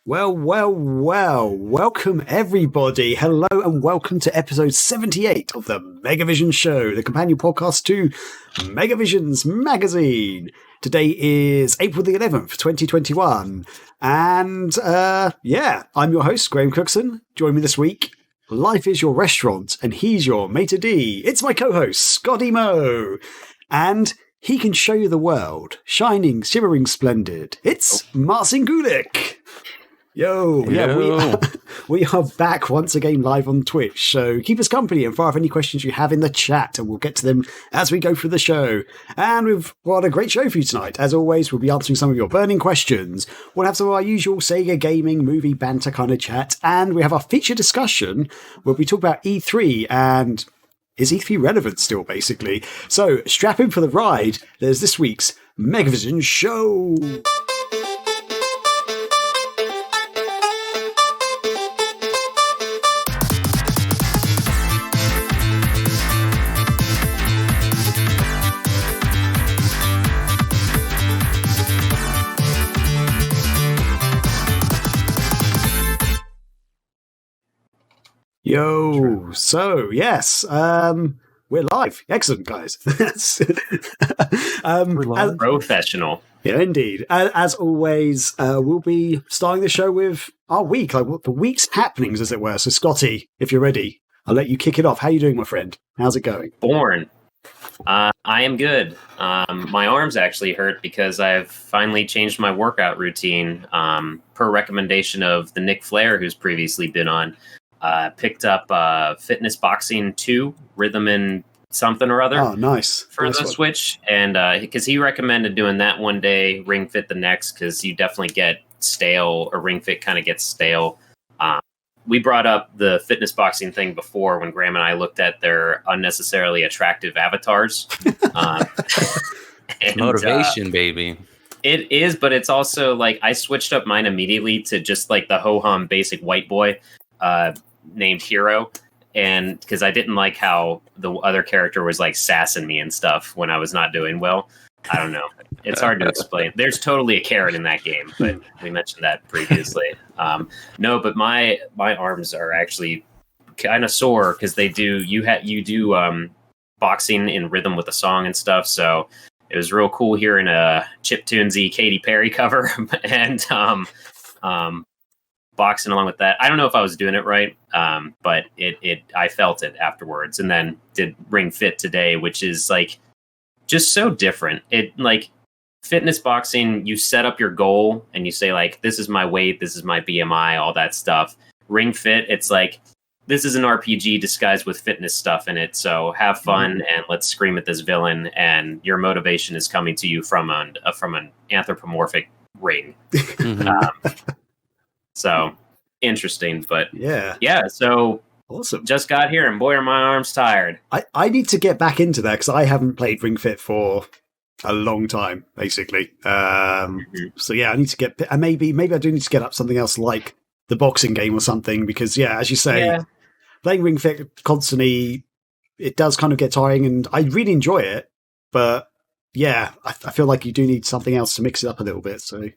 Well. Welcome, everybody. Hello, and welcome to episode 78 of the Megavision Show, the companion podcast to Megavision's magazine. Today is April the 11th, 2021. And, I'm your host, Graham Cookson. Join me this week. Life is your restaurant, and he's your maitre d'. It's my co-host, Scotty Mo. And he can show you the world, shining, shimmering, splendid. It's Marcin Gulick. Yo. We are back once again live on Twitch, so keep us company and fire off any questions you have in the chat, and we'll get to them as we go through the show. And we've got a great show for you tonight. As always, we'll be answering some of your burning questions. We'll have some of our usual Sega gaming, movie banter kind of chat, and we have our feature discussion where we talk about E3 and is E3 relevant still, basically. So strap in for the ride. There's this week's Megavision Show. Yo, so yes, we're live. Excellent, guys. We're live. Professional. Yeah, indeed. As always, we'll be starting the show with our week, like what the week's happenings, as it were. So, Scotty, if you're ready, I'll let you kick it off. How are you doing, my friend? How's it going? Born. I am good. My arms actually hurt because I've finally changed my workout routine per recommendation of the Nick Flair, who's previously been on. Picked up Fitness Boxing 2, Rhythm and something or other. Oh, nice. For the Switch. And because he recommended doing that one day, Ring Fit the next, because you definitely get stale, or Ring Fit kind of gets stale. We brought up the Fitness Boxing thing before when Graham and I looked at their unnecessarily attractive avatars. And, motivation, baby. It is, but it's also like I switched up mine immediately to just like the ho-hum basic white boy. Named Hero, and because I didn't like how the other character was like sassing me and stuff when I was not doing well. I don't know. It's hard to explain. There's totally a carrot in that game, but we mentioned that previously. No, but my arms are actually kind of sore because they do. You do boxing in rhythm with a song and stuff. So it was real cool hearing a chiptunesy Katy Perry cover and boxing along with that. I don't know if I was doing it right, but I felt it afterwards, and then did Ring Fit today, which is like just so different. It like Fitness Boxing, you set up your goal and you say like, this is my weight, this is my BMI, all that stuff. Ring Fit, it's like, this is an RPG disguised with fitness stuff in it, so have fun and let's scream at this villain, and your motivation is coming to you from an anthropomorphic ring. So interesting, but yeah. So awesome. Just got here, and boy, are my arms tired. I need to get back into that because I haven't played Ring Fit for a long time, basically. So yeah, I need to get, and maybe I do need to get up something else like the boxing game or something, because as you say, playing Ring Fit constantly, it does kind of get tiring, and I really enjoy it, but I feel like you do need something else to mix it up a little bit. So.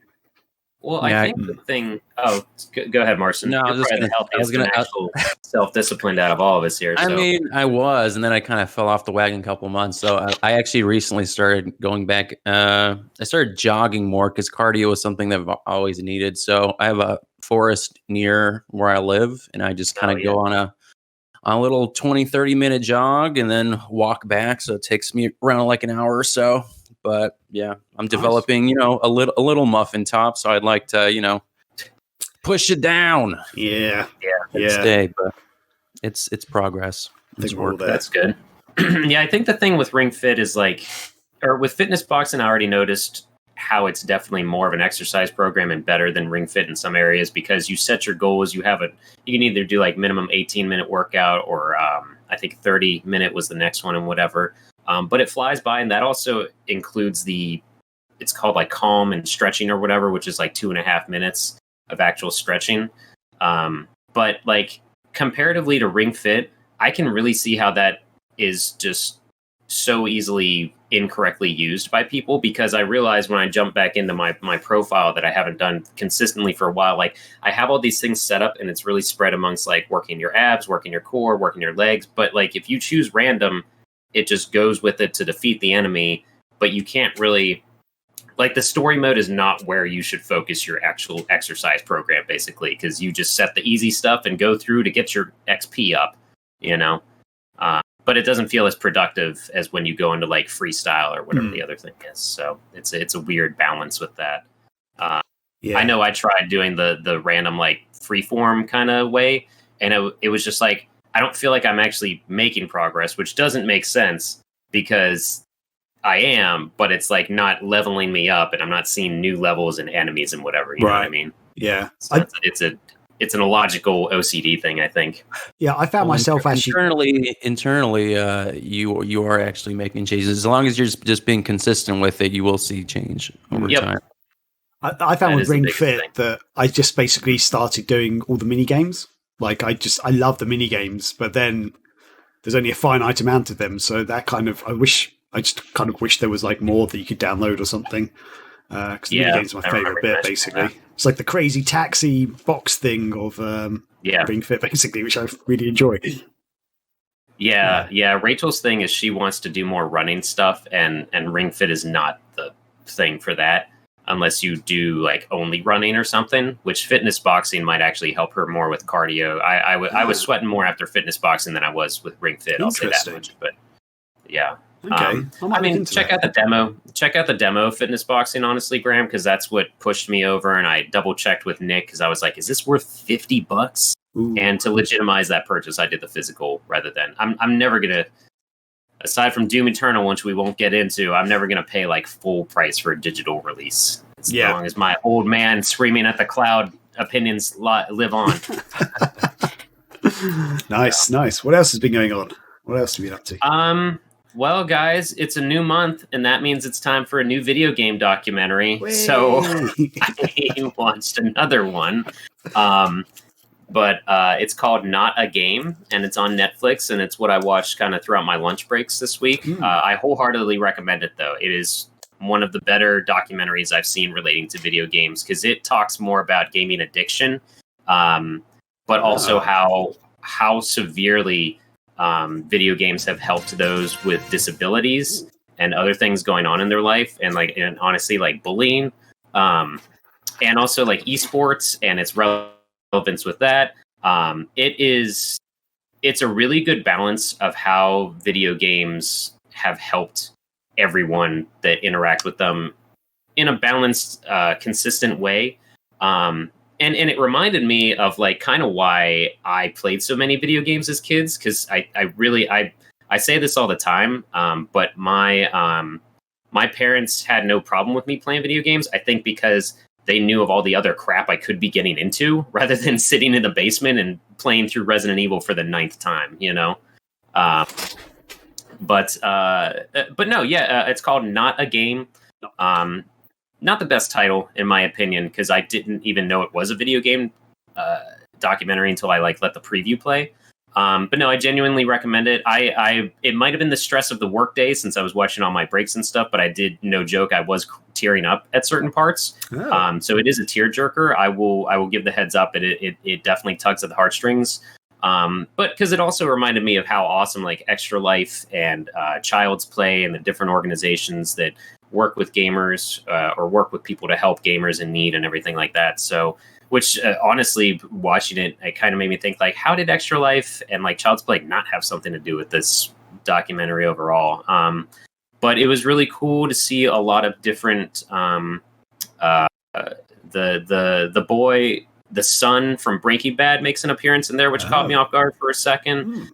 Well, I think the thing. Oh, go ahead, Marcin. No, I was going to actual self-disciplined out of all of us here. I mean, I was, and then I kind of fell off the wagon a couple months. So I actually recently started going back. I started jogging more because cardio was something that I've always needed. So I have a forest near where I live, and I just kind of go on a little 20-30 minute jog and then walk back. So it takes me around like an hour or so. But yeah, I'm developing, a little muffin top. So I'd like to, push it down. Yeah. Stay, but it's progress. It's work. That's good. Yeah, I think the thing with Ring Fit is with Fitness Boxing, I already noticed how it's definitely more of an exercise program and better than Ring Fit in some areas, because you set your goals. You can either do like minimum 18-minute workout, or I think 30-minute was the next one, and whatever. But it flies by, and that also includes it's called like calm and stretching or whatever, which is like 2.5 minutes of actual stretching. But like comparatively to Ring Fit, I can really see how that is just so easily incorrectly used by people, because I realized when I jump back into my profile that I haven't done consistently for a while, like I have all these things set up and it's really spread amongst like working your abs, working your core, working your legs. But like if you choose random, it just goes with it to defeat the enemy, but you can't really, like the story mode is not where you should focus your actual exercise program, basically, because you just set the easy stuff and go through to get your XP up, you know? But it doesn't feel as productive as when you go into like freestyle or whatever the other thing is. So it's a weird balance with that. I know I tried doing the random like freeform kind of way, and it was just like, I don't feel like I'm actually making progress, which doesn't make sense because I am, but it's like not leveling me up, and I'm not seeing new levels and enemies and whatever. You know what I mean? Yeah. So it's an illogical OCD thing, I think. Yeah, I found myself internally, you are actually making changes. As long as you're just being consistent with it, you will see change over time. I found with Ring Fit that I just basically started doing all the mini games. Like I love the mini games, but then there's only a finite amount of them, so that kind of I just kind of wish there was like more that you could download or something. Because the mini games are my favorite bit, basically. It's like the crazy taxi box thing of Ring Fit, basically, which I really enjoy. Yeah. Rachel's thing is she wants to do more running stuff, and Ring Fit is not the thing for that, unless you do like only running or something, which fitness boxing might actually help her more with cardio. I was sweating more after fitness boxing than I was with Ring Fit. I'll say that much. But yeah. Okay. I mean, check out the demo. Check out the demo of fitness boxing, honestly, Graham, because that's what pushed me over. And I double checked with Nick because I was like, "Is this worth $50?" And to legitimize that purchase, I did the physical rather than. I'm never gonna, aside from Doom Eternal, which we won't get into, I'm never gonna pay like full price for a digital release. As long as my old man screaming at the cloud opinions live on. Nice. What else has been going on? What else have you been up to? Well, guys, it's a new month, and that means it's time for a new video game documentary. Whee! So I watched another one, but it's called Not a Game, and it's on Netflix, and it's what I watched kind of throughout my lunch breaks this week. I wholeheartedly recommend it, though. It is one of the better documentaries I've seen relating to video games, because it talks more about gaming addiction, but also how severely video games have helped those with disabilities and other things going on in their life, and honestly, like bullying, and also like esports and its relevance with that. It's a really good balance of how video games have helped everyone that interact with them in a balanced, consistent way. And it reminded me of like kind of why I played so many video games as kids, because I say this all the time, but my parents had no problem with me playing video games. I think because they knew of all the other crap I could be getting into, rather than sitting in the basement and playing through Resident Evil for the 9th time, you know. But no, it's called Not a Game. Not the best title, in my opinion, because I didn't even know it was a video game documentary until I let the preview play. But no, I genuinely recommend it. It might have been the stress of the workday since I was watching all my breaks and stuff, but I did, no joke, I was tearing up at certain parts. So it is a tearjerker. I will give the heads up. It definitely tugs at the heartstrings. But because it also reminded me of how awesome like Extra Life and Child's Play and the different organizations that work with gamers or work with people to help gamers in need and everything like that. So, which honestly, watching it kind of made me think like, how did Extra Life and like Child's Play not have something to do with this documentary overall? But it was really cool to see a lot of different the boy, the son from Breaking Bad makes an appearance in there, which caught me off guard for a second.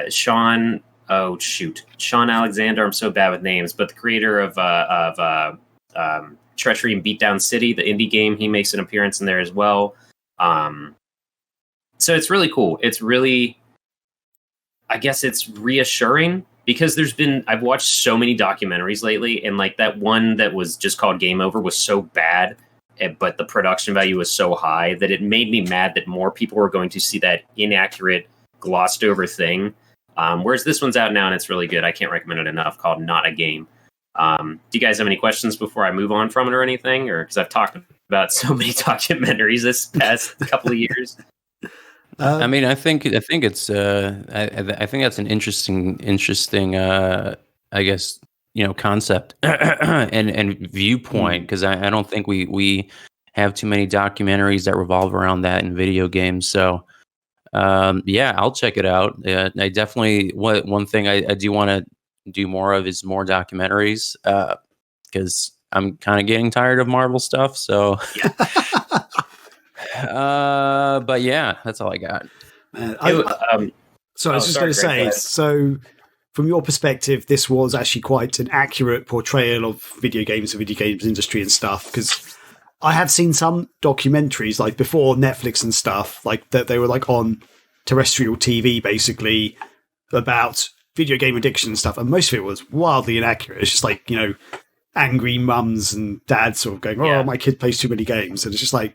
Sean Alexander. I'm so bad with names, but the creator of Treachery and Beatdown City, the indie game, he makes an appearance in there as well. So it's really cool. It's really, I guess it's reassuring, because I've watched so many documentaries lately, and like that one that was just called Game Over was so bad, but the production value was so high that it made me mad that more people were going to see that inaccurate, glossed over thing Whereas this one's out now and it's really good. I can't recommend it enough. Called Not a Game. Do you guys have any questions before I move on from it or anything? Or because I've talked about so many documentaries this past couple of years. I mean, I think it's I think that's an interesting I guess concept and viewpoint, because I don't think we have too many documentaries that revolve around that in video games. So yeah, I'll check it out. I definitely one thing I do want to do more of is more documentaries, because I'm kind of getting tired of Marvel stuff. So Yeah. but yeah, that's all I got. So I was just going to say, so from your perspective, this was actually quite an accurate portrayal of video games, the video games industry and stuff, because I have seen some documentaries like before Netflix and stuff, like that they were like on terrestrial TV basically about video game addiction and stuff, and most of it was wildly inaccurate. It's just like, angry mums and dads sort of going, oh, my kid plays too many games, and it's just like,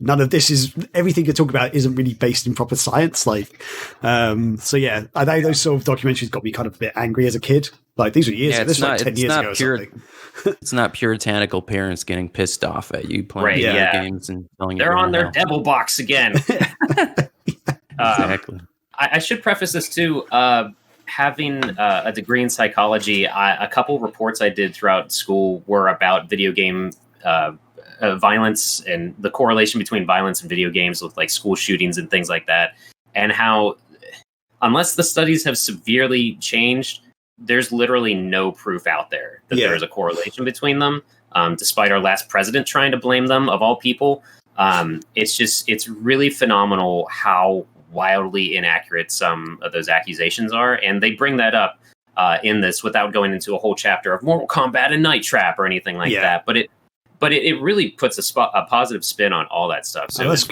none of this is, everything you're talking about isn't really based in proper science. Like, so yeah, I know those sort of documentaries got me kind of a bit angry as a kid. Like, these were years ago, this was like 10 years ago or something. It's not puritanical parents getting pissed off at you playing video games and telling they're on their devil box again. Exactly. I should preface this too. Having a degree in psychology, a couple reports I did throughout school were about video game violence and the correlation between violence and video games with like school shootings and things like that, and how unless the studies have severely changed, there's literally no proof out there that there is a correlation between them, despite our last president trying to blame them, of all people. It's really phenomenal how wildly inaccurate some of those accusations are, and they bring that up in this without going into a whole chapter of Mortal Kombat and Night Trap or anything like that. But it really puts a positive spin on all that stuff. So it was.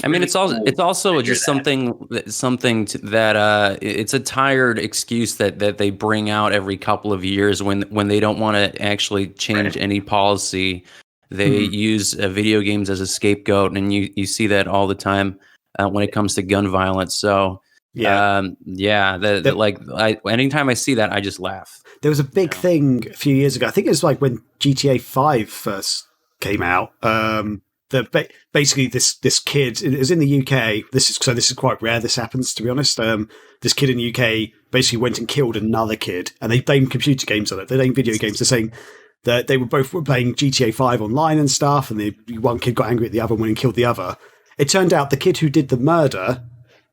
I mean, it's also just something that it's a tired excuse that they bring out every couple of years when they don't want to actually change any policy. They use video games as a scapegoat, and you see that all the time when it comes to gun violence. So anytime I see that, I just laugh. There was a big thing a few years ago. I think it was like when GTA 5 first came out. That basically this kid, it was in the UK. This is quite rare. This happens, to be honest. This kid in the UK basically went and killed another kid, and they blamed computer games on it. They blamed video games. They're saying that they were playing GTA 5 online and stuff, and one kid got angry at the other one and killed the other. It turned out the kid who did the murder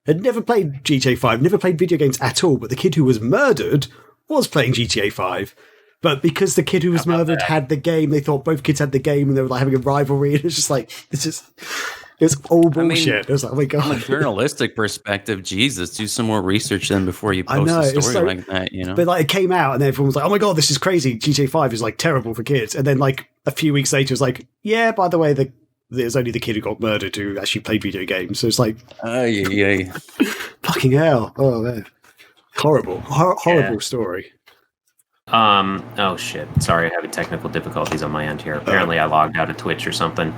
had never played GTA 5, never played video games at all, but the kid who was murdered was playing GTA 5. But because the kid who was murdered had the game, they thought both kids had the game, and they were like having a rivalry. And it's just like, it's all bullshit. It was like, oh my God. From a journalistic perspective, Jesus, do some more research then before you post a story like that, But like, it came out and everyone was like, oh my God, this is crazy. GTA 5 is like terrible for kids. And then like a few weeks later, it was like, yeah, by the way, there's only the kid who got murdered who actually played video games. So it's like, fucking hell. Oh man. Horrible story. Oh shit. Sorry, I'm having technical difficulties on my end here. Apparently I logged out of Twitch or something.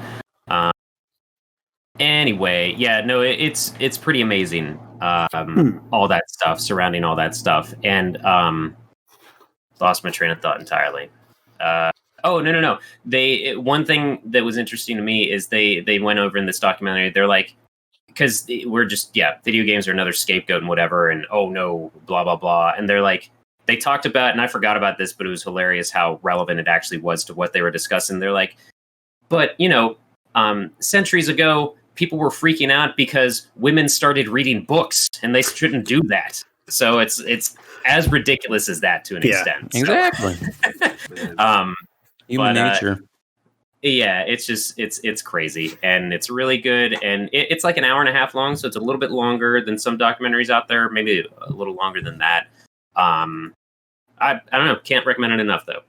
Anyway, it's pretty amazing. All that stuff surrounding all that stuff. And lost my train of thought entirely. No. One thing that was interesting to me is they went over in this documentary, they're like, because we're just, video games are another scapegoat and whatever, and oh no, blah, blah, blah. And they're like, they talked about, and I forgot about this, but it was hilarious how relevant it actually was to what they were discussing. They're like, but, centuries ago, people were freaking out because women started reading books, and they shouldn't do that. So it's as ridiculous as that to an extent. So. Exactly. Human nature. It's just it's crazy, and it's really good, and it's like an hour and a half long, so it's a little bit longer than some documentaries out there, maybe a little longer than that. I don't know, can't recommend it enough though.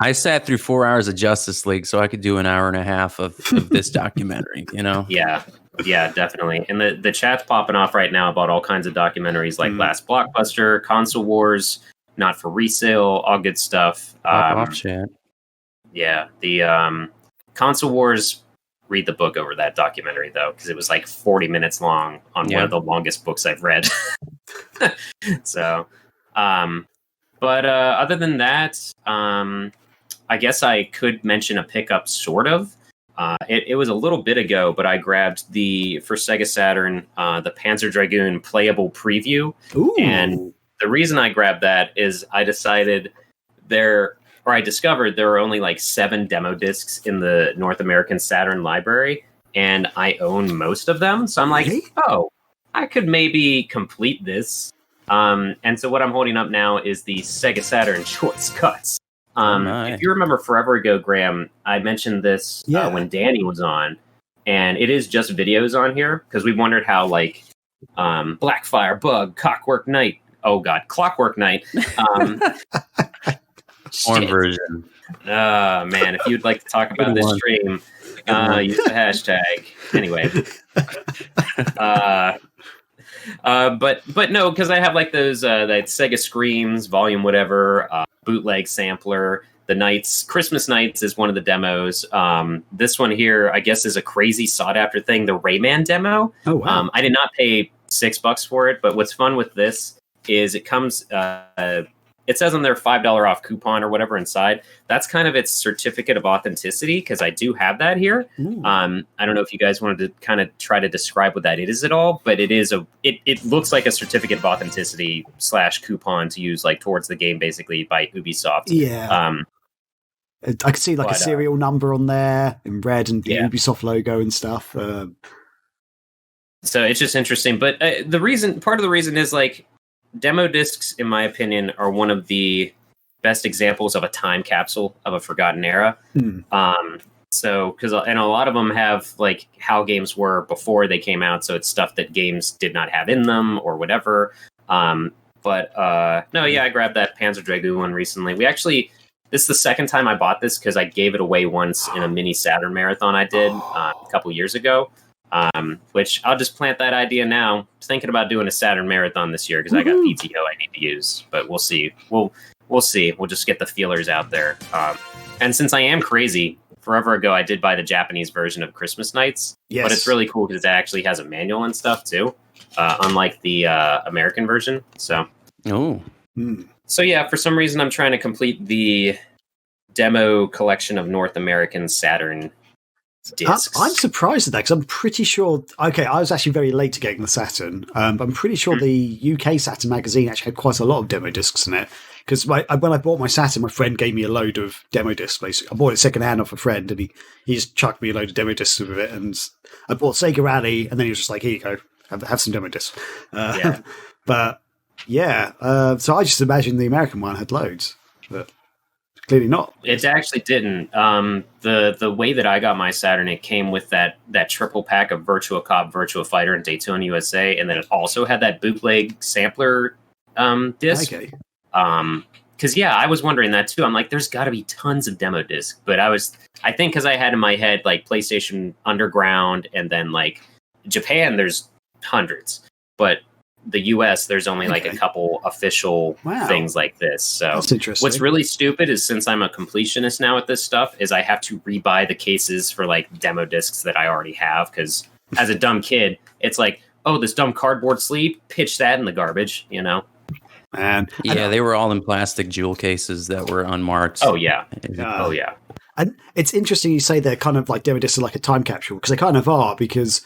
I sat through 4 hours of Justice League, so I could do an hour and a half of this documentary. Yeah, definitely. And the chat's popping off right now about all kinds of documentaries like Last Blockbuster, Console Wars, Not for Resale, all good stuff. Pop off, chat. Yeah, the Console Wars read the book over that documentary though, because it was like 40 minutes long on one of the longest books I've read. So, but other than that, I guess I could mention a pickup, sort of. It was a little bit ago, but I grabbed for Sega Saturn, the Panzer Dragoon playable preview. Ooh. And the reason I grabbed that is I discovered there are only like 7 demo discs in the North American Saturn library, and I own most of them. So I'm like, oh, I could maybe complete this. And so what I'm holding up now is the Sega Saturn Choice Cuts. If you remember forever ago, Graham, I mentioned this when Danny was on, and it is just videos on here because we wondered how like Blackfire, Bug, Clockwork Knight. Oh God, Clockwork Knight. Porn version. Man, if you'd like to talk about this stream, use the hashtag. Anyway. But no, because I have like those that Sega Screams volume whatever bootleg sampler. The Nights, Christmas Nights is one of the demos. This one here, I guess, is a crazy sought after thing. The Rayman demo. Oh wow! I did not pay $6 for it, but what's fun with this is it comes. It says on their $5 off coupon or whatever inside. That's kind of its certificate of authenticity because I do have that here. I don't know if you guys wanted to kind of try to describe what that is at all, but it is it looks like a certificate of authenticity / coupon to use like towards the game basically by Ubisoft. Yeah. I could see like a serial number on there in red and the Ubisoft logo and stuff. So it's just interesting, but part of the reason is like. Demo discs, in my opinion, are one of the best examples of a time capsule of a forgotten era. So, because and a lot of them have like how games were before they came out, so it's stuff that games did not have in them or whatever. I grabbed that Panzer Dragoon one recently. This is the second time I bought this because I gave it away once in a mini Saturn marathon I did a couple years ago. Which I'll just plant that idea now. I'm thinking about doing a Saturn marathon this year because I got PTO I need to use, but we'll see. We'll see. We'll just get the feelers out there. And since I am crazy, forever ago I did buy the Japanese version of Christmas Nights, but it's really cool because it actually has a manual and stuff too, unlike the American version. So, so yeah, for some reason I'm trying to complete the demo collection of North American Saturn. I'm surprised at that because I'm pretty sure. Okay, I was actually very late to getting the Saturn, but I'm pretty sure the UK Saturn magazine actually had quite a lot of demo discs in it. Because when I bought my Saturn, my friend gave me a load of demo discs. Basically, I bought it secondhand off a friend, and he just chucked me a load of demo discs with it. And I bought Sega Rally, and then he was just like, "Here you go, have some demo discs." But so I just imagined the American one had loads, but. Clearly not. It actually didn't. The way that I got my Saturn, it came with that triple pack of Virtua Cop, Virtua Fighter, and Daytona USA, and then it also had that bootleg sampler disc. Okay. Because I was wondering that too. I'm like, there's got to be tons of demo discs, but I think because I had in my head like PlayStation Underground, and then like Japan, there's hundreds, but the US, there's only like a couple official things like this. So that's interesting. What's really stupid is since I'm a completionist now with this stuff, is I have to rebuy the cases for like demo discs that I already have. Because as a dumb kid, it's like, oh, this dumb cardboard sleeve, pitch that in the garbage, you know? And they were all in plastic jewel cases that were unmarked. Oh yeah. And it's interesting you say they're kind of like demo discs are like a time capsule because they kind of are because.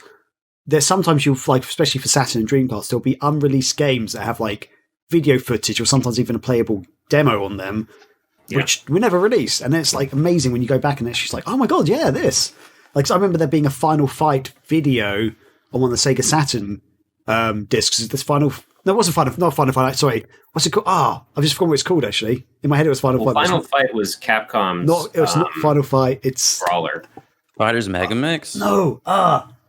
There's sometimes you'll like, especially for Saturn and Dreamcast, there'll be unreleased games that have like video footage or sometimes even a playable demo on them, which were never released. And then it's like amazing when you go back and it's just like, oh my God, yeah, this. Like, so I remember there being a Final Fight video on one of the Sega Saturn discs. This Final Fight. Sorry. What's it called? I've just forgotten what it's called actually. In my head it was Final Fight. Final Fight was Capcom's. It was not Final Fight. It's Brawler. Fighters Megamix? No.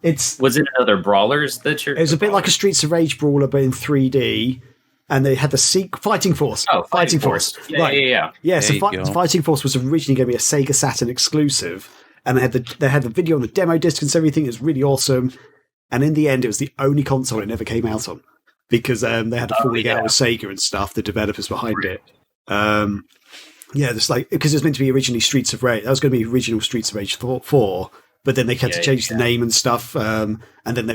Was it another Brawlers that you're? It was a bit like a Streets of Rage brawler, but in 3D, and they had the Fighting Force. Oh, Fighting Force. Yeah. So Fighting Force was originally going to be a Sega Saturn exclusive, and they had the video on the demo disc and everything. It was really awesome, and in the end, it was the only console it never came out on because they had a falling out with Sega and stuff. The developers behind it. Just like because it was meant to be originally Streets of Rage. That was going to be original Streets of Rage 4. but then they had to change the name and stuff. And then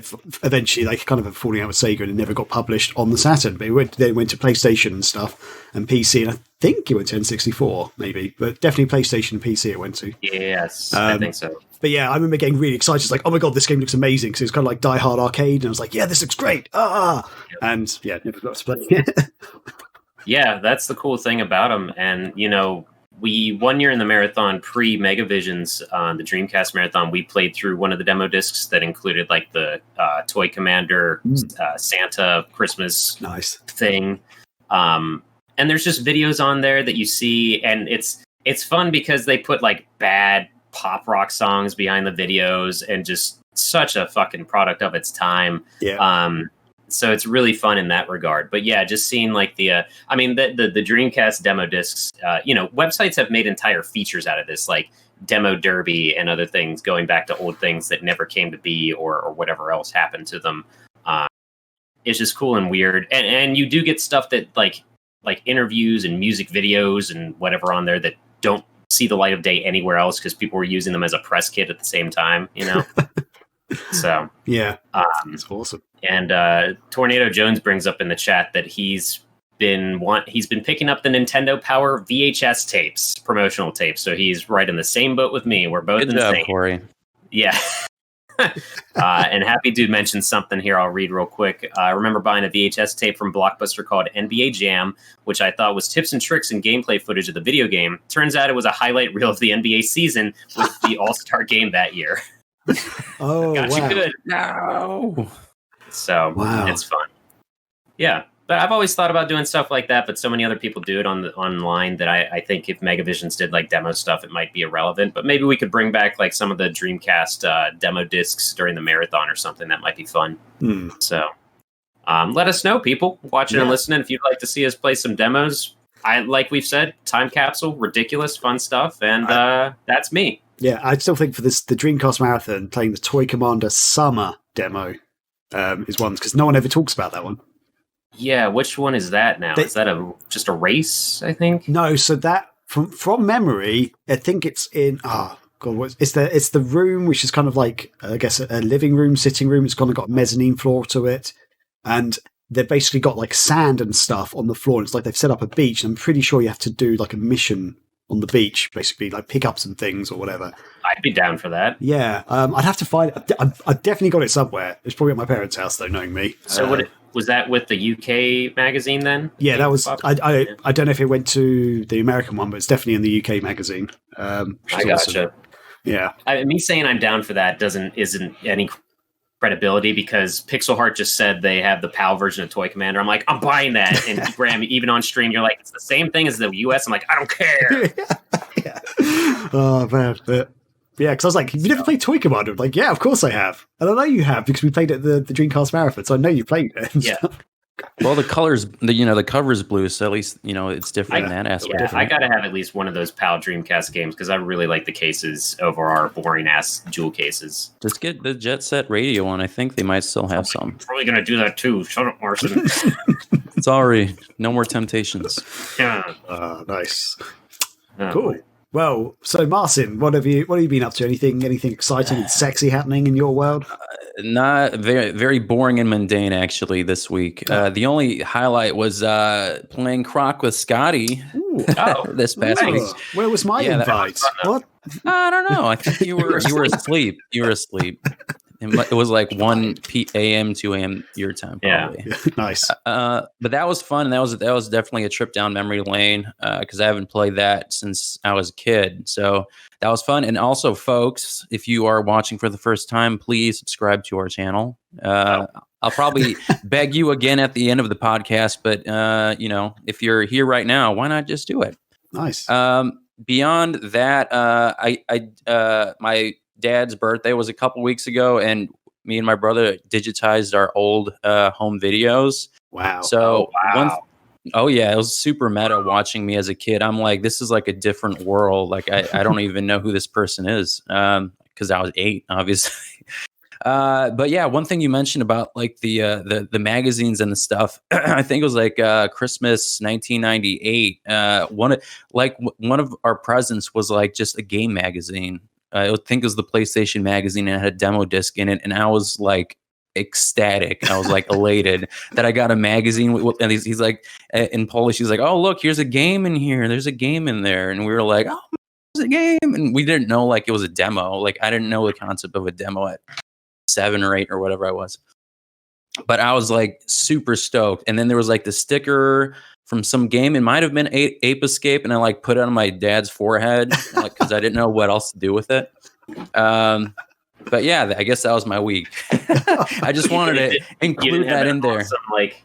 eventually they kind of have falling out with Sega, and it never got published on the Saturn. But it went to PlayStation and stuff, and PC, and I think it went to N64 maybe, but definitely PlayStation and PC it went to. Yes, I think so. But yeah, I remember getting really excited. It's like, oh my god, this game looks amazing, because it was kind of like Die Hard Arcade, and I was like, yeah, this looks great. And yeah, never got to play it. Yeah, that's the cool thing about them. And we 1 year in the marathon pre-Megavisions, the Dreamcast marathon, we played through one of the demo discs that included like the Toy Commander Santa Christmas thing. And there's just videos on there that you see, and it's fun because they put like bad pop rock songs behind the videos, and just such a fucking product of its time. Yeah. So it's really fun in that regard. But yeah, just seeing like the Dreamcast demo discs, websites have made entire features out of this, like Demo Derby and other things, going back to old things that never came to be, or whatever else happened to them. It's just cool and weird. And you do get stuff that like interviews and music videos and whatever on there that don't see the light of day anywhere else, because people were using them as a press kit at the same time, So yeah, it's awesome. And Tornado Jones brings up in the chat that he's been picking up the Nintendo Power VHS tapes, promotional tapes. So he's right in the same boat with me. We're both Good job, Corey. Yeah. And Happy Dude mentioned something here I'll read real quick. I remember buying a VHS tape from Blockbuster called NBA Jam, which I thought was tips and tricks and gameplay footage of the video game. Turns out it was a highlight reel of the NBA season with the All-Star game that year. Oh, Got wow. you good. No. So It's fun. Yeah. But I've always thought about doing stuff like that, but so many other people do it online that I think if Megavisions did like demo stuff, it might be irrelevant. But maybe we could bring back like some of the Dreamcast demo discs during the marathon or something. That might be fun. So let us know, people watching and listening, if you'd like to see us play some demos. Like we've said, time capsule, ridiculous, fun stuff. And that's me. Yeah, I still think for the Dreamcast marathon, playing the Toy Commander Summer demo is one, because no one ever talks about that one. Yeah, which one is that now? Is that just a race, I think? No, so that from memory, I think it's in it's the room, which is kind of like, I guess, a living room, sitting room. It's kind of got a mezzanine floor to it, and they've basically got like sand and stuff on the floor. It's like they've set up a beach, and I'm pretty sure you have to do like a mission on the beach, basically, like pick up some things or whatever. I'd be down for that. Yeah, I'd have to find it. I've definitely got it somewhere. It's probably at my parents' house, though, knowing me. So was that with the UK magazine then? Yeah, that was. I don't know if it went to the American one, but it's definitely in the UK magazine. I gotcha. Awesome. Yeah, me saying I'm down for that isn't any credibility, because Pixel Heart just said they have the PAL version of Toy Commander. I'm like, I'm buying that. And Graham, even on stream, you're like, it's the same thing as the US. I'm like, I don't care. Yeah. Oh man, yeah, because I was like, you never played Toy Commander? I'm like, yeah, of course I have, and I know you have because we played it at the Dreamcast Marathon, so I know you played it. Yeah. Well, the colors, the cover's blue, so at least it's different in that aspect. Yeah, I gotta have at least one of those PAL Dreamcast games, because I really like the cases over our boring ass jewel cases. Just get the Jet Set Radio one. I think they might still have some. I'm probably gonna do that too. Shut up, Marson. Sorry, no more temptations. Yeah. Nice. Cool. Well, so Marcin, what have you been up to? Anything exciting and sexy happening in your world? Not very, very boring and mundane actually this week. The only highlight was playing Croc with Scotty this past week. Where was my invite? What? I don't know. I think you were asleep. You were asleep. It was like 1 a.m., 2 a.m. your time, probably. Yeah. Nice. But that was fun. That was definitely a trip down memory lane, because I haven't played that since I was a kid. So that was fun. And also, folks, if you are watching for the first time, please subscribe to our channel. I'll probably beg you again at the end of the podcast, but if you're here right now, why not just do it? Nice. Beyond that, my dad's birthday was a couple weeks ago, and me and my brother digitized our old home videos. Wow. So it was super meta watching me as a kid. I'm like, this is like a different world. Like I don't even know who this person is, because I was 8, obviously. But yeah, one thing you mentioned about like the magazines and the stuff, I think it was like Christmas 1998. One of our presents was like just a game magazine. I think it was the PlayStation magazine, and it had a demo disc in it, and I was like ecstatic. I was like elated that I got a magazine. And he's like, in Polish, he's like, "Oh, look, here's a game in here. There's a game in there," and we were like, "Oh, there's a game," and we didn't know like it was a demo. Like I didn't know the concept of a demo at 7 or 8 or whatever I was. But I was like super stoked. And then there was like the sticker from some game. It might have been Ape Escape, and I like put it on my dad's forehead because I didn't know what else to do with it. But yeah, I guess that was my week. I just wanted to include that in there. Awesome, like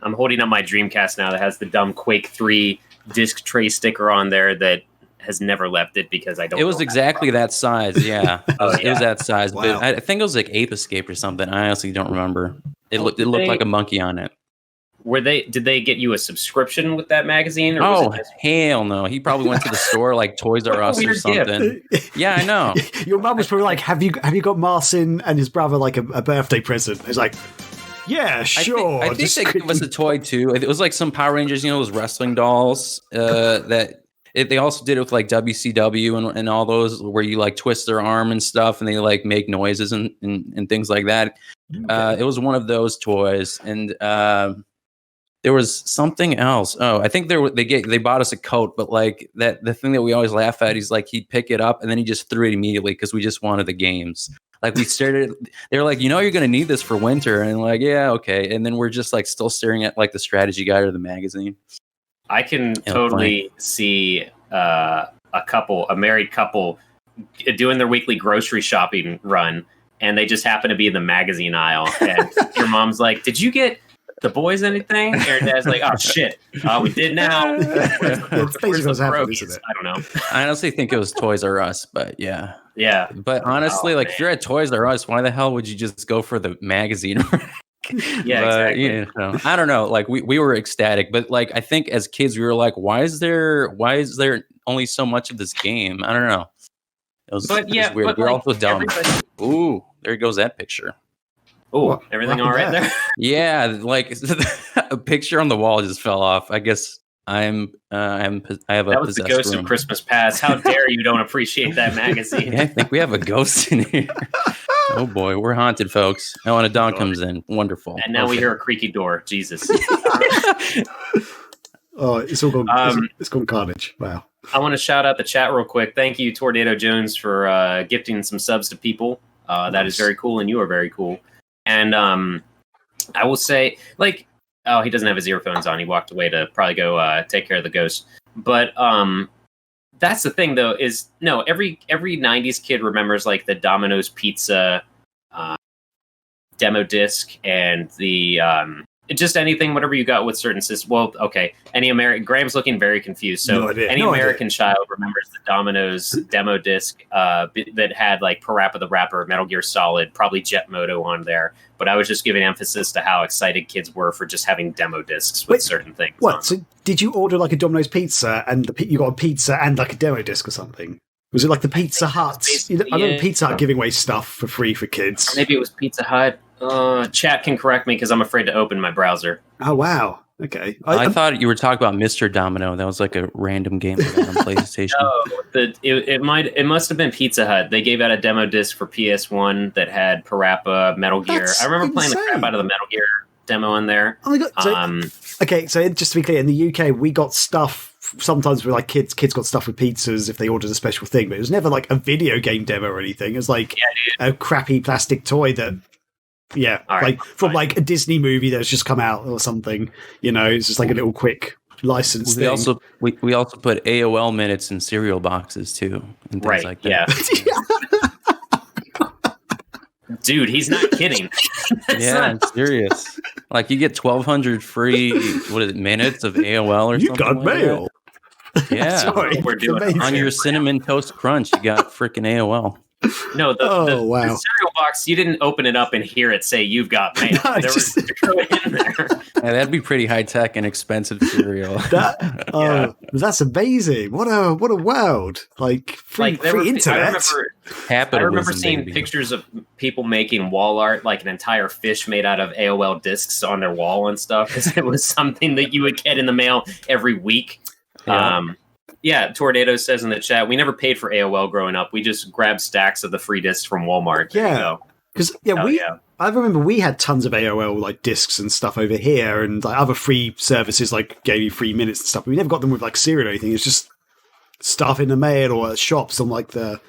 I'm holding up my Dreamcast now that has the dumb Quake 3 disc tray sticker on there that has never left it because I don't. It was exactly that size. Yeah. It was that size. Wow. But I think it was like Ape Escape or something. I honestly don't remember. It looked like a monkey on it. Did they get you a subscription with that magazine? Or hell no. He probably went to the store like Toys R Us or something. Yeah, I know. Your mum was probably like, have you got Marcin and his brother like a birthday present? It's like, yeah, sure. I think they gave us a toy too. It was like some Power Rangers, those wrestling dolls they also did it with like WCW and all those where you like twist their arm and stuff and they like make noises and things like that. Okay. It was one of those toys, and there was something else. Oh, I think they bought us a coat, but like the thing that we always laugh at, he's like he'd pick it up and then he just threw it immediately because we just wanted the games. Like we started, they're like, you're going to need this for winter, and like, yeah, okay, and then we're just like still staring at like the strategy guide or the magazine. I can totally see a married couple, doing their weekly grocery shopping run, and they just happen to be in the magazine aisle. And your mom's like, "Did you get the boys anything?" And your dad's like, "Oh shit, we did now." Where's the pierogies? I don't know. I honestly think it was Toys R Us, but yeah. Yeah. But honestly, if you're at Toys R Us, why the hell would you just go for the magazine? Yeah, exactly. I don't know. Like we were ecstatic, but like I think as kids we were like, why is there only so much of this game? I don't know. It was weird. But we're also dumb. Ooh, there goes that picture. Oh, everything all right there? Yeah, like a picture on the wall just fell off. I guess I have a that was the Ghost of Christmas Past. How dare you don't appreciate that magazine? Yeah, I think we have a ghost in here. Oh boy, we're haunted, folks. Oh, and a dog comes in. Wonderful. And now we hear a creaky door. Jesus. Oh, it's all gone. It's gone carnage. Wow. I want to shout out the chat real quick. Thank you, Tornado Jones, for gifting some subs to people. That is very cool, and you are very cool. And I will say, like, he doesn't have his earphones on. He walked away to probably go take care of the ghost. But that's the thing, though, is every 90s kid remembers like the Domino's Pizza demo disc and the just anything, whatever you got with certain systems. Well, okay, Graham's looking very confused. So any American child remembers the Domino's demo disc that had like Parappa the Rapper, Metal Gear Solid, probably Jet Moto on there. But I was just giving emphasis to how excited kids were for just having demo discs with certain things. What? So did you order like a Domino's pizza and you got a pizza and like a demo disc or something? Was it like the Pizza Hut? I remember Pizza Hut giving away stuff for free for kids. Maybe it was Pizza Hut. Chat can correct me because I'm afraid to open my browser. Oh, wow. Okay. I thought you were talking about Mr. Domino. That was like a random game on PlayStation. No, it must have been Pizza Hut. They gave out a demo disc for PS1 that had Parappa, Metal Gear. I remember playing the crap out of the Metal Gear demo in there. Oh my God. So just to be clear, in the UK, we got stuff. Sometimes we're like kids got stuff with pizzas if they ordered a special thing, but it was never like a video game demo or anything. It was like a crappy plastic toy that. Yeah, from like a Disney movie that's just come out or something. It's just like a little quick license thing. We also put AOL minutes in cereal boxes too, and things like that. Yeah. Dude, he's not kidding. I'm serious. Like you get 1,200 free minutes of AOL or something. You got mail. Yeah, sorry, we're doing on your Cinnamon Toast Crunch. You got freaking AOL. No, the cereal box, you didn't open it up and hear it say you've got mail. There was in there. Yeah, that'd be pretty high tech and expensive cereal. That's amazing. What a world. Like free internet. I remember seeing pictures of people making wall art, like an entire fish made out of AOL discs on their wall and stuff, because it was something that you would get in the mail every week. Yeah. Yeah, Tornado says in the chat, we never paid for AOL growing up. We just grabbed stacks of the free discs from Walmart. There you go. Because I remember we had tons of AOL like discs and stuff over here, and like other free services like gave you free minutes and stuff. But we never got them with like cereal or anything. It's just stuff in the mail or at shops on like the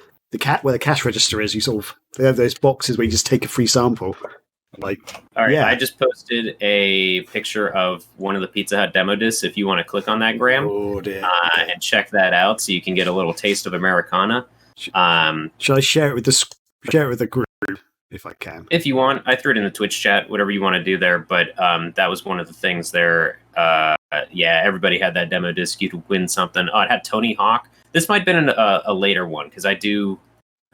where the cash register is. You sort of they have those boxes where you just take a free sample. Like, all right, I just posted a picture of one of the Pizza Hut demo discs. If you want to click on that, Graham, and check that out, so you can get a little taste of Americana. Shall I share it with the group if I can? If you want, I threw it in the Twitch chat. Whatever you want to do there, but that was one of the things there. Yeah, everybody had that demo disc. You could win something. Oh, it had Tony Hawk. This might have been a later one because I do.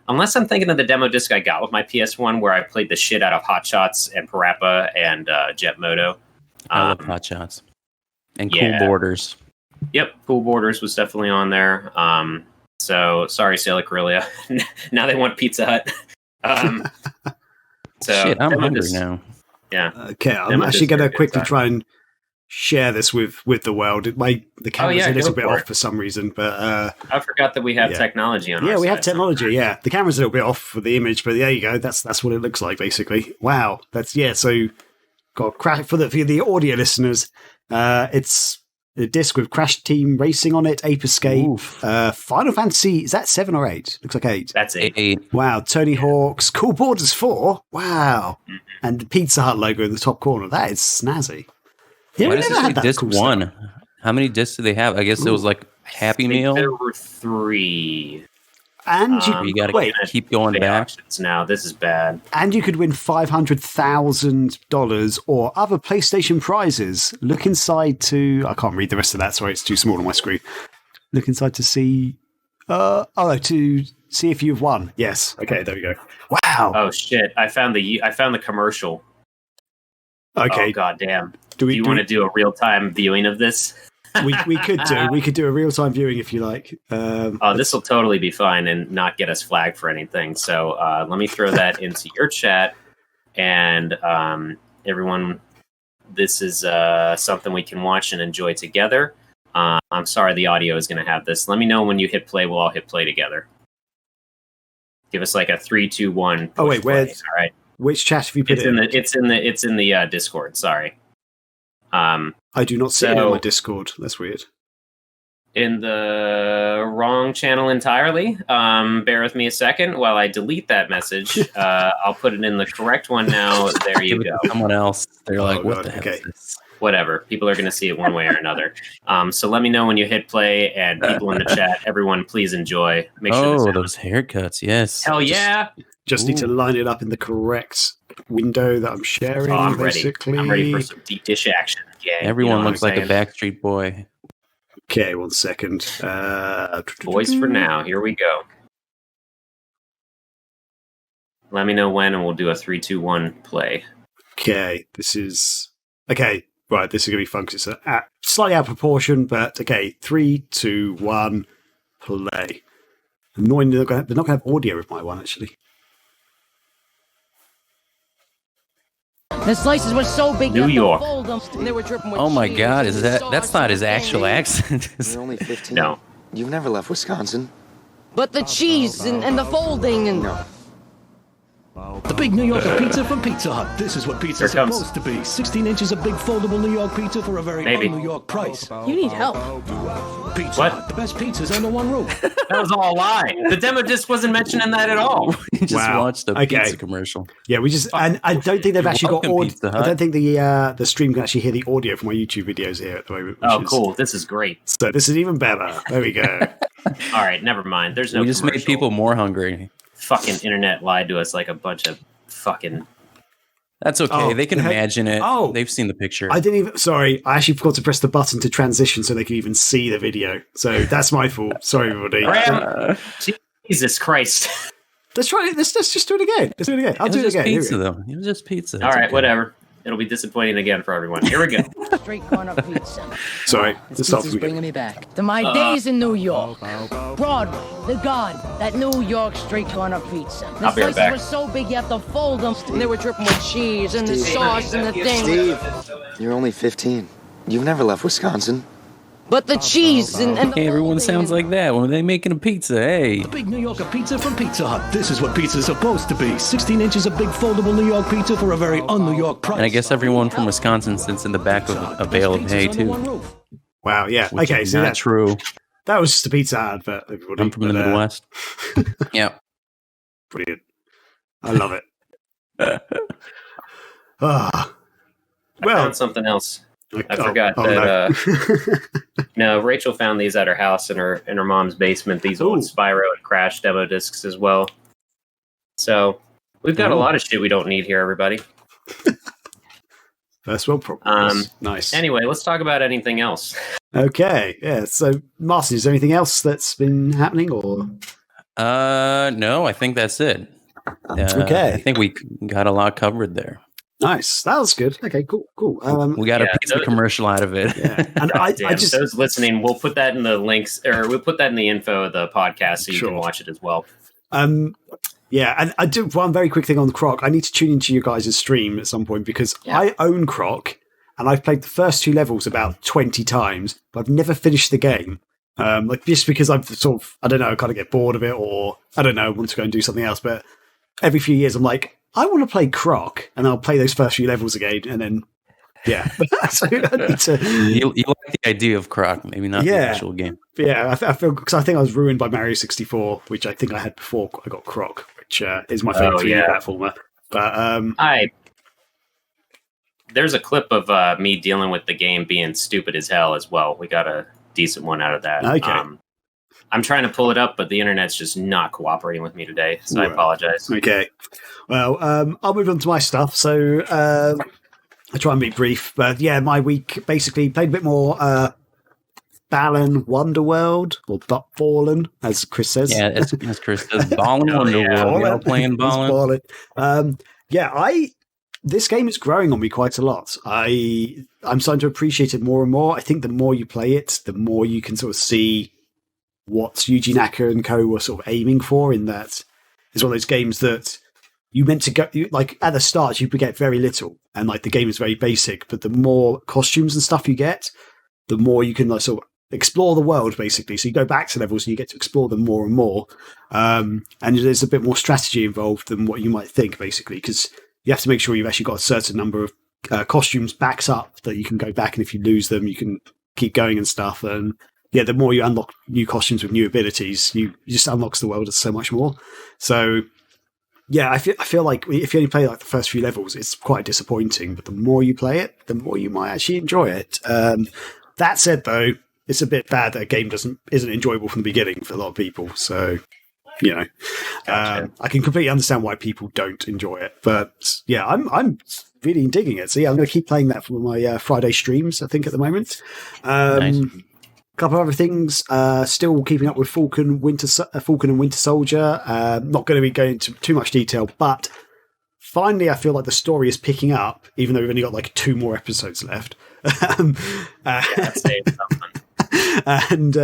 Unless I'm thinking of the demo disc I got with my PS1 where I played the shit out of Hot Shots and Parappa and Jet Moto. I love Hot Shots. And Cool Borders. Yep, Cool Borders was definitely on there. So, sorry, Sailor Corellia. Now they want Pizza Hut. Shit, I'm hungry now. Yeah. Okay, I'm actually going to quickly try and share this with the world. The camera's a little bit off for some reason, but I forgot that we have technology on. Yeah, our we side. have technology. Yeah, the camera's a little bit off for the image, but there you go. That's what it looks like basically. Wow, that's So got Crash for the audio listeners. It's a disc with Crash Team Racing on it, Ape Escape, Final Fantasy. Is that 7 or 8? Looks like 8. That's 8. Wow, Tony Hawk's Cool Borders 4. Wow, and the Pizza Hut logo in the top corner. That is snazzy. Yeah, why does it say disc cool 1? Stuff. How many discs do they have? I guess it was like Happy Meal. There were 3. And you got to keep going back. Now this is bad. And you could win $500,000 or other PlayStation prizes. Look inside to. I can't read the rest of that. Sorry, it's too small on my screen. Look inside to see. To see if you've won. Yes. Okay. There we go. Wow. Oh shit! I found the commercial. Okay. Oh goddamn. Do you want to do a real time viewing of this? we could do a real time viewing if you like. This will totally be fine and not get us flagged for anything. So let me throw that into your chat, and everyone, this is something we can watch and enjoy together. I'm sorry the audio is going to have this. Let me know when you hit play. We'll all hit play together. Give us like a 3, 2, 1. Oh wait, where? All right. Which chat have you put in? It's in the Discord. Sorry. I do not see it in my Discord. That's weird. In the wrong channel entirely. Bear with me a second while I delete that message. I'll put it in the correct one now. There you go. Someone else. They're like, what the heck is this? Whatever. People are going to see it one way or another. So let me know when you hit play, and people in the chat, everyone, please enjoy. Make sure those haircuts, yes. Hell yeah. Just need to line it up in the correct window that I'm sharing. I'm basically. ready. I'm ready for some deep dish action. Yeah, everyone looks like a Backstreet Boy. Okay, 1 second. Voice for now. Here we go. Let me know when, and we'll do a 3, 2, 1 play. Okay, this is okay. Right, this is gonna be fun because it's slightly out of proportion, but okay. 3, 2, 1, play. Annoying, they're not gonna have audio with my one actually. The slices were so big. New York. They were dripping with oh my cheese, God! That's not his actual accent? You're only 15. No. You've never left Wisconsin. But the cheese and the folding and. No. The big New Yorker pizza from Pizza Hut. This is what pizza's supposed to be. 16 inches of big foldable New York pizza for a very New York price. You need help. Pizza Hut, the best pizzas under one roof. That was all a lie. The demo disc wasn't mentioning that at all. We just watched a pizza commercial. Yeah, we just and I don't think they've actually got audio. I don't think the stream can actually hear the audio from my YouTube videos here at the moment. Cool. This is great. So this is even better. There we go. All right, never mind. There's no. We just made people more hungry. Fucking internet lied to us like a bunch of fucking. That's okay. They can imagine it. Oh, they've seen the picture. I didn't even. Sorry, I actually forgot to press the button to transition so they could even see the video. So that's my fault. Sorry, everybody. Jesus Christ. Let's try it. Let's just do it again. Let's do it again. I'll do it again. Pizza, though. It was just pizza. All right, whatever. It'll be disappointing again for everyone. Here we go. Straight corner pizza. Sorry, this pizza's bringing me back to my days in New York. Broadway, the God, that New York straight corner pizza. The slices were so big you have to fold them. And they were dripping with cheese and the sauce and the thing. Steve, you're only 15. You've never left Wisconsin. But the cheese and the Hey, everyone sounds like that when they're making a pizza. Hey. The big New Yorker pizza from Pizza Hut. This is what pizza's supposed to be. 16 inches of big foldable New York pizza for a very un-New York price. And I guess everyone from Wisconsin sits in the back of a bale of hay, too. Wow, yeah. Which Okay, is so not true. that was just a Pizza Hut advert, everybody. I'm from the Midwest. Yeah. Brilliant. I love it. Ah. I found something else. I forgot that. No, Rachel found these at her house in her mom's basement. These old Spyro and Crash demo discs as well. So we've got a lot of shit we don't need here, everybody. First world problems. Nice. Anyway, let's talk about anything else. Okay. Yeah. So, Marcy, is there anything else that's been happening, or? No, I think that's it. Okay. I think we got a lot covered there. Nice. That was good. Okay, cool. We got a pizza commercial out of it. Yeah. And I just those listening, we'll put that in the links, or we'll put that in the info of the podcast so you can watch it as well. Yeah, and I do one very quick thing on the Croc. I need to tune into you guys' stream at some point because I own Croc and I've played the first 2 levels about 20 times, but I've never finished the game. Like just because I've sort of, I don't know, kind of get bored of it, or I don't know, want to go and do something else. But every few years I'm like, I want to play Croc, and I'll play those first few levels again, and then so I need to. You like the idea of Croc, maybe not the actual game. Yeah, I feel because I think I was ruined by Mario 64, which I think I had before I got Croc, which is my favorite 3D platformer. But there's a clip of me dealing with the game being stupid as hell as well. We got a decent one out of that. Okay. I'm trying to pull it up, but the internet's just not cooperating with me today, so I apologize. Okay. Well, I'll move on to my stuff. So I'll try and be brief. But yeah, my week basically played a bit more Balan Wonderworld, or Fallen, as Chris says. Yeah, as Chris says, Balan Wonderworld. We're all playing Balan. This game is growing on me quite a lot. I'm starting to appreciate it more and more. I think the more you play it, the more you can sort of see what Yuji Naka and co were sort of aiming for, in that it's one of those games that you meant to go, like at the start, you get very little, and like the game is very basic, but the more costumes and stuff you get, the more you can like sort of explore the world, basically. So you go back to levels and you get to explore them more and more. And there's a bit more strategy involved than what you might think, basically, because you have to make sure you've actually got a certain number of costumes backs up that you can go back, and if you lose them, you can keep going and stuff. And yeah, the more you unlock new costumes with new abilities, you just unlocks the world so much more. So yeah, I feel like if you only play like the first few levels, it's quite disappointing. But the more you play it, the more you might actually enjoy it. That said, though, it's a bit bad that a game isn't enjoyable from the beginning for a lot of people. So you know, gotcha. I can completely understand why people don't enjoy it. But yeah, I'm really digging it. So yeah, I'm going to keep playing that for my Friday streams, I think, at the moment. Nice. Couple of other things. Still keeping up with Falcon and Winter Soldier. Not going to be going into too much detail, but finally, I feel like the story is picking up, even though we've only got like 2 more episodes left. That's something. And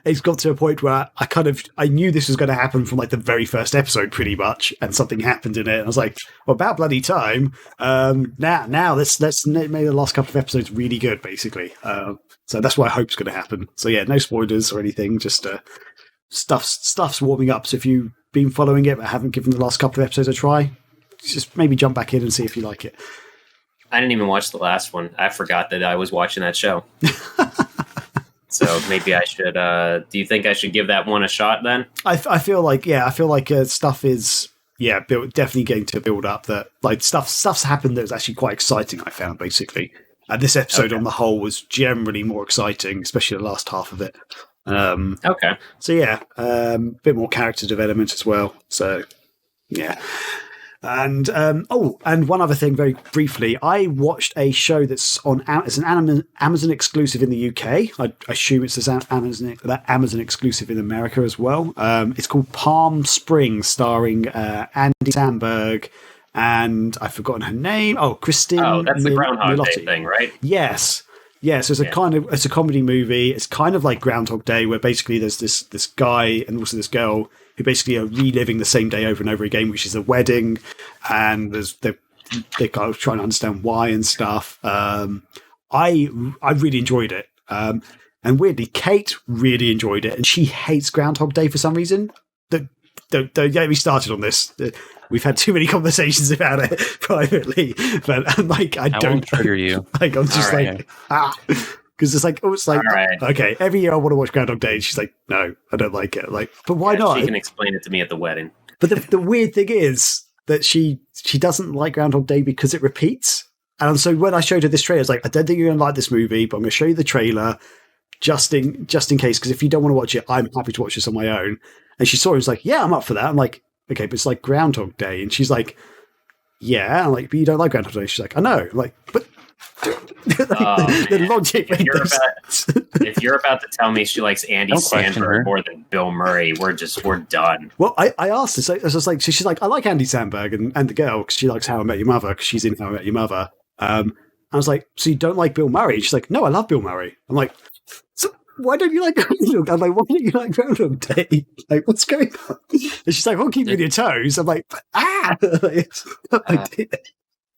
it's got to a point where I knew this was going to happen from like the very first episode, pretty much, and something happened in it. And I was like, well, about bloody time. Now let's make the last couple of episodes really good, basically. So that's what I hope is going to happen. So yeah, no spoilers or anything. Just stuff's warming up. So if you've been following it but haven't given the last couple of episodes a try, just maybe jump back in and see if you like it. I didn't even watch the last one. I forgot that I was watching that show. So maybe I should. Do you think I should give that one a shot then? I feel like stuff is definitely going to build up. That like stuff's happened that was actually quite exciting. I found basically, and this episode on the whole was generally more exciting, especially the last half of it. Okay. So yeah, bit more character development as well. So yeah. And and one other thing, very briefly, I watched a show that's it's an Amazon exclusive in the UK. I assume it's an Amazon exclusive in America as well. It's called Palm Springs, starring Andy Samberg and I've forgotten her name. Oh, Christine. Oh, that's the Groundhog Day thing, right? Yes. Yeah, so it's a comedy movie. It's kind of like Groundhog Day, where basically there's this guy and also this girl who basically are reliving the same day over and over again, which is a wedding, and they're kind of trying to understand why and stuff. I really enjoyed it. And weirdly, Kate really enjoyed it, and she hates Groundhog Day for some reason. Don't get me started on this. We've had too many conversations about it privately, but I'm like, I don't won't trigger you. Like, I'm just because it's like, okay, every year I want to watch Groundhog Day, and she's like, no, I don't like it. Like, but why not? She can explain it to me at the wedding. But the weird thing is that she doesn't like Groundhog Day because it repeats. And so when I showed her this trailer, I was like, I don't think you're going to like this movie, but I'm going to show you the trailer just in case, because if you don't want to watch it, I'm happy to watch this on my own. And she saw it and was like, yeah, I'm up for that. I'm like, okay, but it's like Groundhog Day. And she's like, yeah. I'm like, but you don't like Groundhog Day. She's like, I know. I'm like, but the logic. If you're about to tell me she likes Andy Samberg more than Bill Murray, we're done. Well, I asked her, so I was like, so she's like, I like Andy Samberg and the girl because she likes How I Met Your Mother because she's in How I Met Your Mother. I was like, so you don't like Bill Murray? She's like, no, I love Bill Murray. I'm like, so why don't you like Groundhog? I'm like, why don't you like Groundhog Day? Like, what's going on? And she's like, I'll keep you on your toes. I'm like,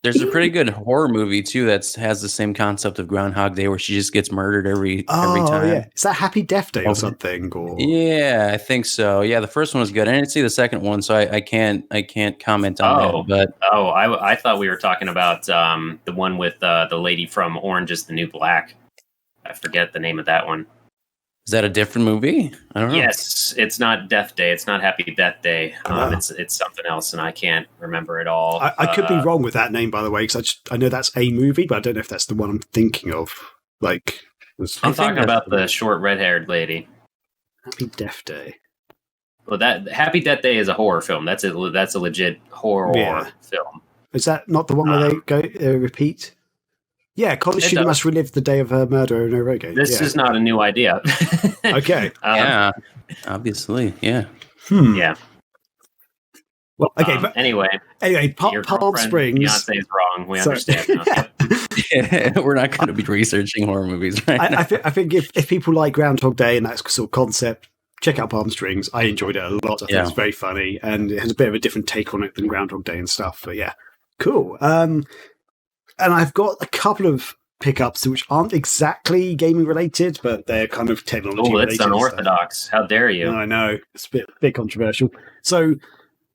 There's a pretty good horror movie too that has the same concept of Groundhog Day, where she just gets murdered every time. Yeah. Is that Happy Death Day or something? Or yeah, I think so. Yeah, the first one was good. I didn't see the second one, so I can't comment on that. But I thought we were talking about the one with the lady from Orange Is the New Black. I forget the name of that one. Is that a different movie? I don't know. Yes, it's not Death Day. It's not Happy Death Day. It's something else, and I can't remember it all. I could be wrong with that name, by the way, because I know that's a movie, but I don't know if that's the one I'm thinking of. Like, I'm talking about the short red-haired lady. Happy Death Day. Well, that Happy Death Day is a horror film. That's a legit horror film. Is that not the one where they go repeat? Yeah, college student must relive the day of her murder over and over again. This is not a new idea. Okay. Yeah, obviously. Yeah. Yeah. Well, okay. But anyway, Palm Springs. Beyonce's wrong. We understand now. Yeah, we're not going to be researching horror movies right now. I think if people like Groundhog Day and that sort of concept, check out Palm Springs. I enjoyed it a lot. I think it's very funny, and it has a bit of a different take on it than Groundhog Day and stuff. But yeah, cool. And I've got a couple of pickups which aren't exactly gaming related, but they're kind of technology related. Oh, that's unorthodox. How dare you? I know. It's a bit controversial. So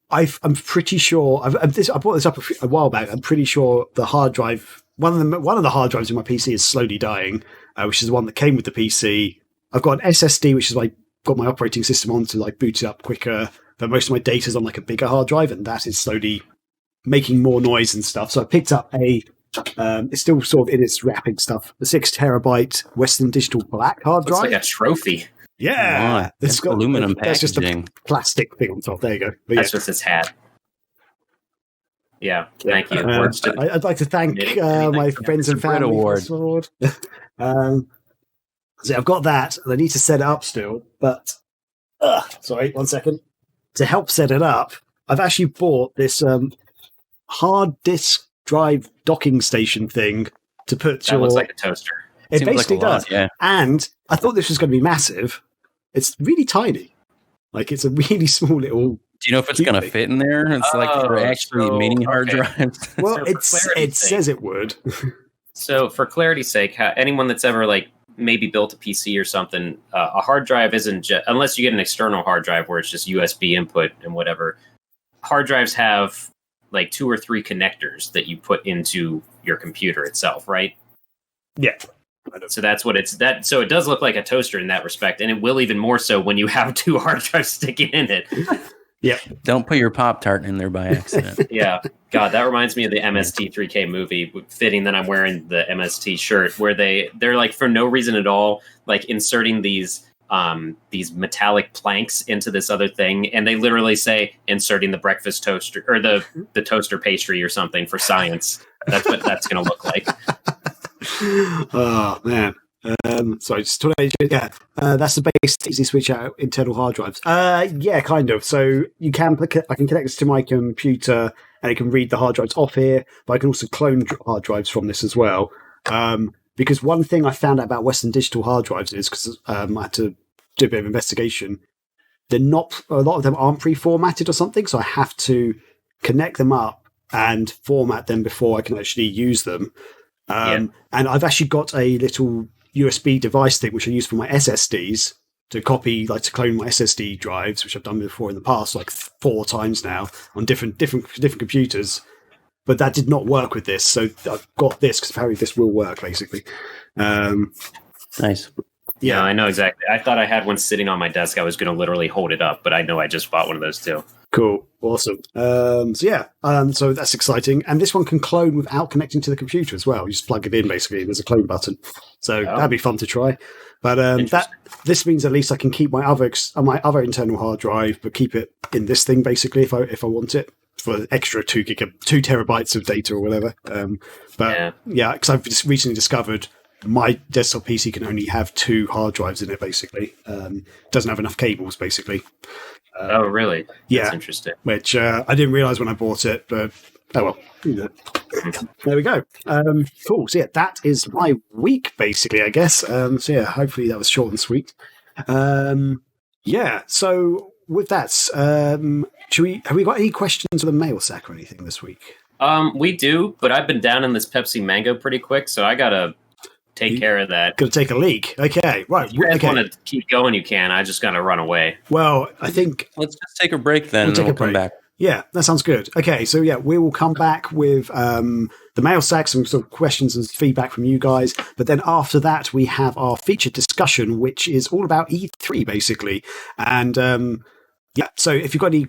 I'm pretty sure, I brought this up a while back, I'm pretty sure the hard drive, one of the hard drives in my PC is slowly dying, which is the one that came with the PC. I've got an SSD, which is like got my operating system on to like boot it up quicker, but most of my data's on like a bigger hard drive, and that is slowly making more noise and stuff. So I picked up it's still sort of in its wrapping stuff, the 6 terabyte Western Digital Black hard drive. It's like a trophy. Yeah. Oh, it's got aluminum packaging. That's just a plastic thing on top. There you go. But that's just its hat. Yeah, thank you. I'd like to thank my friends and family for this award. So I've got that, and I need to set it up still. But sorry, 1 second. To help set it up, I've actually bought this hard disk drive docking station thing to put that looks like a toaster. It basically like does. Yeah. And I thought this was going to be massive. It's really tiny. Like, it's a really small little... Do you know if it's going to fit in there? It's like for actually mini hard drives. Well, it says it would. So for clarity's sake, anyone that's ever like maybe built a PC or something, a hard drive isn't just... Unless you get an external hard drive where it's just USB input and whatever. Hard drives have like 2 or 3 connectors that you put into your computer itself, right? Yeah. So that's what so it does look like a toaster in that respect, and it will even more so when you have 2 hard drives sticking in it. Yeah. Don't put your Pop-Tart in there by accident. Yeah. God, that reminds me of the MST3K movie, fitting that I'm wearing the MST shirt, where they're like, for no reason at all, like inserting these metallic planks into this other thing, and they literally say inserting the breakfast toaster or the toaster pastry or something for science. That's what that's going to look like. Oh man. Sorry, just that's the base easy switch out internal hard drives. Yeah, kind of. So I can connect this to my computer and it can read the hard drives off here, but I can also clone hard drives from this as well. Because one thing I found out about Western Digital hard drives is, because I had to do a bit of investigation, a lot of them aren't pre-formatted or something, so I have to connect them up and format them before I can actually use them. And I've actually got a little USB device thing, which I use for my SSDs to copy, like to clone my SSD drives, which I've done before in the past, like 4 times now on different computers. But that did not work with this, so I've got this because apparently this will work, basically. Nice. Yeah, no, I know exactly. I thought I had one sitting on my desk. I was going to literally hold it up, but I know I just bought one of those too. Cool. Awesome. So that's exciting. And this one can clone without connecting to the computer as well. You just plug it in, basically. There's a clone button. So that'd be fun to try. But this means at least I can keep my other internal hard drive, but keep it in this thing, basically, if I want it, for extra 2 terabytes of data or whatever. Because I've just recently discovered my desktop PC can only have 2 hard drives in it, basically. Doesn't have enough cables, basically. Oh, really? Yeah. That's interesting. Which I didn't realize when I bought it, but oh well. There we go. Cool. So yeah, that is my week, basically, I guess. So yeah, hopefully that was short and sweet. So with that, have we got any questions for the mail sack or anything this week? We do, but I've been down in this Pepsi Mango pretty quick, so I gotta take care of that. Got to take a leak. Okay, right. If you guys want to keep going, you can. I just gotta run away. Well, I think let's just take a break then, and we'll come back. Yeah, that sounds good. Okay, so yeah, we will come back with the mail sack, some sort of questions and feedback from you guys. But then after that, we have our featured discussion, which is all about E3, basically. And so if you've got any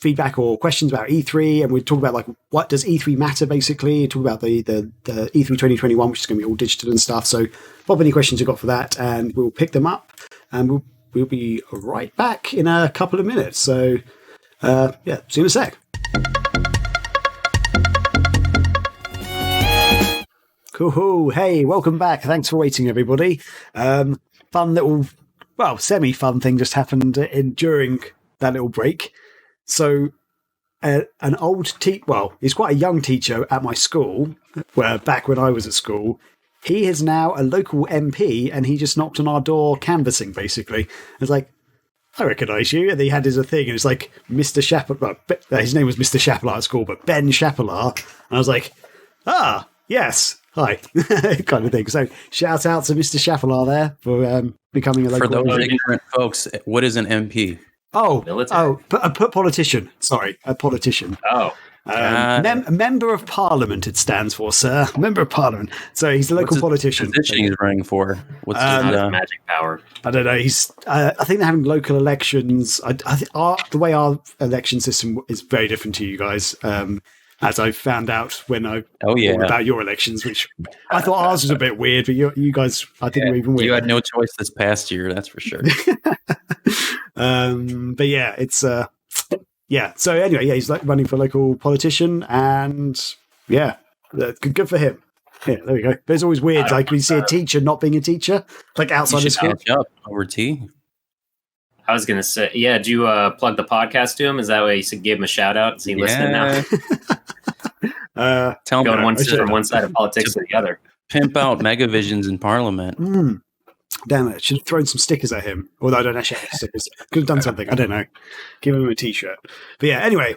feedback or questions about E3, and we talk about like what does E3 matter, basically. Talk about the E3 2021, which is going to be all digital and stuff. So pop any questions you've got for that, and we'll pick them up, and we'll be right back in a couple of minutes. So see you in a sec. Cool. Hey, welcome back. Thanks for waiting, everybody. Fun little, semi-fun thing just happened during that little break. So, an old he's quite a young teacher at my school, back when I was at school. He is now a local MP, and he just knocked on our door canvassing, basically. It's like, I recognise you. And he had his thing, and it's like Mr. Chapelar. His name was Mr. Chapelar at school, but Ben Chapelar. And I was like, yes, hi, kind of thing. So shout out to Mr. Chapelar there for becoming a local. For those ignorant folks, what is an MP? A politician. Sorry, a politician. Oh. Member of Parliament, it stands for, sir. Member of Parliament. So he's a local politician. Position he's running for? What's his magic power? I don't know. He's. I think they're having local elections. The way our election system is very different to you guys. As I found out when I about your elections, which I thought ours was a bit weird, but you guys, I think, were even weird. You had no choice this past year, that's for sure. But yeah, it's So anyway, he's like running for local politician, and good for him. Yeah, there we go. But it's always weird, like when you see a teacher not being a teacher, like outside of school. Up over tea. I was gonna say, do you plug the podcast to him? Is that way you should give him a shout out? Is he listening now? Tell him from one side of politics to the other. Pimp out Megavisions in Parliament. Damn it! Should have thrown some stickers at him. Although I don't actually have stickers. Could have done something. I don't know. Give him a t-shirt. But yeah. Anyway.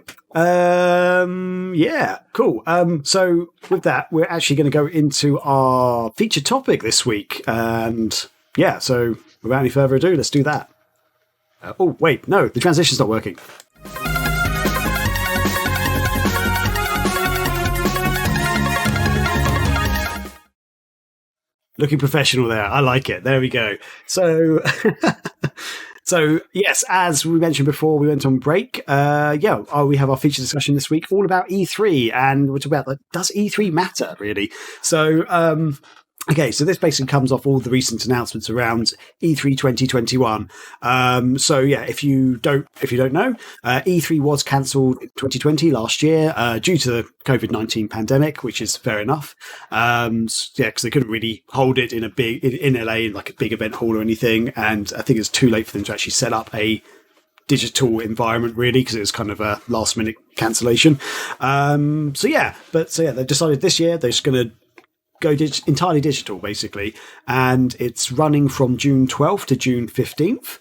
Cool. So with that, we're actually going to go into our featured topic this week, and So without any further ado, let's do that. No, the transition's not working. Looking professional there. I like it. There we go. So, yes, as we mentioned before, we went on break. We have our feature discussion this week all about E3, and we're talking about does E3 matter, really? So, okay, so this basically comes off all the recent announcements around E3 2021. If you don't know, E3 was cancelled in 2020 last year due to the COVID-19 pandemic, which is fair enough. Because they couldn't really hold it in LA in like a big event hall or anything, and I think it's too late for them to actually set up a digital environment, really, because it was kind of a last minute cancellation. They decided this year they're just going to go entirely digital, basically, and it's running from June 12th to June 15th.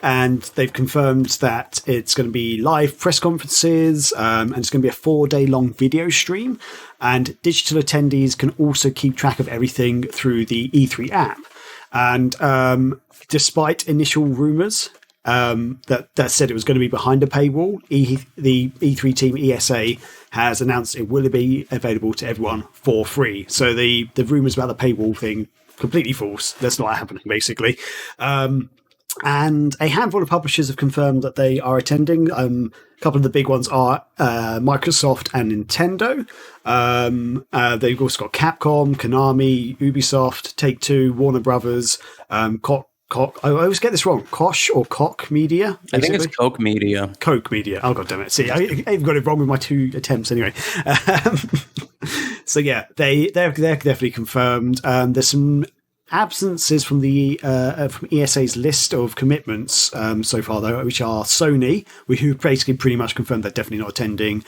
And they've confirmed that it's going to be live press conferences, and it's going to be a 4-day-long video stream. And digital attendees can also keep track of everything through the E3 app. And despite initial rumours that said it was going to be behind a paywall, the E3 team ESA has announced it will be available to everyone for free. So the rumours about the paywall thing, completely false. That's not happening, basically. And a handful of publishers have confirmed that they are attending. A couple of the big ones are Microsoft and Nintendo. They've also got Capcom, Konami, Ubisoft, Take-Two, Warner Brothers, I always get this wrong. Koch or Koch Media? Basically? I think it's Koch Media. Koch Media. Oh, God damn it. See, I've got it wrong with my 2 attempts anyway. So, yeah, they're definitely confirmed. There's some absences from the from ESA's list of commitments so far, though, which are Sony, who basically pretty much confirmed they're definitely not attending,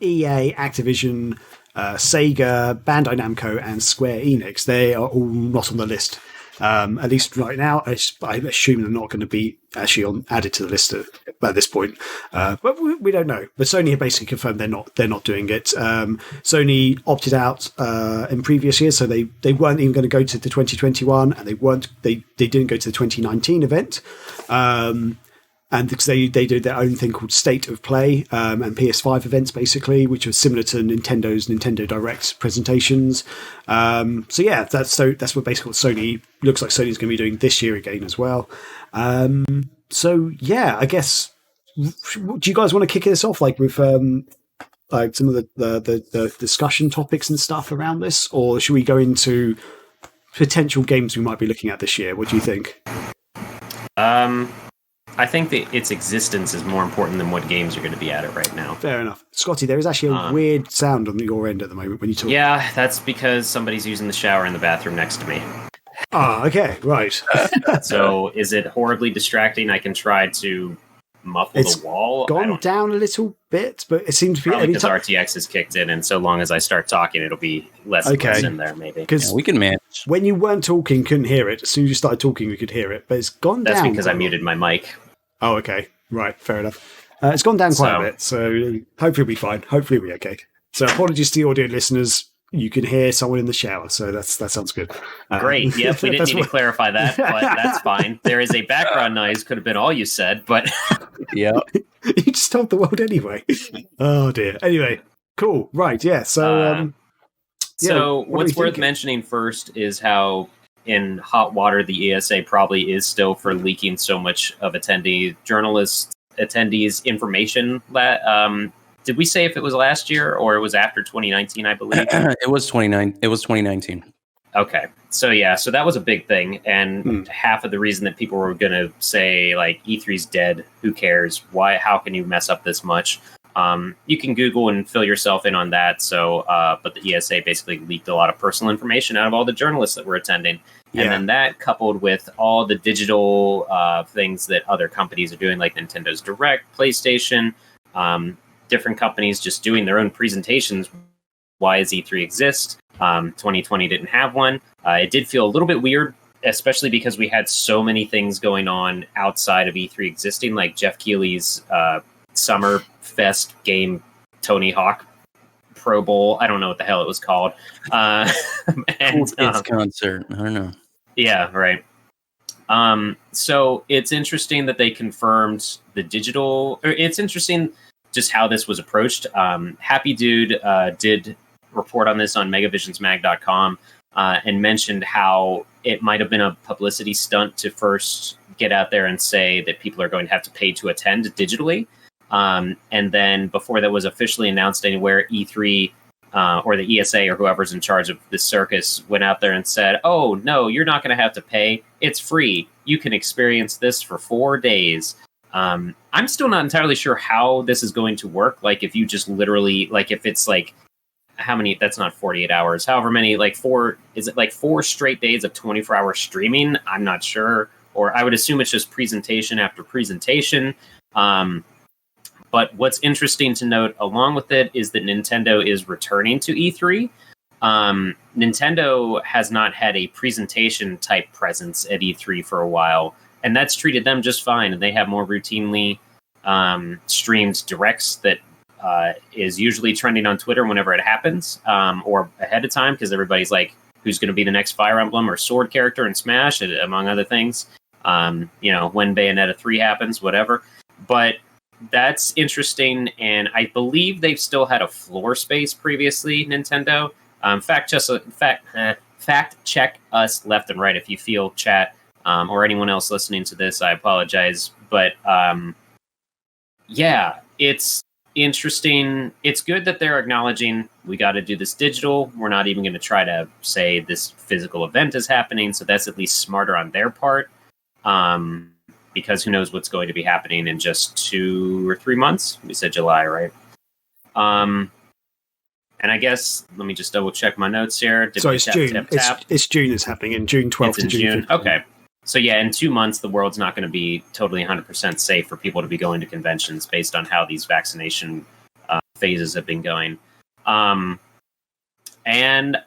EA, Activision, Sega, Bandai Namco, and Square Enix. They are all not on the list. At least right now, I assume they're not going to be actually added to the list at this point. But we don't know. But Sony have basically confirmed they're not doing it. Sony opted out in previous years, so they weren't even going to go to the 2021, and they didn't go to the 2019 event. And because they did their own thing called State of Play and PS5 events, basically, which are similar to Nintendo's Nintendo Direct presentations. So yeah, that's what basically what Sony looks like Sony's going to be doing this year again as well. So yeah, I guess, do you guys want to kick this off like with like some of the discussion topics and stuff around this, or should we go into potential games we might be looking at this year? What do you think? I think that its existence is more important than what games are going to be at it right now. Fair enough. Scotty, there is actually a weird sound on your end at the moment when you talk. Yeah, that's because somebody's using the shower in the bathroom next to me. Ah, okay, right. So is it horribly distracting? I can try to muffle the wall. It's gone down a little bit, but it seems to be... Probably because RTX has kicked in, and so long as I start talking, it'll be less in there, maybe. Because we can manage. When you weren't talking, couldn't hear it. As soon as you started talking, we could hear it, but it's gone down. That's because I muted my mic. Oh, okay. Right, fair enough. It's gone down quite a bit, so hopefully it'll be fine. Hopefully it'll be okay. So apologies to the audio listeners. You can hear someone in the shower, so that sounds good. Great. Yep, we didn't need to clarify that, but that's fine. There is a background noise. Could have been all you said, but... Yeah. You just told the world anyway. Oh, dear. Anyway, cool. Right, yeah. So, so what's worth mentioning first is how in hot water the ESA probably is still for leaking so much of attendees' information. Did we say if it was last year or it was after 2019, I believe? It was 2019. Okay. So yeah, so that was a big thing. And half of the reason that people were going to say like E3's dead, who cares? How can you mess up this much? You can Google and fill yourself in on that. So, but the ESA basically leaked a lot of personal information out of all the journalists that were attending. Yeah. And then that coupled with all the digital things that other companies are doing, like Nintendo's Direct, PlayStation, different companies just doing their own presentations. Why does E3 exist? 2020 didn't have one. It did feel a little bit weird, especially because we had so many things going on outside of E3 existing, like Jeff Keighley's Summer Fest game, Tony Hawk Pro Bowl. I don't know what the hell it was called. And Kids concert. I don't know. Yeah, right. So it's interesting that they confirmed the digital. It's interesting just how this was approached. Happy Dude did report on this on megavisionsmag.com and mentioned how it might have been a publicity stunt to first get out there and say that people are going to have to pay to attend digitally. And then before that was officially announced anywhere, E3 or the ESA or whoever's in charge of this circus went out there and said, oh, no, you're not going to have to pay. It's free. You can experience this for 4 days. I'm still not entirely sure how this is going to work. Like if you just literally, like if it's like, how many, that's not 48 hours, however many, like is it like 4 straight days of 24-hour streaming? I'm not sure. Or I would assume it's just presentation after presentation. But what's interesting to note along with it is that Nintendo is returning to E3. Nintendo has not had a presentation type presence at E3 for a while, and that's treated them just fine. And they have more routinely streamed directs that is usually trending on Twitter whenever it happens, or ahead of time, because everybody's like, who's going to be the next Fire Emblem or Sword character in Smash, among other things. When Bayonetta 3 happens, whatever. But that's interesting, and I believe they've still had a floor space previously, Nintendo. Fact check us left and right if you feel, chat, or anyone else listening to this. I apologize, but it's interesting. It's good that they're acknowledging we got to do this digital. We're not even going to try to say this physical event is happening, so that's at least smarter on their part. Because who knows what's going to be happening in just 2 or 3 months. We said July, right? And I guess, let me just double check my notes here. So it's June. It's June is happening, in June 12th to June 15th. Okay. So yeah, in 2 months, the world's not going to be totally 100% safe for people to be going to conventions based on how these vaccination phases have been going. And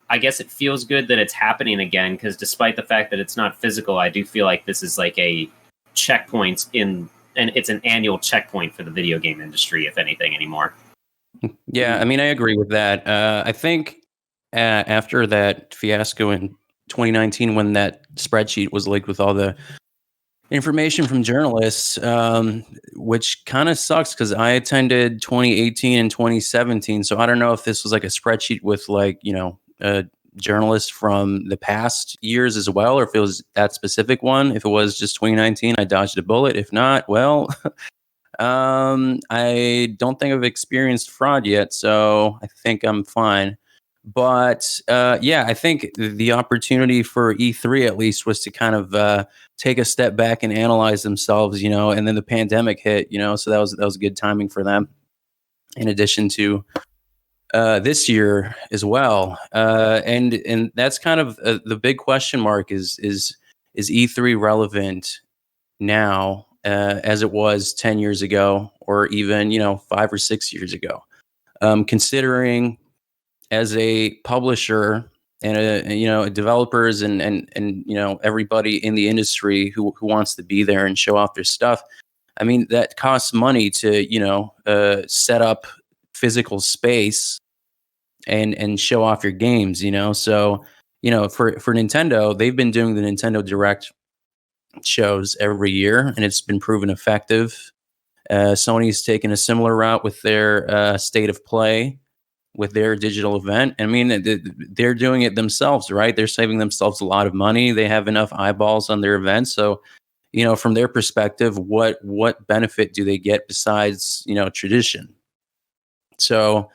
I guess it feels good that it's happening again, because despite the fact that it's not physical, I do feel like this is like a checkpoint and it's an annual checkpoint for the video game industry, if anything, anymore. Yeah, I mean, I agree with that. I think after that fiasco in 2019, when that spreadsheet was leaked with all the information from journalists, which kind of sucks because I attended 2018 and 2017. So I don't know if this was like a spreadsheet with like, journalists from the past years as well, or if it was that specific one. If it was just 2019, I dodged a bullet. If not, well, I don't think I've experienced fraud yet, so I think I'm fine. But I think the opportunity for E3 at least was to kind of take a step back and analyze themselves, and then the pandemic hit, so that was good timing for them. In addition to this year as well, and that's kind of the big question mark: is E3 relevant now as it was 10 years ago, or even 5 or 6 years ago? Considering as a publisher and developers and everybody in the industry who wants to be there and show off their stuff, I mean, that costs money to set up physical space and show off your games, so for Nintendo, they've been doing the Nintendo Direct shows every year, and it's been proven effective. Sony's taken a similar route with their State of Play, with their digital event. I mean, they're doing it themselves, right? They're saving themselves a lot of money. They have enough eyeballs on their events. So, from their perspective, what benefit do they get besides, tradition? So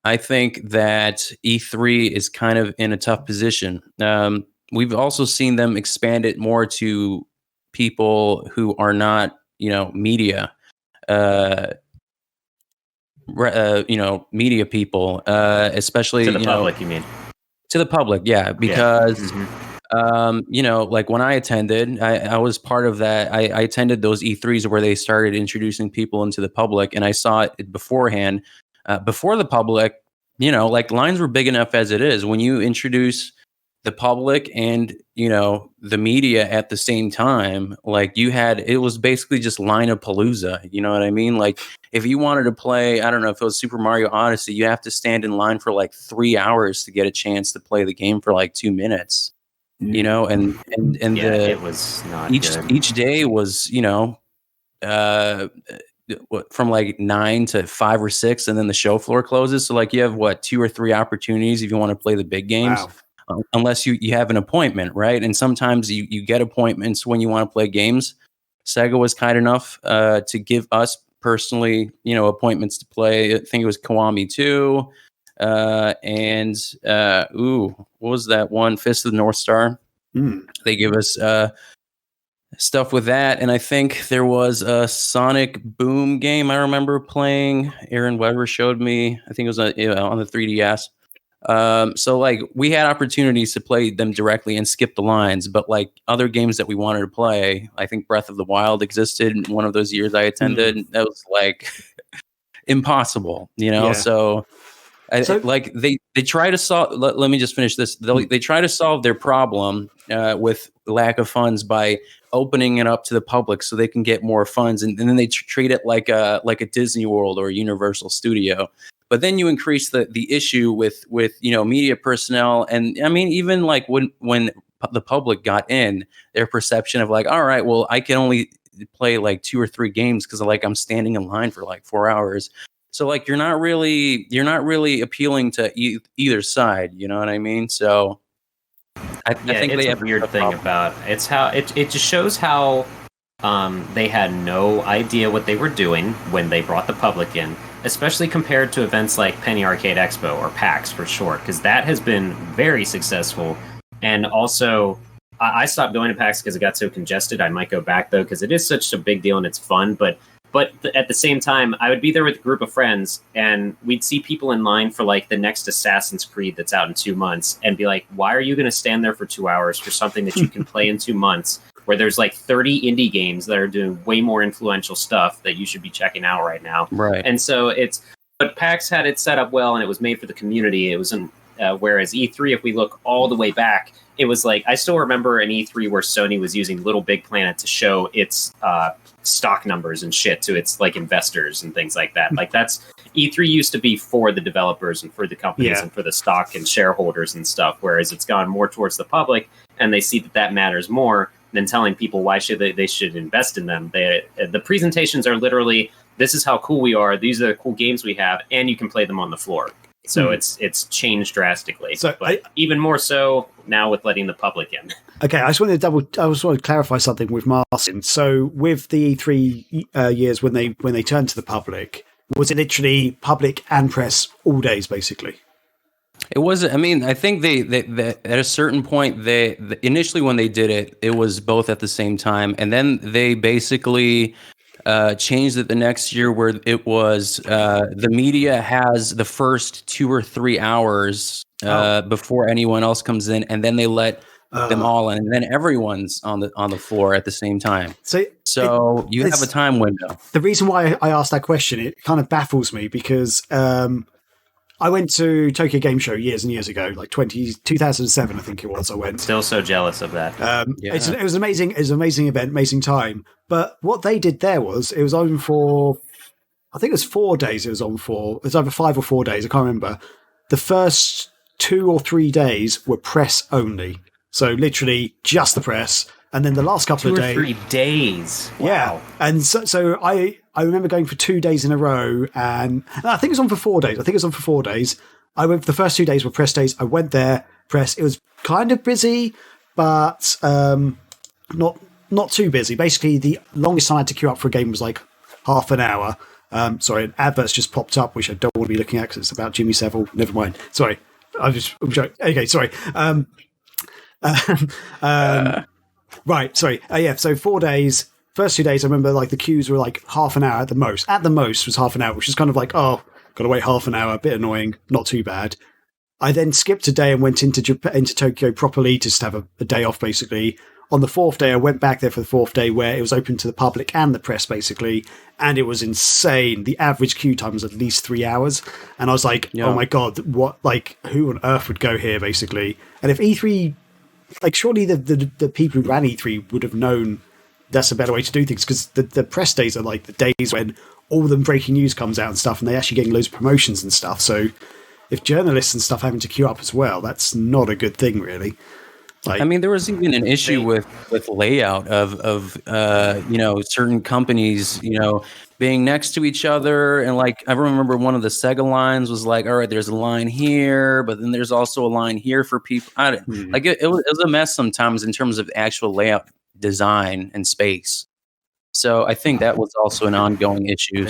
I think that E3 is kind of in a tough position. We've also seen them expand it more to people who are not, media, media people, especially to the public. You mean to the public? Yeah, because like when I attended, I was part of that. I attended those E3s where they started introducing people into the public, and I saw it beforehand. Before the public, like lines were big enough as it is. When you introduce the public and, the media at the same time, like it was basically just line-a-palooza. You know what I mean? Like if you wanted to play, I don't know if it was Super Mario Odyssey, you have to stand in line for like 3 hours to get a chance to play the game for like 2 minutes, and it was not each day was, from like 9 to 5 or 6, and then the show floor closes. So like you have 2 or 3 opportunities if you want to play the big games. Wow. Unless you have an appointment, right? And sometimes you get appointments when you want to play games. Sega was kind enough to give us personally, appointments to play. I think it was Kiwami 2, and what was that one? Fist of the North Star. They give us stuff with that, and I think there was a Sonic Boom game I remember playing. Aaron Weber showed me. I think it was on the 3DS. So like we had opportunities to play them directly and skip the lines, but like other games that we wanted to play, I think Breath of the Wild existed in one of those years I attended. That was like impossible, So They try to solve. Let me just finish this. They try to solve their problem with lack of funds by opening it up to the public so they can get more funds, and then they treat it like a Disney World or a Universal Studio. But then you increase the issue with media personnel, and I mean even like when the public got in, their perception of like, all right, well, I can only play like 2 or 3 games because like I'm standing in line for like 4 hours. So like you're not really appealing to either side, you know what I mean? So I think it's they a weird thing about it's how it just shows how they had no idea what they were doing when they brought the public in, especially compared to events like Penny Arcade Expo or PAX for short, because that has been very successful. And also, I stopped going to PAX because it got so congested. I might go back though because it is such a big deal and it's fun, but at the same time, I would be there with a group of friends, and we'd see people in line for like the next Assassin's Creed that's out in 2 months, and be like, "Why are you going to stand there for 2 hours for something that you can play in 2 months?" Where there's like 30 indie games that are doing way more influential stuff that you should be checking out right now. Right. And so but PAX had it set up well, and it was made for the community. It wasn't. Whereas E3, if we look all the way back, it was like, I still remember an E3 where Sony was using Little Big Planet to show its stock numbers and shit to its like investors and things like that. Like that's E3 used to be for the developers and for the companies and for the stock and shareholders and stuff. Whereas it's gone more towards the public, and they see that matters more than telling people why should they should invest in them. The presentations are literally, this is how cool we are. These are the cool games we have, and you can play them on the floor. So it's changed drastically. So even more so now with letting the public in. Okay, I just wanted to clarify something with Martin. So with the E3 years when they turned to the public, was it literally public and press all days basically? It wasn't. I mean, I think they at a certain point they initially when they did it, it was both at the same time, and then they basically changed it the next year where it was the media has the first 2 or 3 hours before anyone else comes in, and then they let them all in, and then everyone's on the floor at the same time. So you have a time window. The reason why I asked that question, it kind of baffles me because I went to Tokyo Game Show years and years ago, like 2007, I think it was. I went. Still so jealous of that. It was amazing. It was an amazing event, amazing time. But what they did there was it was on for, I think it was 4 days. It was on for. It was over 5 or 4 days. I can't remember. The first 2 or 3 days were press only. So literally just the press. And then the last couple of days. 2 or 3 days. Wow. Yeah. And so I remember going for 2 days in a row, and I think it was on for 4 days. I went for the first 2 days were press days. I went there, press. It was kind of busy, but not too busy. Basically, the longest time I had to queue up for a game was like half an hour. Sorry, an advert's just popped up, which I don't want to be looking at because it's about Jimmy Savile. Never mind. Sorry. I'm joking. Okay, sorry. Right, sorry. So 4 days. First 2 days, I remember like the queues were like half an hour at the most. At the most was half an hour, which is kind of like, oh, got to wait half an hour, a bit annoying, not too bad. I then skipped a day and went into Tokyo properly, just to have a day off, basically. On the 4th day, I went back there for the 4th day where it was open to the public and the press, basically, and it was insane. The average queue time was at least 3 hours, and I was like, oh my God, what? Like, who on earth would go here, basically? And if E3, like, surely the people who ran E3 would have known that's a better way to do things, because the press days are like the days when all the breaking news comes out and stuff, and they're actually getting loads of promotions and stuff. So if journalists and stuff having to queue up as well, that's not a good thing, really. Like, I mean, there was even an issue with layout of certain companies, being next to each other. And like, I remember one of the Sega lines was like, all right, there's a line here, but then there's also a line here for people. It was a mess sometimes in terms of actual layout design and space. So I think that was also an ongoing issue.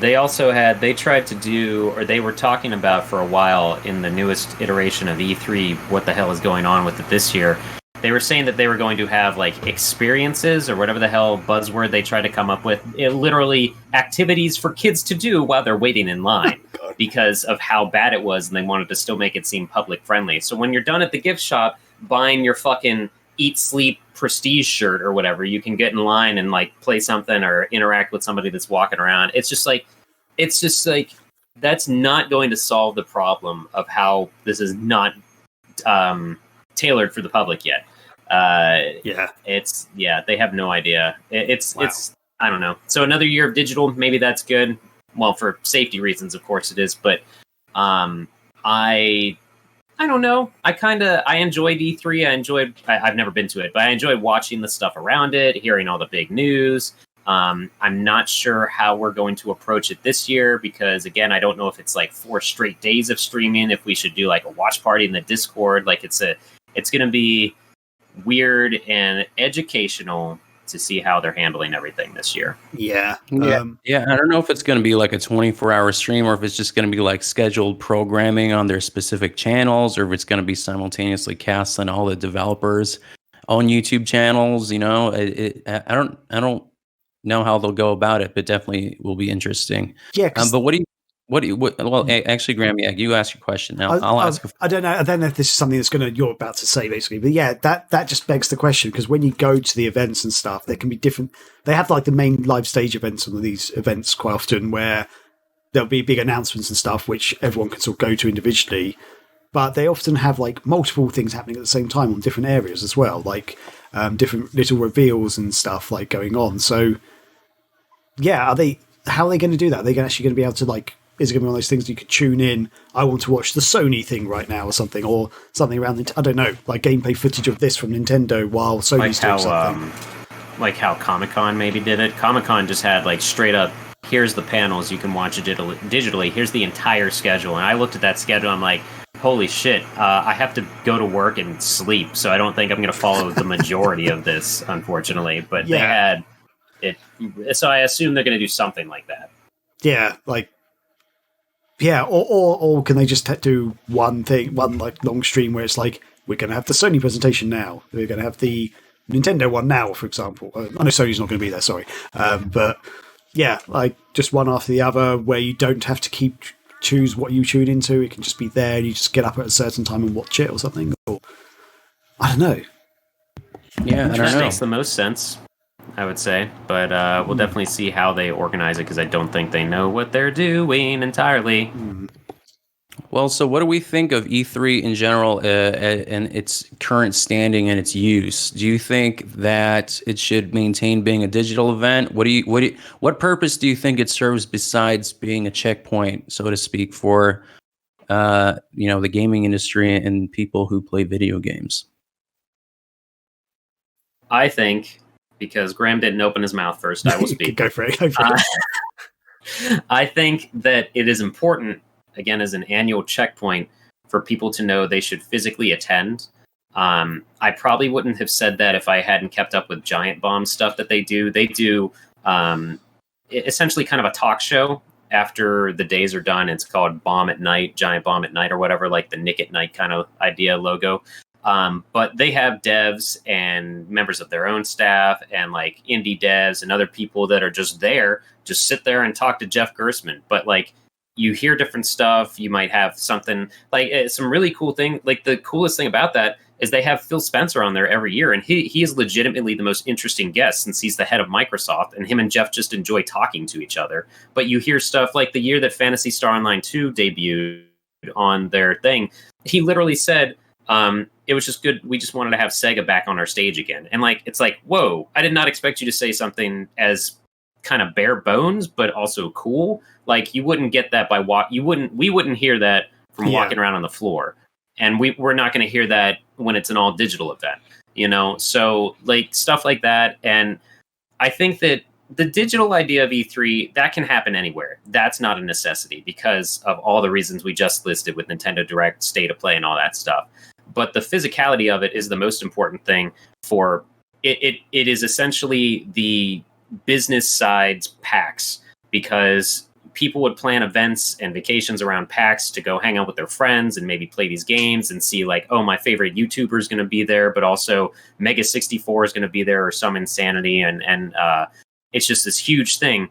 They tried to do, or they were talking about for a while in the newest iteration of E3, what the hell is going on with it this year. They were saying that they were going to have like experiences or whatever the hell buzzword they tried to come up with, literally activities for kids to do while they're waiting in line because of how bad it was, and they wanted to still make it seem public friendly. So when you're done at the gift shop buying your fucking Eat Sleep Prestige shirt or whatever, you can get in line and like play something or interact with somebody that's walking around. It's just like that's not going to solve the problem of how this is not tailored for the public yet. They have no idea. It's I don't know. So another year of digital, maybe that's good. Well, for safety reasons, of course it is. But I don't know. I enjoyed E3. I've never been to it, but I enjoyed watching the stuff around it, hearing all the big news. I'm not sure how we're going to approach it this year because, again, I don't know if it's like 4 straight days of streaming, if we should do like a watch party in the Discord. Like it's going to be weird and educational to see how they're handling everything this year. Yeah. I don't know if it's going to be like a 24-hour stream or if it's just going to be like scheduled programming on their specific channels, or if it's going to be simultaneously cast on all the developers' own YouTube channels. You know, I don't know how they'll go about it, but definitely will be interesting. Yeah. But actually, Graham, you ask your question now. I'll ask. I don't know if this is something you're about to say, basically. But yeah, that just begs the question, because when you go to the events and stuff, there can be different. They have like the main live stage events on these events quite often, where there'll be big announcements and stuff, which everyone can sort of go to individually. But they often have like multiple things happening at the same time on different areas as well, like different little reveals and stuff like going on. So yeah, how are they going to do that? Are they actually going to be able to like? Is it going to be one of those things you could tune in? I want to watch the Sony thing right now, or something around. I don't know, like gameplay footage of this from Nintendo while Sony's doing something. Like how Comic-Con maybe did it. Comic-Con just had like straight up, here's the panels you can watch it digitally. Here's the entire schedule, and I looked at that schedule. I'm like, holy shit! I have to go to work and sleep, so I don't think I'm going to follow the majority of this, unfortunately. But they had it, so I assume they're going to do something like that. Yeah, like. Yeah, or can they just do one like long stream where it's like, we're going to have the Sony presentation now, we're going to have the Nintendo one now, for example. I know Sony's not going to be there, sorry. But yeah, like just one after the other, where you don't have to choose what you tune into. It can just be there, and you just get up at a certain time and watch it or something. Or I don't know. Yeah, that makes the most sense, I would say, but we'll definitely see how they organize it, because I don't think they know what they're doing entirely. Well, so what do we think of E3 in general and its current standing and its use? Do you think that it should maintain being a digital event? What purpose do you think it serves besides being a checkpoint, so to speak, for the gaming industry and people who play video games? I think, because Graham didn't open his mouth first, I will speak. Go for it. I think that it is important, again, as an annual checkpoint, for people to know they should physically attend. I probably wouldn't have said that if I hadn't kept up with Giant Bomb stuff that they do. They do essentially kind of a talk show after the days are done. It's called Bomb at Night, Giant Bomb at Night, or whatever, like the Nick at Night kind of idea logo. But they have devs and members of their own staff and like indie devs and other people that are just there, just sit there and talk to Jeff Gerstmann. But like, you hear different stuff. You might have something like some really cool thing. Like the coolest thing about that is they have Phil Spencer on there every year, and he is legitimately the most interesting guest, since he's the head of Microsoft, and him and Jeff just enjoy talking to each other. But you hear stuff like the year that Phantasy Star Online 2 debuted on their thing, he literally said, it was just good. We just wanted to have Sega back on our stage again. And like, it's like, whoa, I did not expect you to say something as kind of bare bones, but also cool. Like, you wouldn't get that by we wouldn't hear that from walking around on the floor. And we're not going to hear that when it's an all digital event, So like stuff like that. And I think that the digital idea of E3, that can happen anywhere. That's not a necessity because of all the reasons we just listed with Nintendo Direct, State of Play, and all that stuff. But the physicality of it is the most important thing for it. It is essentially the business side's PAX, because people would plan events and vacations around PAX to go hang out with their friends and maybe play these games and see like, oh, my favorite YouTuber is going to be there, but also Mega 64 is going to be there, or some insanity. And it's just this huge thing.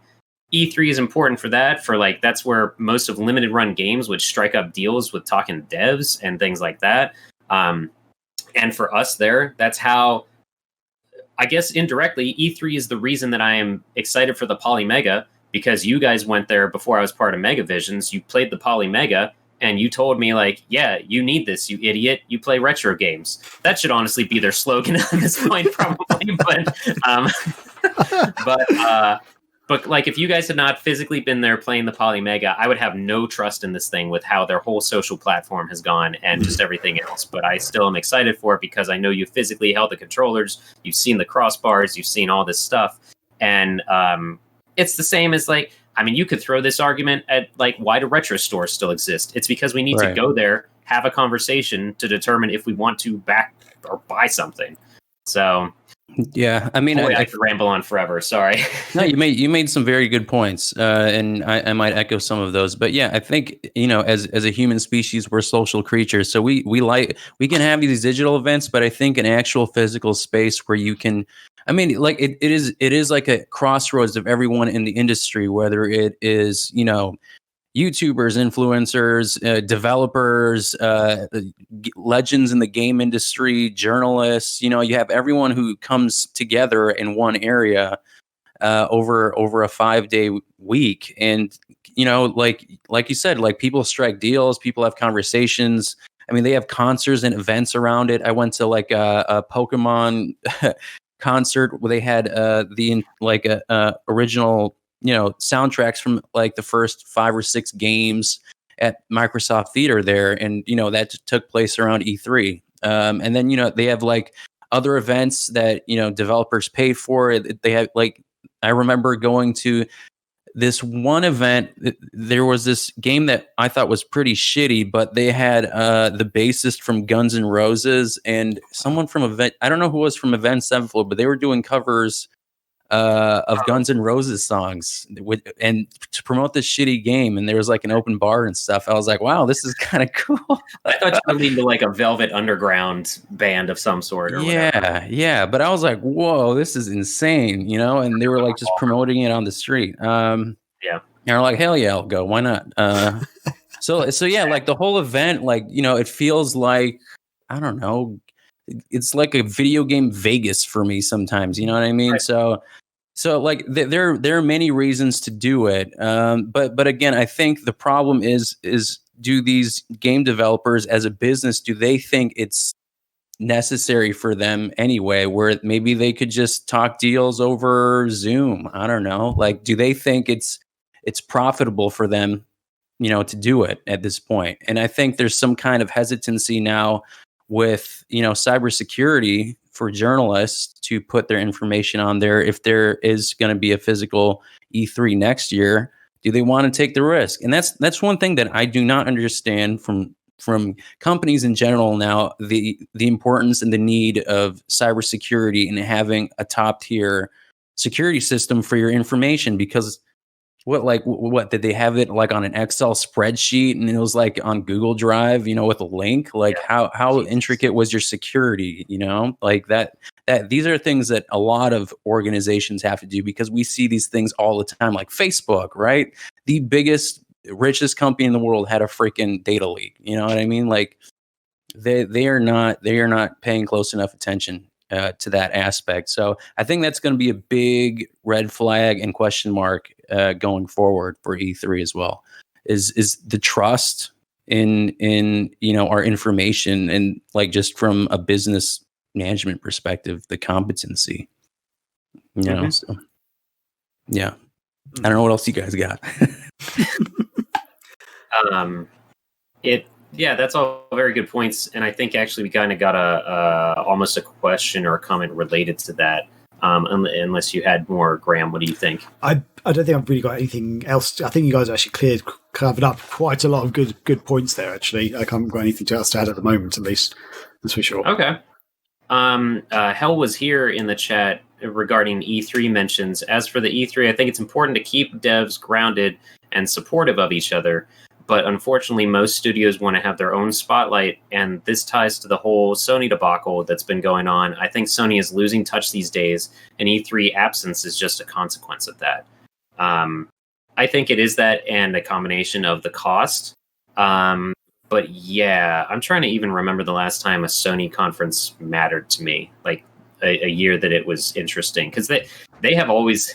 E3 is important for that, that's where most of limited run games would strike up deals with talking devs and things like that. And for us there, that's how, I guess indirectly, E3 is the reason that I am excited for the Polymega, because you guys went there before I was part of Megavisions. You played the Poly Mega, and you told me, like, yeah, you need this, you idiot. You play retro games. That should honestly be their slogan at this point, probably. But like, if you guys had not physically been there playing the Poly Mega, I would have no trust in this thing with how their whole social platform has gone and just everything else. But I still am excited for it because I know you physically held the controllers, you've seen the crossbars, you've seen all this stuff. And it's the same as, like, I mean, you could throw this argument at, like, why do retro stores still exist? It's because we need to go there, have a conversation to determine if we want to back or buy something. So... yeah, I mean, boy, I could ramble on forever. Sorry. No, you made some very good points, and I might echo some of those. But yeah, I think, you know, as a human species, we're social creatures, so we can have these digital events, but I think an actual physical space where you can, I mean, like it is like a crossroads of everyone in the industry, whether it is, you know, YouTubers, influencers, developers, legends in the game industry, journalists. You know, you have everyone who comes together in one area over a 5-day week, and you know, like you said, like people strike deals, people have conversations. I mean, they have concerts and events around it. I went to like a Pokemon concert where they had the original, you know, soundtracks from like the first 5 or 6 games at Microsoft Theater there, and you know that took place around E3. And then, you know, they have like other events that, you know, developers pay for. They have, like, I remember going to this one event. There was this game that I thought was pretty shitty, but they had the bassist from Guns N' Roses and someone from Event. I don't know who was from Event Sevenfold, but they were doing covers of Guns N' Roses songs and to promote this shitty game, and there was like an open bar and stuff. I was like, wow, this is kind of cool. I thought you would lead to like a Velvet Underground band of some sort or whatever. Yeah, but I was like, whoa, this is insane, you know. And they were like just promoting it on the street. And they're like, hell yeah, I'll go, why not? So yeah, like the whole event, like, you know, it feels like, I don't know, it's like a video game Vegas for me sometimes, you know what I mean? Right. So like there are many reasons to do it, but again, I think the problem is do these game developers as a business, do they think it's necessary for them anyway, where maybe they could just talk deals over Zoom? I don't know. Like, do they think it's profitable for them, you know, to do it at this point? And I think there's some kind of hesitancy now with, you know, cybersecurity for journalists to put their information on there. If there is going to be a physical E3 next year, do they want to take the risk? And that's one thing that I do not understand from companies in general now, the importance and the need of cybersecurity and having a top tier security system for your information. Because what did they have it like on an Excel spreadsheet and it was like on Google Drive, you know, with a link? Like how intricate was your security, you know? Like that these are things that a lot of organizations have to do, because we see these things all the time, like Facebook, right? The biggest, richest company in the world had a freaking data leak. You know what I mean? Like they are not paying close enough attention to that aspect. So I think that's going to be a big red flag and question mark going forward for E3 as well. Is the trust in you know, our information, and like just from a business management perspective, the competency. You know, so yeah. I don't know what else you guys got. That's all very good points, and I think actually we kind of got almost a question or a comment related to that. Unless you had more, Graham, what do you think? I don't think I've really got anything else. I think you guys actually covered up quite a lot of good points there. Actually, I can't got anything else to add at the moment, at least. That's for sure. Okay. Hell was here in the chat regarding E3 mentions. As for the E3, I think it's important to keep devs grounded and supportive of each other. But unfortunately, most studios want to have their own spotlight, and this ties to the whole Sony debacle that's been going on. I think Sony is losing touch these days, and E3 absence is just a consequence of that. I think it is that and a combination of the cost. But yeah, I'm trying to even remember the last time a Sony conference mattered to me, like a year that it was interesting. Because they have always...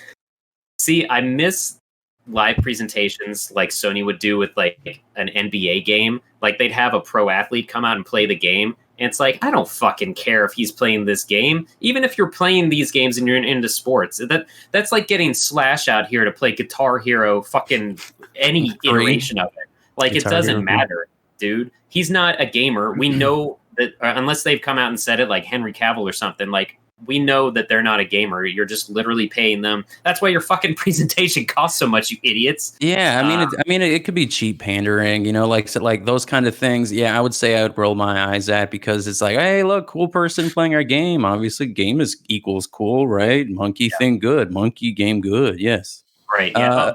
See, I miss live presentations like Sony would do with like an NBA game. Like they'd have a pro athlete come out and play the game. And it's like, I don't fucking care if he's playing this game. Even if you're playing these games and you're into sports, that's like getting Slash out here to play Guitar Hero, fucking any iteration of it. Like Guitar it doesn't matter, dude. He's not a gamer. We know that unless they've come out and said it like Henry Cavill or something, like we know that they're not a gamer. You're just literally paying them. That's why your fucking presentation costs so much, you idiots. Yeah, I mean, it could be cheap pandering, like those kind of things. Yeah, I would say I would roll my eyes at because it's like, hey, look, cool person playing our game. Obviously, game is equals cool, right? Monkey thing good, monkey game good. Yes, right. Yeah,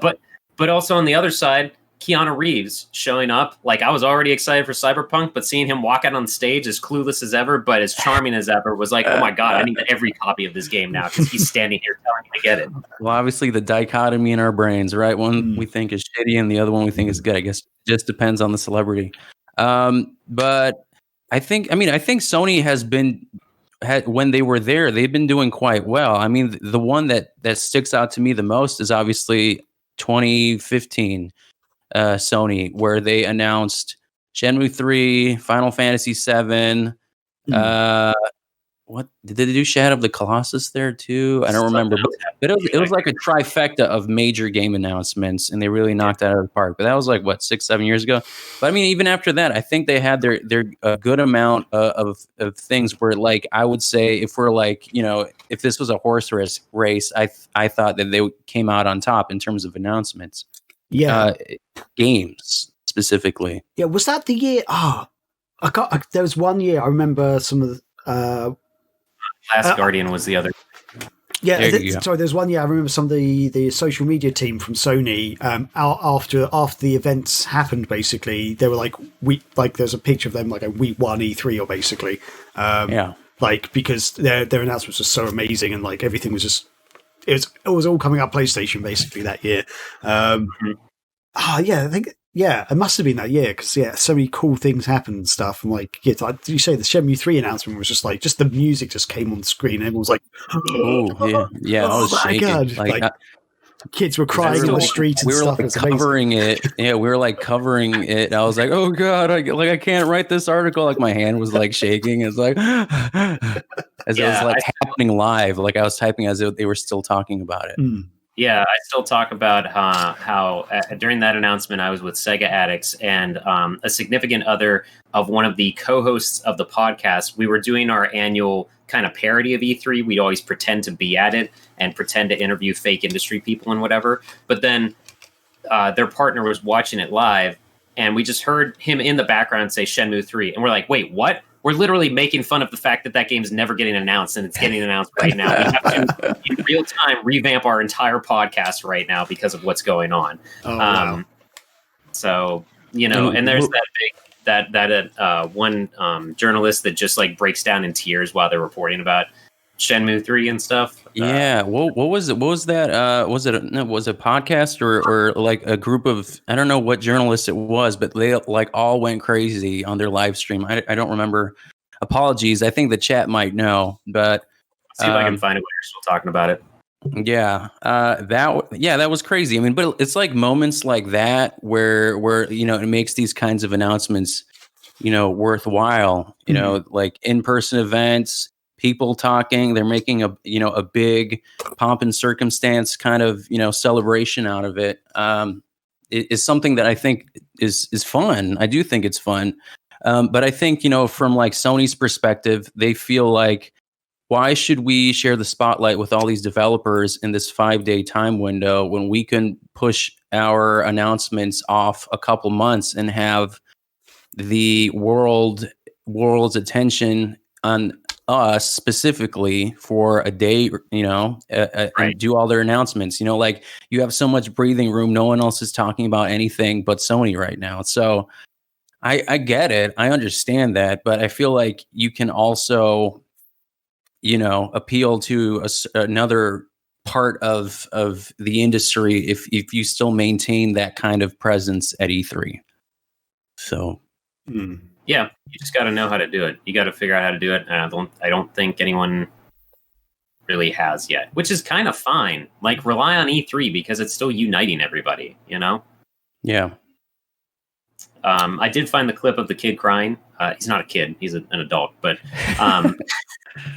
but also on the other side, Keanu Reeves showing up. Like I was already excited for Cyberpunk, but seeing him walk out on stage as clueless as ever, but as charming as ever, was like, oh my god, I need every copy of this game now because he's standing here telling me to get it. Well, obviously the dichotomy in our brains, right? One we think is shitty, and the other one we think is good. I guess it just depends on the celebrity. But I think Sony had when they were there, they've been doing quite well. I mean, the one that sticks out to me the most is obviously 2015. Sony, where they announced Shenmue 3, Final Fantasy 7. What did they do? Shadow of the Colossus there too? I don't remember, but it was like a trifecta of major game announcements, and they really knocked it out of the park. But that was like what 6-7 years ago. But I mean, even after that, I think they had their a good amount of things where, like, I would say if we're like, if this was a horse race, I thought that they came out on top in terms of announcements. Yeah, games specifically. Yeah, was that the year? There was one year I remember some of the. Last Guardian was the other. Yeah, there's one year I remember some of the social media team from Sony. After the events happened, basically they were like there's a picture of them like a week 1 E3 or basically. Like because their announcements were so amazing and like everything was just. It was all coming out PlayStation basically that year. I think it must have been that year because so many cool things happened and stuff. And like, did you say the Shenmue 3 announcement was just like the music just came on the screen and everyone was like, oh yeah, I was shaking. God. Like kids were crying on the street and we were stuff. Like covering it. Yeah, we were like covering it. I was like, oh god, I can't write this article. Like my hand was like shaking. It's like as it was like happening live. Like I was typing as if they were still talking about it. Yeah, I still talk about how during that announcement I was with Sega Addicts and a significant other of one of the co-hosts of the podcast. We were doing our annual kind of parody of E3. We'd always pretend to be at it and pretend to interview fake industry people and whatever. But then their partner was watching it live, and we just heard him in the background say Shenmue 3. And we're like, wait, what? We're literally making fun of the fact that game's never getting announced, and it's getting announced right now. We have to, in real time, revamp our entire podcast right now because of what's going on. Wow. So, and there's that one journalist that just like breaks down in tears while they're reporting about Shenmue 3 and stuff. Yeah. What was it? What was that? Was it a podcast or like a group of, I don't know what journalists it was, but they like all went crazy on their live stream. I don't remember. Apologies. I think the chat might know, but see if I can find it when you're still talking about it. Yeah. That was crazy. I mean, but it's like moments like that where, it makes these kinds of announcements, worthwhile, like in-person events, people talking, they're making a big pomp and circumstance kind of, celebration out of it. It is something that I think is fun. I do think it's fun. But I think, from like Sony's perspective, they feel like, why should we share the spotlight with all these developers in this 5-day time window when we can push our announcements off a couple months and have the world's attention on us specifically for a day, and do all their announcements, like you have so much breathing room. No one else is talking about anything but Sony right now. So I get it. I understand that, but I feel like you can also, appeal to another part of the industry if you still maintain that kind of presence at E3. So, yeah, you just got to know how to do it. You got to figure out how to do it. And I don't think anyone really has yet, which is kind of fine. Like, rely on E3 because it's still uniting everybody, you know? Yeah. I did find the clip of the kid crying. He's not a kid; he's an adult. But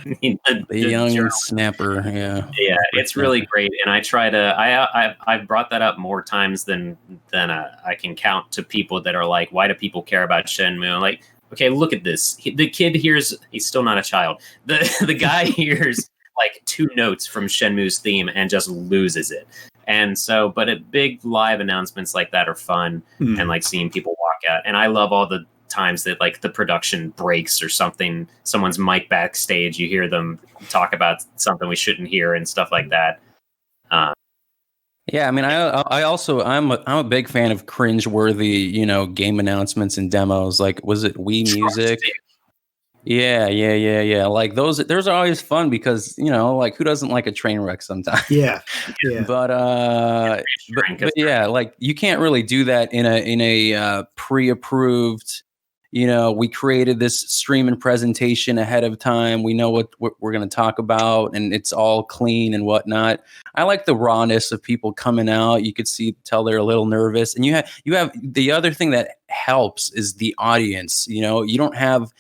the young snapper, yeah, it's really great. And I try to. I've brought that up more times than I can count to people that are like, "Why do people care about Shenmue?" Like, okay, look at this. The kid hears. He's still not a child. The guy hears like 2 notes from Shenmue's theme and just loses it. And so, but at big live announcements like that are fun, and like seeing people walk out. And I love all the times that like the production breaks or something, someone's mic backstage, you hear them talk about something we shouldn't hear and stuff like that. Yeah, I mean, I'm a big fan of cringeworthy, game announcements and demos. Like, was it Wii Music? Yeah. Like those are always fun because like who doesn't like a train wreck sometimes? Yeah. But yeah, like you can't really do that in a pre-approved. We created this stream and presentation ahead of time. We know what we're going to talk about, and it's all clean and whatnot. I like the rawness of people coming out. You could tell they're a little nervous, and you have the other thing that helps is the audience. You don't have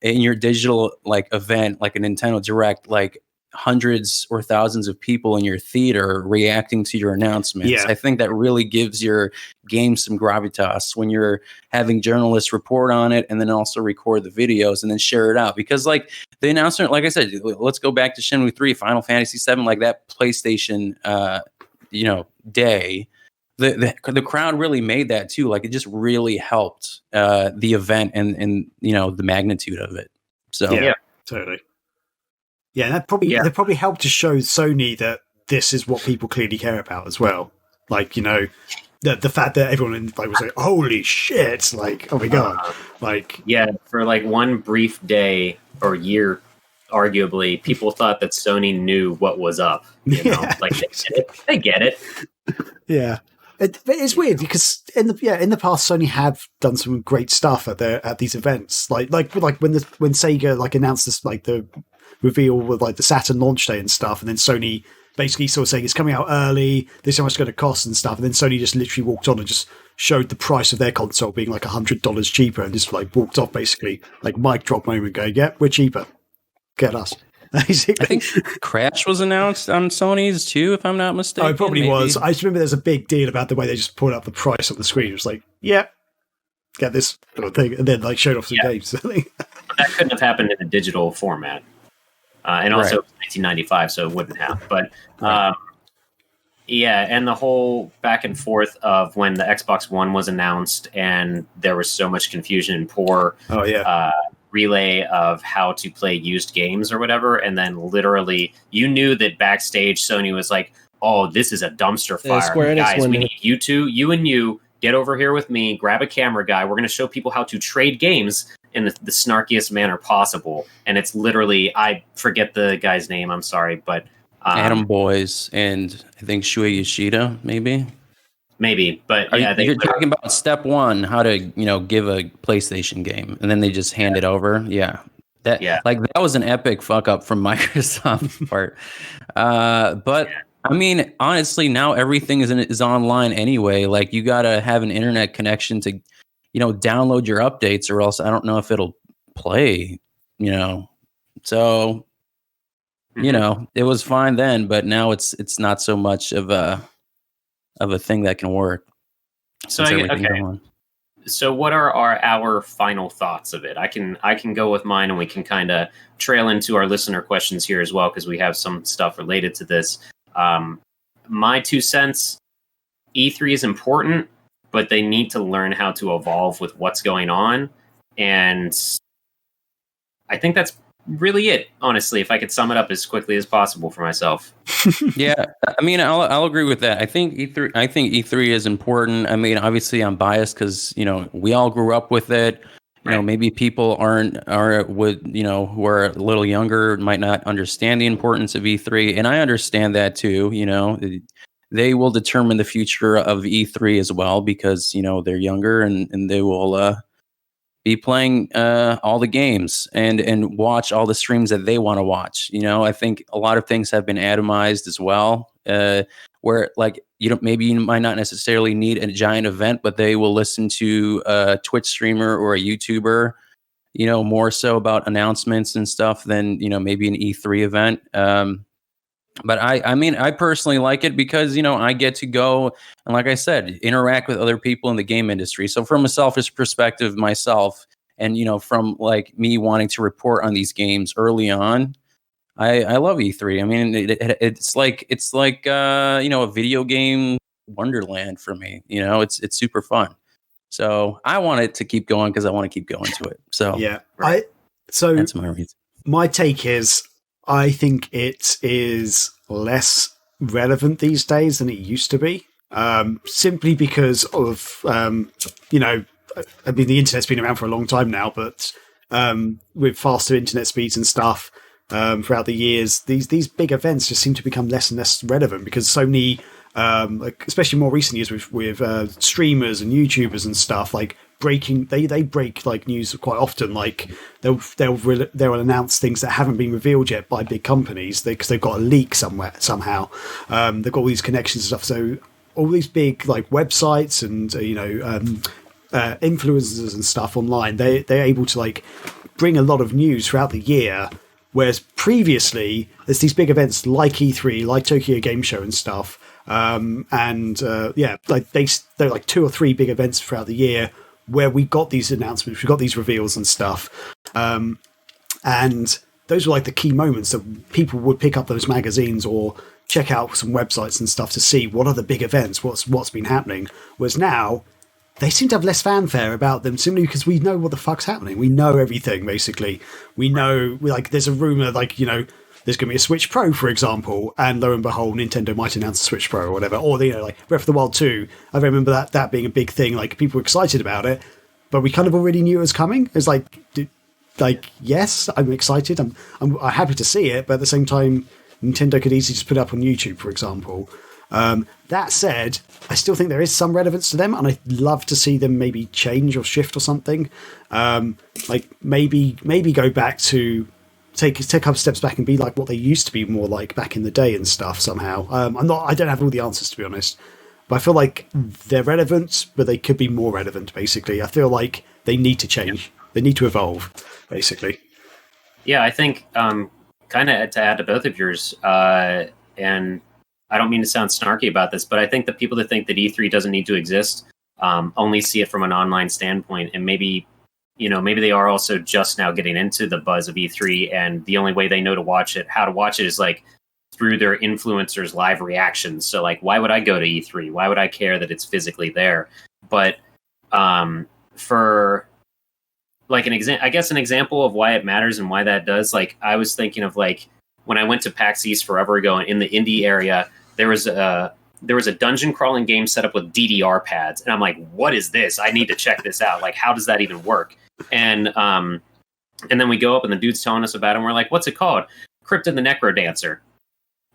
in your digital like event, like a Nintendo Direct, like hundreds or thousands of people in your theater reacting to your announcements. Yeah. I think that really gives your game some gravitas when you're having journalists report on it and then also record the videos and then share it out. Because like the announcement, like I said, let's go back to Shenmue 3, Final Fantasy 7, like that PlayStation, day. The crowd really made that too. Like it just really helped the event and the magnitude of it. So yeah, totally. Yeah, that probably helped to show Sony that this is what people clearly care about as well. Like the fact that everyone was like, "Holy shit!" Like, oh my god! Like, yeah, for like one brief day or year, arguably, people thought that Sony knew what was up. Like they get it. Yeah. It's weird because in the past Sony have done some great stuff at these events, like when Sega like announced this, like the reveal with like the Saturn launch day and stuff, and then Sony basically sort of saying it's coming out early, this is how much it's going to cost and stuff, and then Sony just literally walked on and just showed the price of their console being like $100 cheaper, and just like walked off basically, like mic drop moment, going, "Yeah, we're cheaper, get us." Basically. I think Crash was announced on Sony's too, if I'm not mistaken. Oh, it probably was. I just remember there's a big deal about the way they just pulled up the price on the screen. It was like, yeah, get this little thing, and then like showed off some games. That couldn't have happened in a digital format, and also it was 1995, so it wouldn't have. But and the whole back and forth of when the Xbox One was announced, and there was so much confusion and poor. Oh yeah. Relay of how to play used games or whatever, and then literally you knew that backstage Sony was like, "Oh, this is a dumpster fire, guys. We need you and you get over here with me, grab a camera guy. We're going to show people how to trade games in the snarkiest manner possible." And it's literally, I forget the guy's name, I'm sorry, but Adam Boyes and I think Shuei Yoshida, maybe, but you're talking about step one, how to give a PlayStation game, and then they just hand it over. Like that was an epic fuck up from Microsoft's part. But I mean, honestly, now everything is online anyway. Like you gotta have an internet connection to download your updates, or else I don't know if it'll play. So it was fine then, but now it's not so much of a thing that can work. So So what are our final thoughts of it? I can go with mine, and we can kind of trail into our listener questions here as well, because we have some stuff related to this. My 2 cents: E3 is important, but they need to learn how to evolve with what's going on, and I think that's really it, honestly, if I could sum it up as quickly as possible for myself. Yeah, I mean, I'll agree with that. I think E3 is important. I mean, obviously I'm biased because we all grew up with it. Maybe people who are a little younger might not understand the importance of E3, and I understand that too. They will determine the future of E3 as well because they're younger, and they will be playing all the games and watch all the streams that they want to watch. I think a lot of things have been atomized as well, where like maybe you might not necessarily need a giant event, but they will listen to a Twitch streamer or a YouTuber, more so about announcements and stuff than maybe an E3 event. But I mean, I personally like it because, I get to go and, like I said, interact with other people in the game industry. So from a selfish perspective myself, and, from like me wanting to report on these games early on, I love E3. I mean, it's like a video game wonderland for me. It's super fun. So I want it to keep going because I want to keep going to it. So yeah, right. So that's my reason. My take is, I think it is less relevant these days than it used to be, simply because of, I mean, the internet's been around for a long time now, but with faster internet speeds and stuff throughout the years, these big events just seem to become less and less relevant because so many, especially more recent years with streamers and YouTubers and stuff, like they break like news quite often. Like they'll announce things that haven't been revealed yet by big companies because they've got a leak somehow. They've got all these connections and stuff. So all these big like websites and influencers and stuff online, they're able to like bring a lot of news throughout the year. Whereas previously, there's these big events like E3, like Tokyo Game Show and stuff. Like they're like 2 or 3 big events throughout the year where we got these announcements, we got these reveals and stuff. And those were like the key moments that people would pick up those magazines or check out some websites and stuff to see what are the big events, what's been happening. Whereas now, they seem to have less fanfare about them simply because we know what the fuck's happening. We know everything, basically. We know, like, there's a rumor, like, there's going to be a Switch Pro, for example, and lo and behold, Nintendo might announce a Switch Pro or whatever. Or, like Breath of the Wild 2, I remember that being a big thing. Like, people were excited about it, but we kind of already knew it was coming. It's like, yes, I'm excited. I'm happy to see it, but at the same time, Nintendo could easily just put it up on YouTube, for example. That said, I still think there is some relevance to them, and I'd love to see them maybe change or shift or something. Like maybe go back to take a couple steps back and be like what they used to be more like back in the day and stuff somehow. I don't have all the answers, to be honest, but I feel like they're relevant, but they could be more relevant. Basically, I feel like they need to change. Yeah. They need to evolve, basically. Yeah, I think kind of to add to both of yours, and I don't mean to sound snarky about this, but I think the people that think that E3 doesn't need to exist only see it from an online standpoint, and maybe they are also just now getting into the buzz of E3, and the only way they know how to watch it is like through their influencers' live reactions. So like, why would I go to E3? Why would I care that it's physically there? But for like an example of why it matters and why that does, like I was thinking of like when I went to PAX East forever ago in the indie area, there was a dungeon crawling game set up with DDR pads, and I'm like, what is this? I need to check this out. Like, how does that even work? And then we go up and the dude's telling us about it, and we're like, what's it called? Cryptid the Necro Dancer.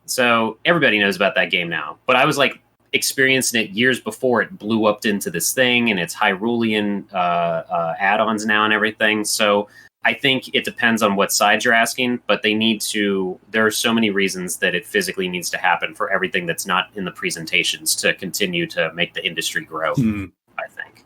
So everybody knows about that game now. But I was like experiencing it years before it blew up into this thing, and it's Hyrulean add-ons now and everything. So I think it depends on what side you're asking, but there are so many reasons that it physically needs to happen for everything that's not in the presentations to continue to make the industry grow, I think.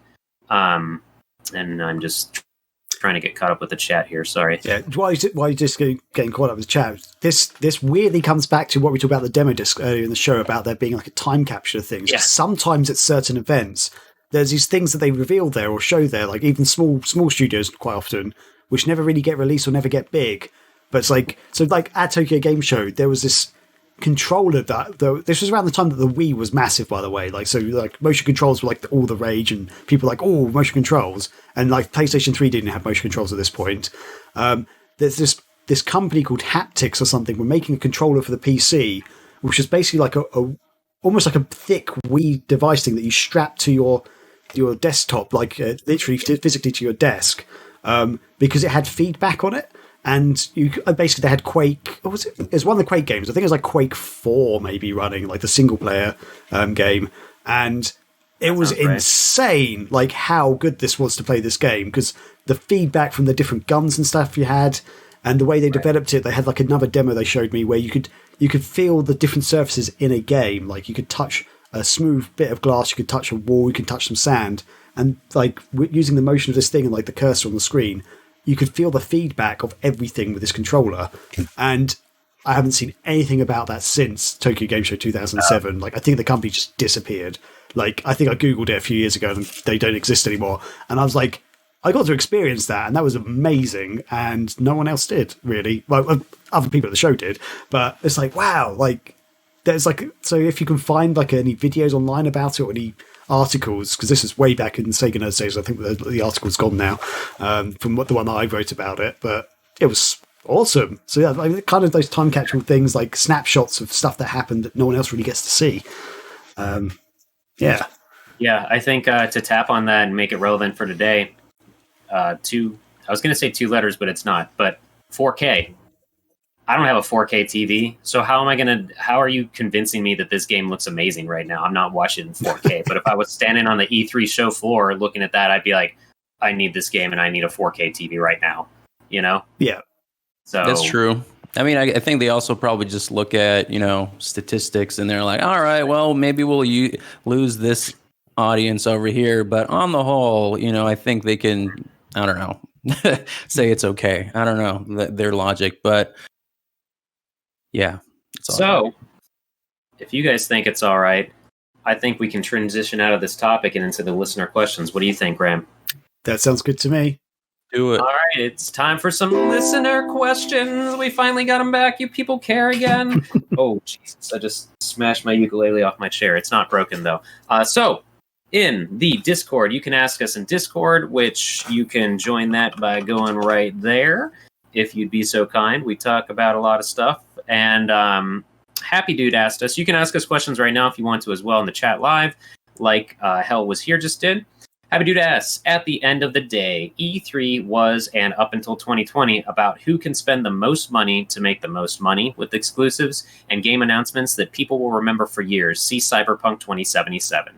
And I'm just trying to get caught up with the chat here. Sorry. Yeah. While you're just getting caught up with the chat, this weirdly comes back to what we talked about the demo disc earlier in the show about there being like a time capture of things. Yeah. Sometimes at certain events, there's these things that they reveal there or show there, like even small studios quite often, which never really get released or never get big. But it's like, so like at Tokyo Game Show, there was this controller this was around the time that the Wii was massive, by the way. Like, so like motion controls were like all the rage, and people were like, oh, motion controls. And like PlayStation 3 didn't have motion controls at this point. There's this company called Haptics or something. We're making a controller for the PC, which is basically like almost like a thick Wii device thing that you strap to your desktop, like literally physically to your desk. Because it had feedback on it, and basically they had Quake. What was it? It was one of the Quake games. I think it was like Quake 4 maybe running, like the single player game, and it was insane, like how good this was to play this game. Because the feedback from the different guns and stuff you had, and the way they developed it. They had like another demo they showed me where you could feel the different surfaces in a game. Like you could touch a smooth bit of glass, you could touch a wall, you could touch some sand, and like using the motion of this thing and like the cursor on the screen, you could feel the feedback of everything with this controller. And I haven't seen anything about that since Tokyo Game Show 2007. Like I think the company just disappeared. Like I think I googled it a few years ago and they don't exist anymore. And I was like, I got to experience that, and that was amazing, and no one else did, really. Well, other people at the show did, but it's like, wow, like, there's like, so if you can find like any videos online about it or any articles, because this is way back in Sega Nerds days, I think the article's gone now, from the one that I wrote about it, but it was awesome. So yeah, like, kind of those time capsule things, like snapshots of stuff that happened that no one else really gets to see. Yeah. Yeah, I think to tap on that and make it relevant for today, I was going to say 2 letters, but it's not. But 4K. I don't have a 4K TV, so how are you convincing me that this game looks amazing right now? I'm not watching in 4K, but if I was standing on the E3 show floor looking at that, I'd be like, I need this game and I need a 4K TV right now. You know? Yeah. So that's true. I mean, I think they also probably just look at, statistics, and they're like, all right, well, maybe we'll lose this audience over here, but on the whole, I think they can, I don't know, say it's okay. I don't know their logic, but yeah. So if you guys think it's all right, I think we can transition out of this topic and into the listener questions. What do you think, Graham? That sounds good to me. Do it. All right, it's time for some listener questions. We finally got them back. You people care again. Oh, Jesus, I just smashed my ukulele off my chair. It's not broken, though. So in the Discord, you can ask us in Discord, which you can join that by going right there, if you'd be so kind. We talk about a lot of stuff. And Happy Dude asked us. You can ask us questions right now if you want to as well in the chat live, like Hell Was Here just did. Happy Dude asks, at the end of the day, E3 was, and up until 2020, about who can spend the most money to make the most money with exclusives and game announcements that people will remember for years. See Cyberpunk 2077.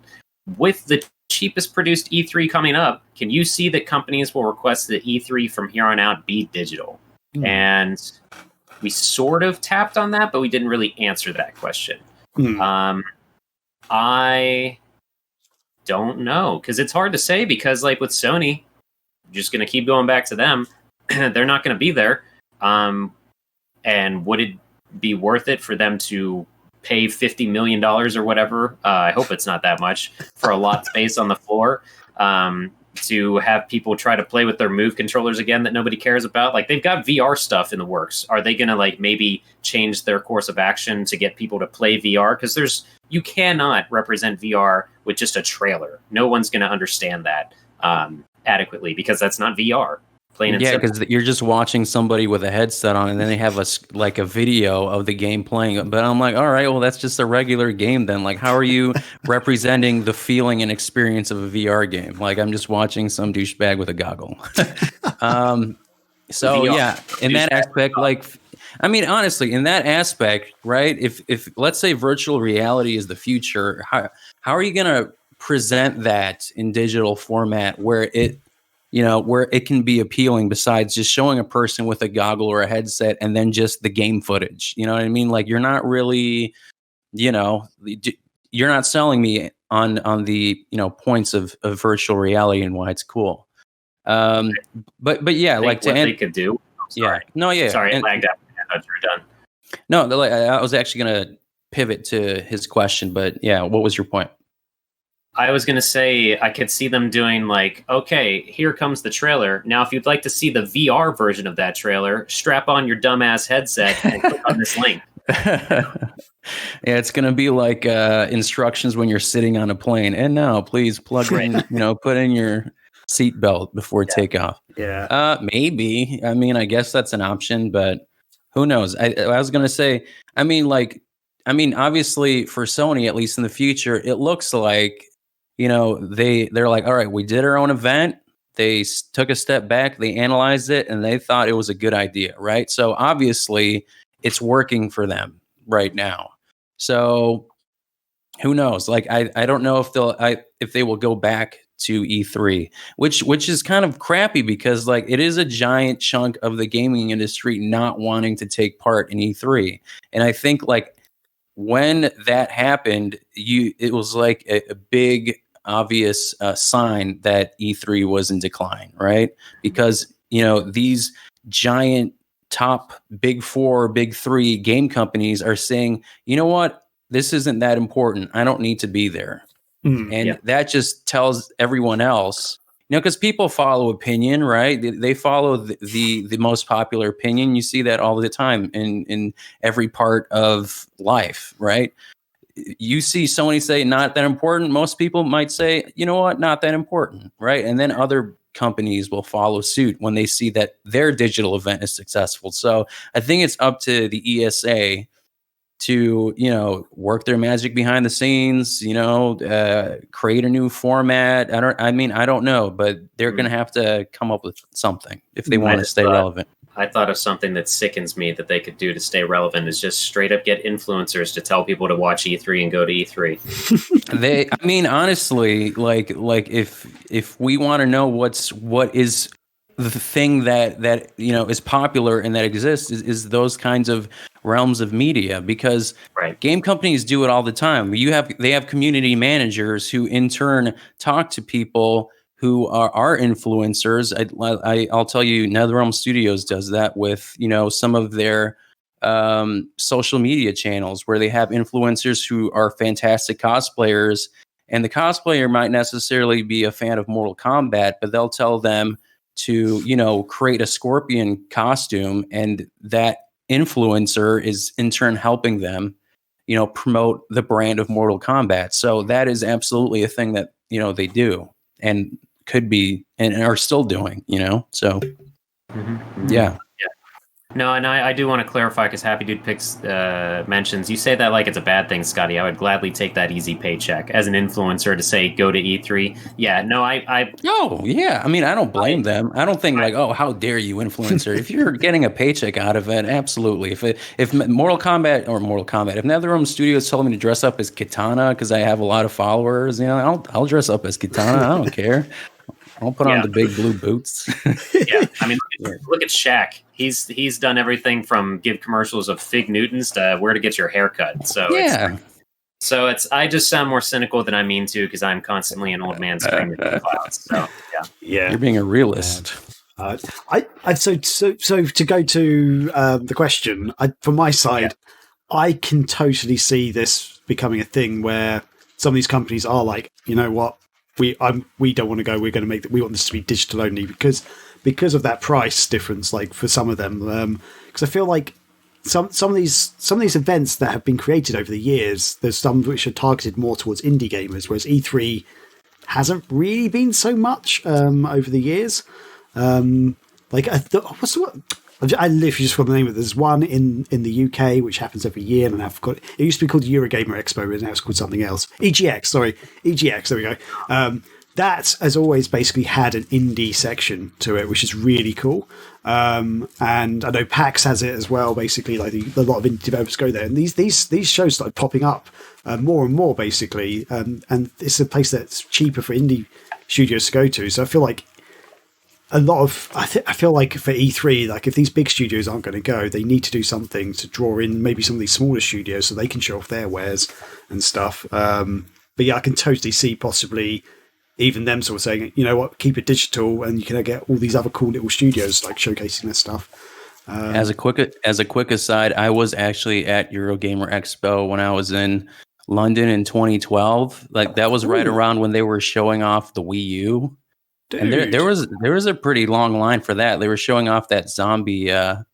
With the cheapest produced E3 coming up, can you see that companies will request that E3 from here on out be digital? And we sort of tapped on that, but we didn't really answer that question. I don't know, because it's hard to say, because like with Sony, I'm just going to keep going back to them. They're not going to be there. And would it be worth it for them to pay $50 million or whatever? I hope it's not that much for a lot space on the floor. To have people try to play with their Move controllers again that nobody cares about. Like, they've got VR stuff in the works. Are they going to like maybe change their course of action to get people to play VR? Because you cannot represent VR with just a trailer. No one's going to understand that adequately, because that's not VR. Yeah, because you're just watching somebody with a headset on, and then they have a video of the game playing. But I'm like, all right, well, that's just a regular game then. Like, how are you representing the feeling and experience of a VR game? Like, I'm just watching some douchebag with a goggle. So VR, yeah, in that aspect, like, I mean, honestly, in that aspect, right? If let's say virtual reality is the future, how are you going to present that in digital format where it where it can be appealing, besides just showing a person with a goggle or a headset and then just the game footage? You know what I mean? Like, you're not really, you're not selling me on the, points of virtual reality and why it's cool. But yeah, like what they could do. Yeah. No, yeah. Sorry, it lagged out. I thought you were done. No, I was actually going to pivot to his question, but yeah, what was your point? I was going to say, I could see them doing like, okay, here comes the trailer. Now, if you'd like to see the VR version of that trailer, strap on your dumbass headset and click on this link. Yeah, it's going to be like instructions when you're sitting on a plane. And now, please plug in, put in your seatbelt before takeoff. Yeah. Maybe. I mean, I guess that's an option, but who knows? I was going to say, obviously for Sony, at least in the future, it looks like, they're like, all right, we did our own event. They took a step back, they analyzed it, and they thought it was a good idea, right? So obviously it's working for them right now. So who knows? Like, I don't know if they will go back to E3, which is kind of crappy because like it is a giant chunk of the gaming industry not wanting to take part in E3. And I think like when that happened, it was like a big obvious sign that E3 was in decline, right? Because these giant top big 4, big 3 game companies are saying, you know what, this isn't that important. I don't need to be there. And that just tells everyone else, because people follow opinion, right? They follow the most popular opinion. You see that all the time in every part of life, right? You see Sony say not that important. Most people might say, you know what, not that important, right? And then other companies will follow suit when they see that their digital event is successful. So I think it's up to the ESA to work their magic behind the scenes, create a new format. I don't know, but they're going to have to come up with something if they want to stay relevant. I thought of something that sickens me that they could do to stay relevant is just straight up get influencers to tell people to watch E3 and go to E3. Honestly, like if we want to know what is the thing that is popular and that exists is those kinds of realms of media, because game companies do it all the time. They have community managers who in turn talk to people who are influencers. I'll tell you, NetherRealm Studios does that with some of their social media channels where they have influencers who are fantastic cosplayers, and the cosplayer might necessarily be a fan of Mortal Kombat, but they'll tell them to create a Scorpion costume, and that influencer is in turn helping them promote the brand of Mortal Kombat. So that is absolutely a thing that they do and could be and are still doing, so yeah. No, and I do want to clarify, because Happy Dude Picks mentions, you say that like it's a bad thing, Scotty. I would gladly take that easy paycheck as an influencer to say go to E3. Yeah, no, I don't blame them. I don't think like, oh, how dare you, influencer? If you're getting a paycheck out of it, absolutely. If Mortal Kombat, if NetherRealm Studios told me to dress up as Kitana because I have a lot of followers, I'll dress up as Kitana. I don't care. I'll put on the big blue boots. Yeah, look at Shaq. He's done everything from give commercials of Fig Newtons to where to get your haircut. So I just sound more cynical than I mean to, because I'm constantly an old man screaming in the clouds. So yeah, you're being a realist. So to go to the question, from my side, I can totally see this becoming a thing where some of these companies are like, you know what, we don't want to go. We're going to we want this to be digital only because of that price difference. Like for some of them, because I feel like some of these events that have been created over the years, there's some which are targeted more towards indie gamers, whereas E3 hasn't really been so much over the years. I literally just forgot the name of it. There's one in the UK which happens every year, and I've forgot. It used to be called Eurogamer Expo, but now it's called something else. EGX, there we go. That has always basically had an indie section to it, which is really cool. And I know PAX has it as well. Basically, like a lot of indie developers go there, and these shows started popping up more and more, basically. And it's a place that's cheaper for indie studios to go to. So I feel like I feel like for E3, like if these big studios aren't going to go, they need to do something to draw in maybe some of these smaller studios so they can show off their wares and stuff. But yeah, I can totally see possibly even them sort of saying, you know what, keep it digital, and you can get all these other cool little studios like showcasing their stuff. As a quick aside, I was actually at Eurogamer Expo when I was in London in 2012. Like that was right around when they were showing off the Wii U. Dude. And there was a pretty long line for that. They were showing off that Zombie U.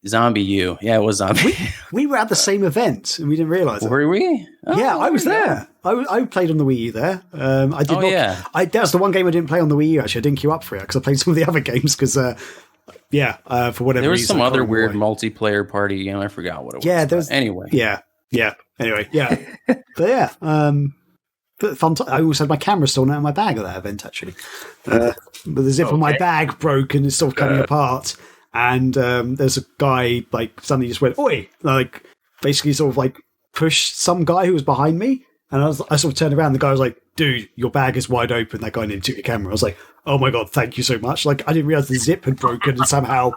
Yeah, it was Zombie. We were at the same event and we didn't realize it. Were we? Oh, yeah, I was there. I played on the Wii U there. I did not. Yeah. That was the one game I didn't play on the Wii U. Actually, I didn't queue up for it because I played some of the other games because for whatever reason. There was some other weird multiplayer party game. I forgot what it was. Yeah, there was. Anyway. Yeah. Anyway, yeah. But yeah. But fun I also had my camera stolen out of my bag at that event, actually. But the zip on my bag broke and it's sort of coming apart. And there's a guy, like, suddenly just went, oi! Like, basically sort of, like, pushed some guy who was behind me. And I sort of turned around, the guy was like, dude, your bag is wide open. That guy nearly took your camera. I was like, oh my God, thank you so much. Like, I didn't realize the zip had broken and somehow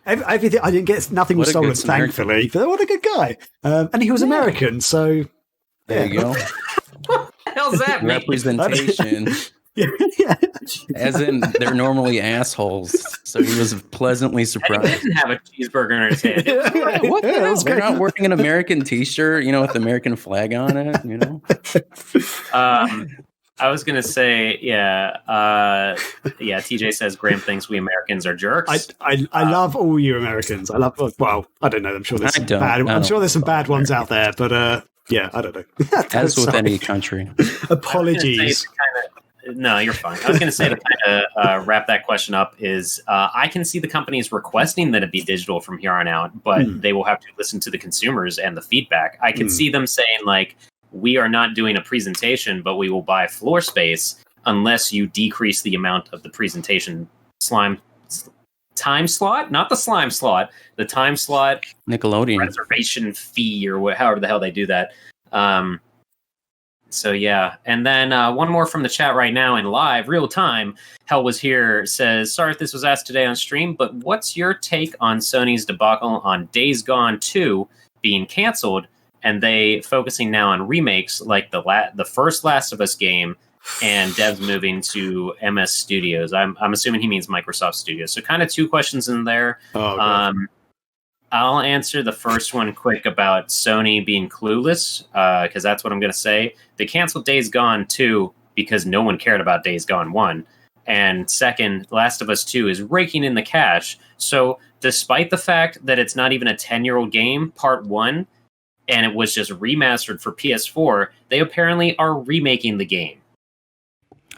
everything, I didn't get, nothing was stolen, thankfully. But what a good guy. And he was American, so. There you go. What the hell's that mean? Representation. Yeah. As in, they're normally assholes. So he was pleasantly surprised. He didn't have a cheeseburger in his hand. What the hell? They're not wearing an American T-shirt, with the American flag on it, I was gonna say, TJ says Graham thinks we Americans are jerks. I love all you Americans. I love. Well, I don't know. I'm sure there's some bad. I'm sure there's some bad ones out there, but I don't know. As with any country. Apologies. No, you're fine. I was going to say to kind of wrap that question up is I can see the companies requesting that it be digital from here on out, but they will have to listen to the consumers and the feedback. I can see them saying, like, we are not doing a presentation, but we will buy floor space unless you decrease the amount of the presentation time slot, not the slime slot, the time slot Nickelodeon reservation fee or however the hell they do that. So yeah, and then one more from the chat right now in live real time. Hell was here says, sorry if this was asked today on stream, but what's your take on Sony's debacle on Days Gone 2 being canceled and they focusing now on remakes like the first Last of Us game and devs moving to MS Studios? I'm assuming he means Microsoft Studios. So kind of two questions in there. I'll answer the first one quick about Sony being clueless, because that's what I'm going to say. They canceled Days Gone 2 because no one cared about Days Gone 1. And second, Last of Us 2 is raking in the cash. So despite the fact that it's not even a 10-year-old game, part 1, and it was just remastered for PS4, they apparently are remaking the game.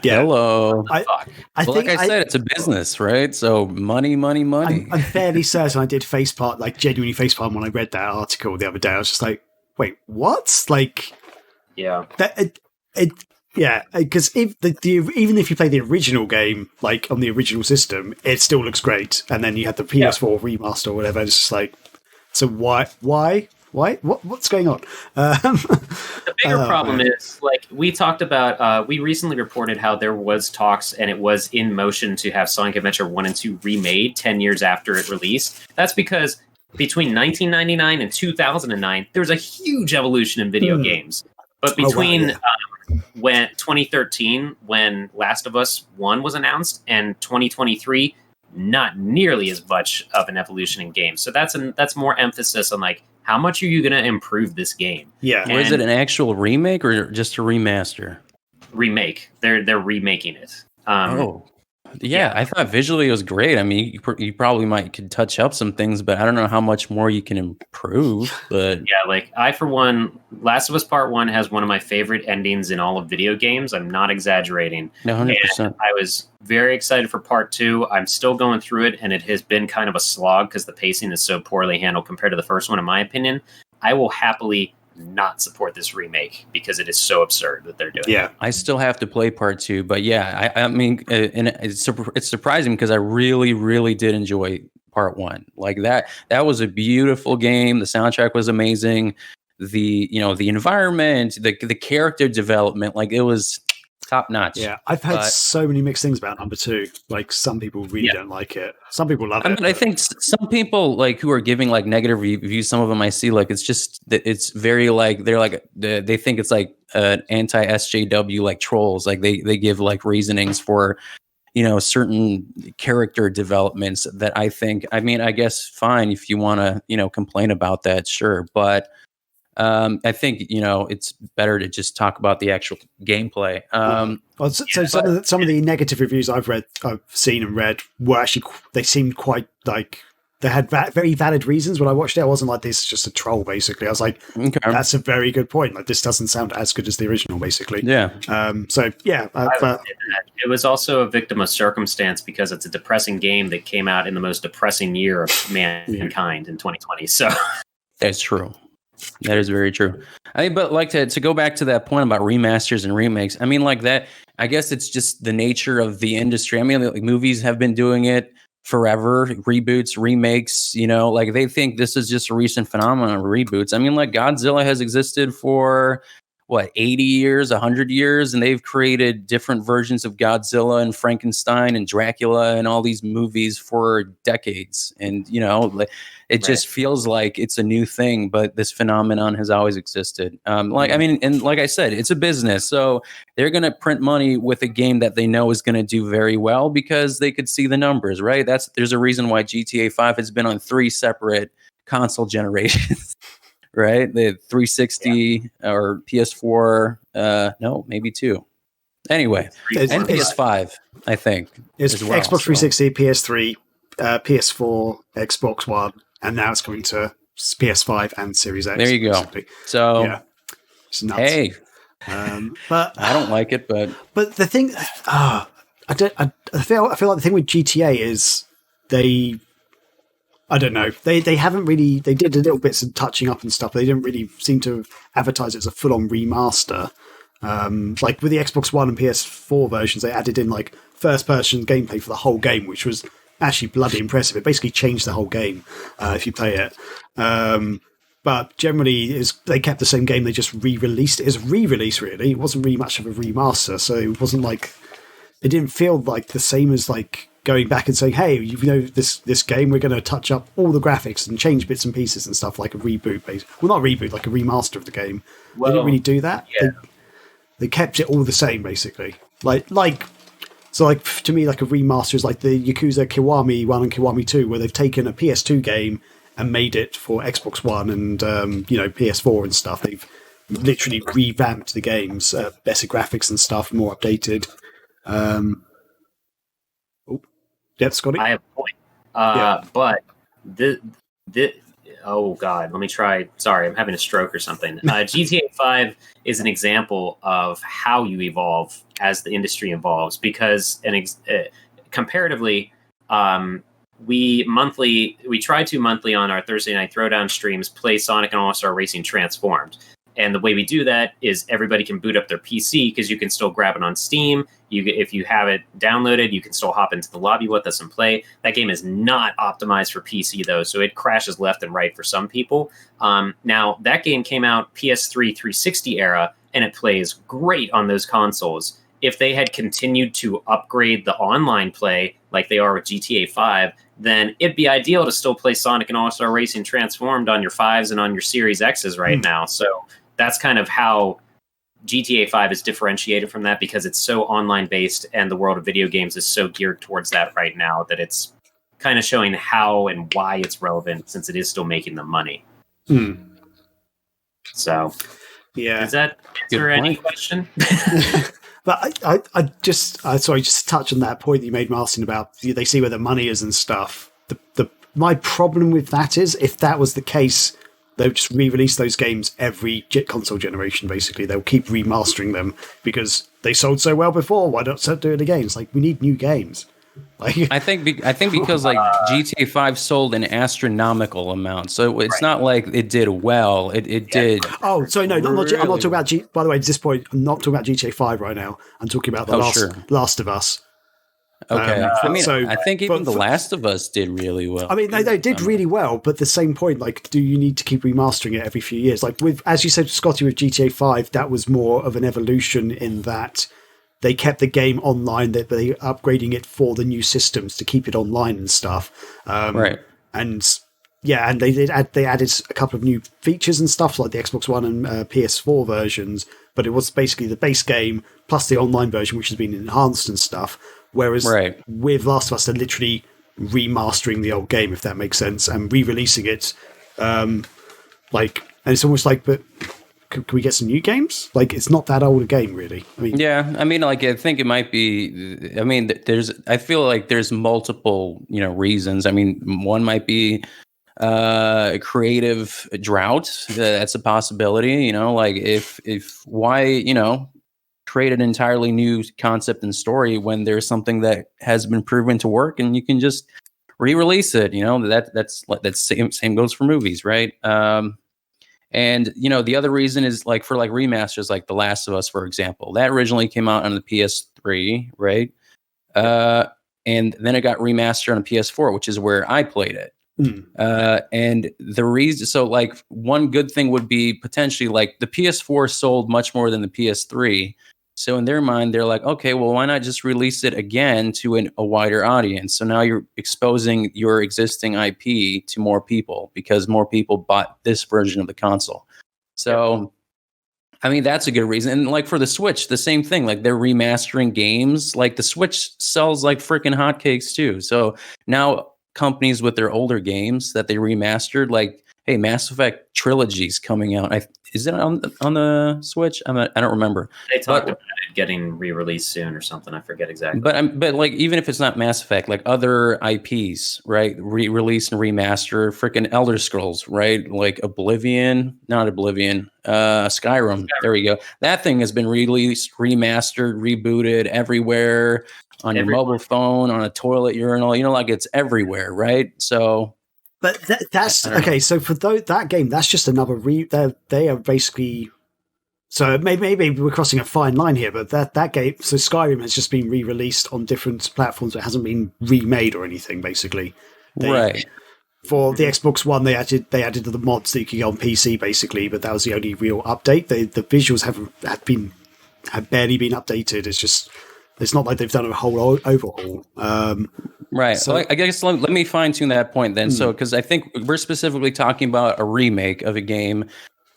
Yeah. Hello. I think, like I said, it's a business, right? So money. I'm fairly certain I did facepalm, like genuinely facepalm when I read that article the other day. I was just like, wait, what? Like, yeah, because even if you play the original game, like on the original system, it still looks great. And then you have the PS4 remaster or whatever. It's just like, so why? What's going on? The bigger problem is, like we talked about, we recently reported how there was talks and it was in motion to have Sonic Adventure 1 and 2 remade 10 years after it released. That's because between 1999 and 2009, there was a huge evolution in video games. But between when 2013, when Last of Us 1 was announced, and 2023, not nearly as much of an evolution in games. So that's more emphasis on like, how much are you going to improve this game? Yeah. Or is it an actual remake or just a remaster? Remake. They're remaking it. Yeah, I thought visually it was great. I mean, you probably could touch up some things, but I don't know how much more you can improve. But yeah, like I, for one, Last of Us Part 1 has one of my favorite endings in all of video games. I'm not exaggerating. 100%. I was very excited for Part 2. I'm still going through it, and it has been kind of a slog because the pacing is so poorly handled compared to the first one, in my opinion. I will happily not support this remake because it is so absurd that they're doing. Yeah, I still have to play part 2, but yeah, I mean, and it's surprising because I really did enjoy part 1. Like that was a beautiful game. The soundtrack was amazing. The environment, the character development, like it was top notch. Yeah, I've heard so many mixed things about number 2. Like some people really don't like it. Some people love it. I think some people like who are giving like negative reviews. Some of them I see like it's just that it's very like they think it's like an anti SJW like trolls. Like they give like reasonings for certain character developments that I think. I mean, I guess fine if you want to complain about that, sure, but. I think it's better to just talk about the actual gameplay. Some of the negative reviews I've seen and read were actually they seemed quite like they had very valid reasons. When I watched it, I wasn't like this is just a troll. Basically, I was like, okay. That's a very good point. Like this doesn't sound as good as the original. Basically, yeah. It was also a victim of circumstance because it's a depressing game that came out in the most depressing year of mankind in 2020. So that's true. That is very true. I mean, but like to go back to that point about remasters and remakes, I mean, like that, I guess it's just the nature of the industry. I mean, like movies have been doing it forever, reboots, remakes, like they think this is just a recent phenomenon of reboots. I mean, like Godzilla has existed for 80 years, 100 years, and they've created different versions of Godzilla and Frankenstein and Dracula and all these movies for decades. And, it just feels like it's a new thing, but this phenomenon has always existed. And like I said, it's a business. So they're going to print money with a game that they know is going to do very well because they could see the numbers, right? There's a reason why GTA 5 has been on 3 separate console generations. Right, the 360 or PS4, no, maybe 2. Anyway, and PS5, I think. It's well, Xbox 360, PS3, PS4, Xbox One, and now it's going to PS5 and Series X. There you go. Basically. So, yeah, it's nuts. Hey, but I don't like it, but the thing, I feel like the thing with GTA is I don't know. They haven't really. They did a little bits of touching up and stuff. But they didn't really seem to advertise it as a full-on remaster. Like with the Xbox One and PS4 versions, they added in like first-person gameplay for the whole game, which was actually bloody impressive. It basically changed the whole game if you play it. But generally, they kept the same game. They just re-released it as a re-release. Really, it wasn't really much of a remaster. So it wasn't like it didn't feel like the same as like going back and saying, hey, this game, we're going to touch up all the graphics and change bits and pieces and stuff, like a reboot. Well, not a reboot, like a remaster of the game. They didn't really do that. Yeah. They kept it all the same, basically. So to me, like a remaster is like the Yakuza Kiwami 1 and Kiwami 2, where they've taken a PS2 game and made it for Xbox One and, PS4 and stuff. They've literally revamped the games, better graphics and stuff, more updated. Yeah, Scotty? I have a point. But oh God, let me try. Sorry, I'm having a stroke or something. GTA 5 is an example of how you evolve as the industry evolves, because comparatively, we try to monthly on our Thursday night throwdown streams play Sonic and All-Star Racing Transformed. And the way we do that is everybody can boot up their PC because you can still grab it on Steam. If you have it downloaded, you can still hop into the lobby with us and play. That game is not optimized for PC, though, so it crashes left and right for some people. Now, that game came out PS3 360 era, and it plays great on those consoles. If they had continued to upgrade the online play like they are with GTA 5, then it'd be ideal to still play Sonic and All-Star Racing Transformed on your 5s and on your Series X's right now. So that's kind of how GTA 5 is differentiated from that, because it's so online based and the world of video games is so geared towards that right now that it's kind of showing how and why it's relevant, since it is still making them money. So, yeah. Does that answer any question? But I just to touch on that point that you made, Martin, about they see where the money is and stuff. My problem with that is, if that was the case, they'll just re-release those games every console generation, basically. They'll keep remastering them because they sold so well before. Why not do it again? It's like, we need new games. I think because like GTA 5 sold an astronomical amount, so it's not like it did well. It did. Oh, sorry, no, I'm not talking about. By the way, at this point, I'm not talking about GTA 5 right now. I'm talking about the Last of Us. Okay, I think even The Last of Us did really well. I mean, they did really well, but the same point, like, do you need to keep remastering it every few years? Like, as you said, Scotty, with GTA 5, that was more of an evolution in that they kept the game online, they upgrading it for the new systems to keep it online and stuff. Right. And yeah, and they added a couple of new features and stuff, like the Xbox One and PS4 versions, but it was basically the base game plus the online version, which has been enhanced and stuff. Whereas with Last of Us, they're literally remastering the old game, if that makes sense, and re-releasing it. And it's almost like, but can we get some new games? Like, it's not that old a game, really. I mean, I think it might be. I mean, I feel like there's multiple, reasons. I mean, one might be a creative drought. That's a possibility. Like if why, create an entirely new concept and story when there's something that has been proven to work and you can just re-release it. That's same goes for movies, right? And the other reason is like for like remasters, like The Last of Us, for example, that originally came out on the PS3, right? And then it got remastered on PS4, which is where I played it. And the reason, so like one good thing would be potentially like the PS4 sold much more than the PS3. So in their mind, they're like, okay, well, why not just release it again to a wider audience? So now you're exposing your existing IP to more people because more people bought this version of the console. So, I mean, that's a good reason. And like for the Switch, the same thing. Like they're remastering games. Like the Switch sells like freaking hotcakes too. So now companies with their older games that they remastered, like, hey, Mass Effect Trilogy's coming out. Is it on the Switch? I don't remember. They talked about it getting re-released soon or something. I forget exactly. But like even if it's not Mass Effect, like other IPs, right? Re-release and remaster, freaking Elder Scrolls, right? Like Skyrim. There we go. That thing has been released, remastered, rebooted everywhere on your mobile phone, on a toilet urinal. Like it's everywhere, right? So. But that's okay. So for that game, that's just another they are basically. So maybe we're crossing a fine line here, but that game. So Skyrim has just been re-released on different platforms. It hasn't been remade or anything. Basically, right. For the Xbox One, they added the mods that you could get on PC, basically. But that was the only real update. The visuals have barely been updated. It's not like they've done a whole overhaul. Right. So I guess let me fine tune that point then. So, because I think we're specifically talking about a remake of a game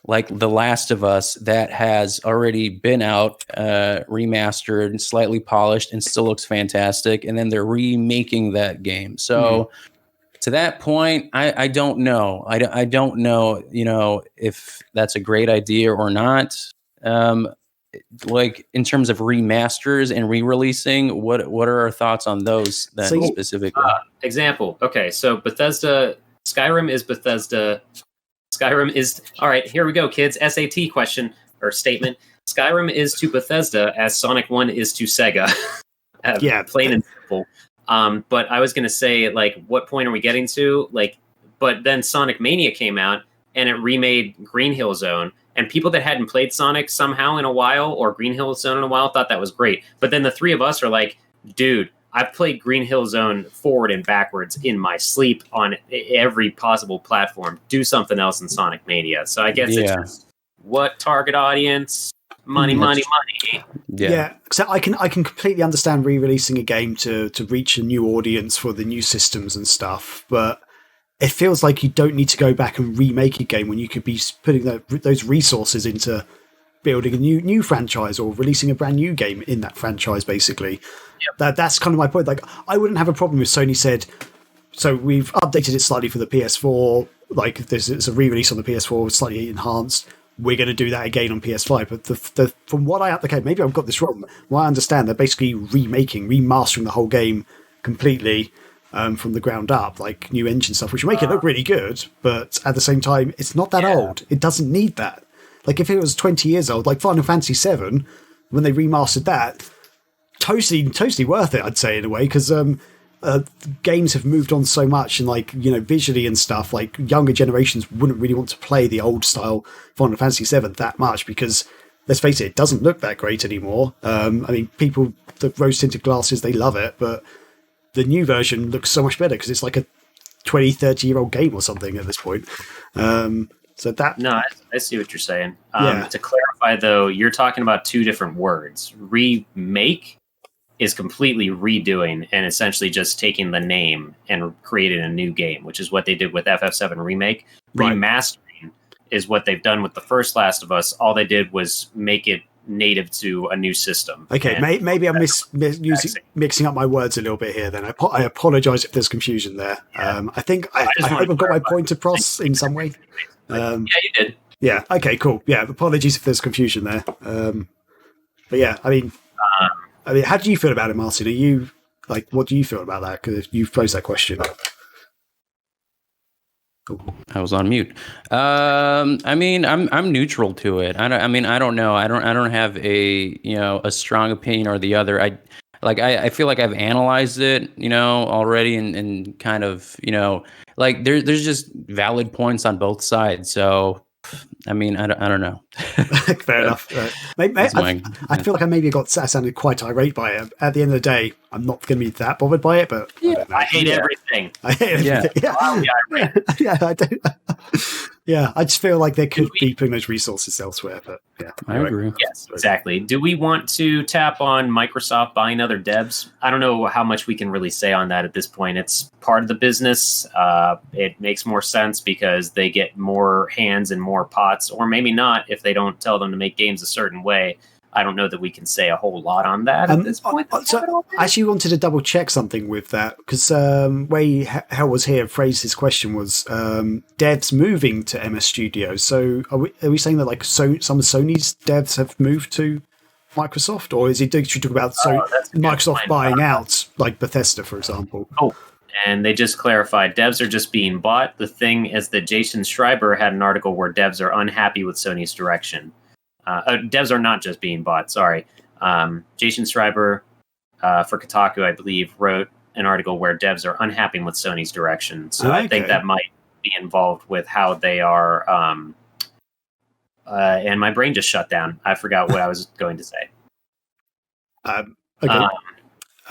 like The Last of Us that has already been out, remastered, slightly polished, and still looks fantastic. And then they're remaking that game. So to that point, I don't know. I don't know, if that's a great idea or not. Like in terms of remasters and re-releasing, what are our thoughts on those then specifically? Example. Okay, so Skyrim is Bethesda. Skyrim is all right. Here we go, kids. SAT question or statement. Skyrim is to Bethesda as Sonic 1 is to Sega. Plain and simple. But I was gonna say, like, what point are we getting to? Like, but then Sonic Mania came out and it remade Green Hill Zone. And people that hadn't played Sonic somehow in a while, or Green Hill Zone in a while, thought that was great. But then the three of us are like, dude, I've played Green Hill Zone forward and backwards in my sleep on every possible platform. Do something else in Sonic Mania. So I guess it's just what target audience? Money. Yeah. So I can completely understand re-releasing a game to reach a new audience for the new systems and stuff, but it feels like you don't need to go back and remake a game when you could be putting those resources into building a new franchise or releasing a brand new game in that franchise, basically. Yep. That's kind of my point. Like, I wouldn't have a problem if Sony said, so we've updated it slightly for the PS4, like it's a re-release on the PS4, slightly enhanced. We're going to do that again on PS5. But from what maybe I've got this wrong. What I understand, they're basically remastering the whole game completely. From the ground up, like new engine stuff, which will make it look really good, but at the same time, it's not that old. It doesn't need that. Like if it was 20 years old, like Final Fantasy VII, when they remastered that, totally worth it, I'd say, in a way, because games have moved on so much, and like, visually and stuff, like younger generations wouldn't really want to play the old style Final Fantasy VII that much because, let's face it doesn't look that great anymore. I mean, people, the rose-tinted glasses, they love it, but the new version looks so much better because it's like a 20, 30-year-old game or something at this point. So that... No, I see what you're saying. To clarify, though, you're talking about two different words. Remake is completely redoing and essentially just taking the name and creating a new game, which is what they did with FF7 Remake. Right. Remastering is what they've done with the first Last of Us. All they did was make it native to a new system. Okay, maybe I'm mixing up my words a little bit here then. I apologize if there's confusion there. I think I hope I've got my point across in some way. You did. Yeah, okay, cool. Yeah, apologies if there's confusion there. But yeah, I mean, how do you feel about it, Martin? Are you, like, what do you feel about that? Because you've posed that question. I was on mute. I mean, I'm neutral to it. I don't know. I don't have a strong opinion or the other. I feel like I've analyzed it, already, and kind of, like there's just valid points on both sides. So I mean, I don't know. Fair enough. I feel like I maybe sounded quite irate by it. At the end of the day, I'm not going to be that bothered by it, but I hate everything. I hate everything. I don't. Yeah, I just feel like they could be putting those resources elsewhere. But yeah, I agree. Yes, exactly. Do we want to tap on Microsoft buying other devs? I don't know how much we can really say on that at this point. It's part of the business. It makes more sense because they get more hands and more pots, or maybe not if they don't tell them to make games a certain way. I don't know that we can say a whole lot on that at this point. So I actually wanted to double check something with that because way Hell was here phrased his question was devs moving to MS Studios. So are we saying that like some of Sony's devs have moved to Microsoft, or is he talking about Microsoft buying out like Bethesda, for example? Oh, and they just clarified devs are just being bought. The thing is that Jason Schreiber had an article where devs are unhappy with Sony's direction. Devs are not just being bought, sorry. Jason Schreiber for Kotaku, I believe, wrote an article where devs are unhappy with Sony's direction. So I think that might be involved with how they are. And my brain just shut down. I forgot what I was going to say. Okay.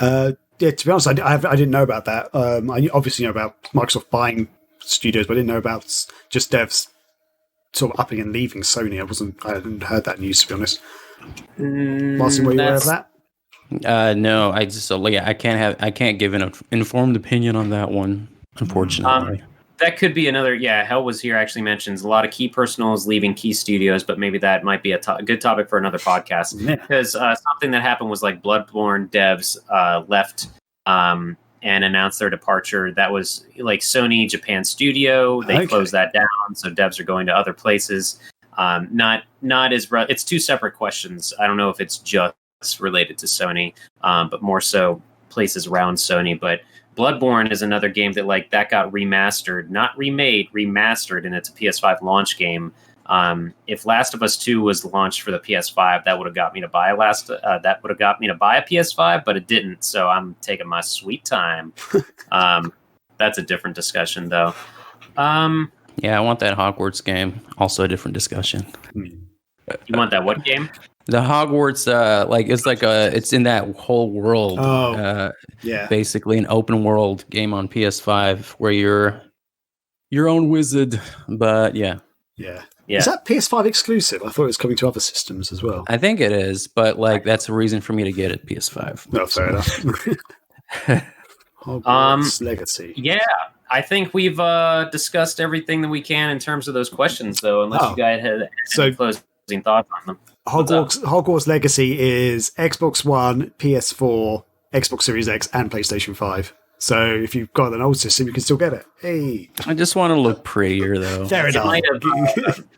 Yeah, to be honest, I didn't know about that. I obviously know about Microsoft buying studios, but I didn't know about just devs sort of upping and leaving Sony. I hadn't heard that news, to be honest. Martin, were you aware of that? No, I can't give an informed opinion on that one, unfortunately. That could be another. Yeah, Hell was here actually mentions a lot of key personals leaving key studios, but maybe that might be a good topic for another podcast. Because something that happened was like Bloodborne devs left and announced their departure. That was like Sony Japan Studio. They closed that down, so devs are going to other places. Not as it's two separate questions. I don't know if it's just related to Sony, but more so places around Sony. But Bloodborne is another game that got remastered, not remade, remastered, and it's a PS5 launch game. If Last of Us 2 was launched for the PS5, that would have got me to buy a PS5, but it didn't. So I'm taking my sweet time. That's a different discussion, though. Yeah, I want that Hogwarts game. Also a different discussion. You want that what game? The Hogwarts, it's in that whole world. Yeah, basically an open world game on PS5 where you're your own wizard. But yeah. Is that PS5 exclusive? I thought it was coming to other systems as well. I think it is, but that's a reason for me to get it PS5. No, fair enough. Hogwarts Legacy. Yeah, I think we've discussed everything that we can in terms of those questions, though, unless you guys had any closing thoughts on them. Hogwarts Legacy is Xbox One, PS4, Xbox Series X, and PlayStation 5. So if you've got an old system, you can still get it. Hey, I just want to look prettier, though. Fair enough.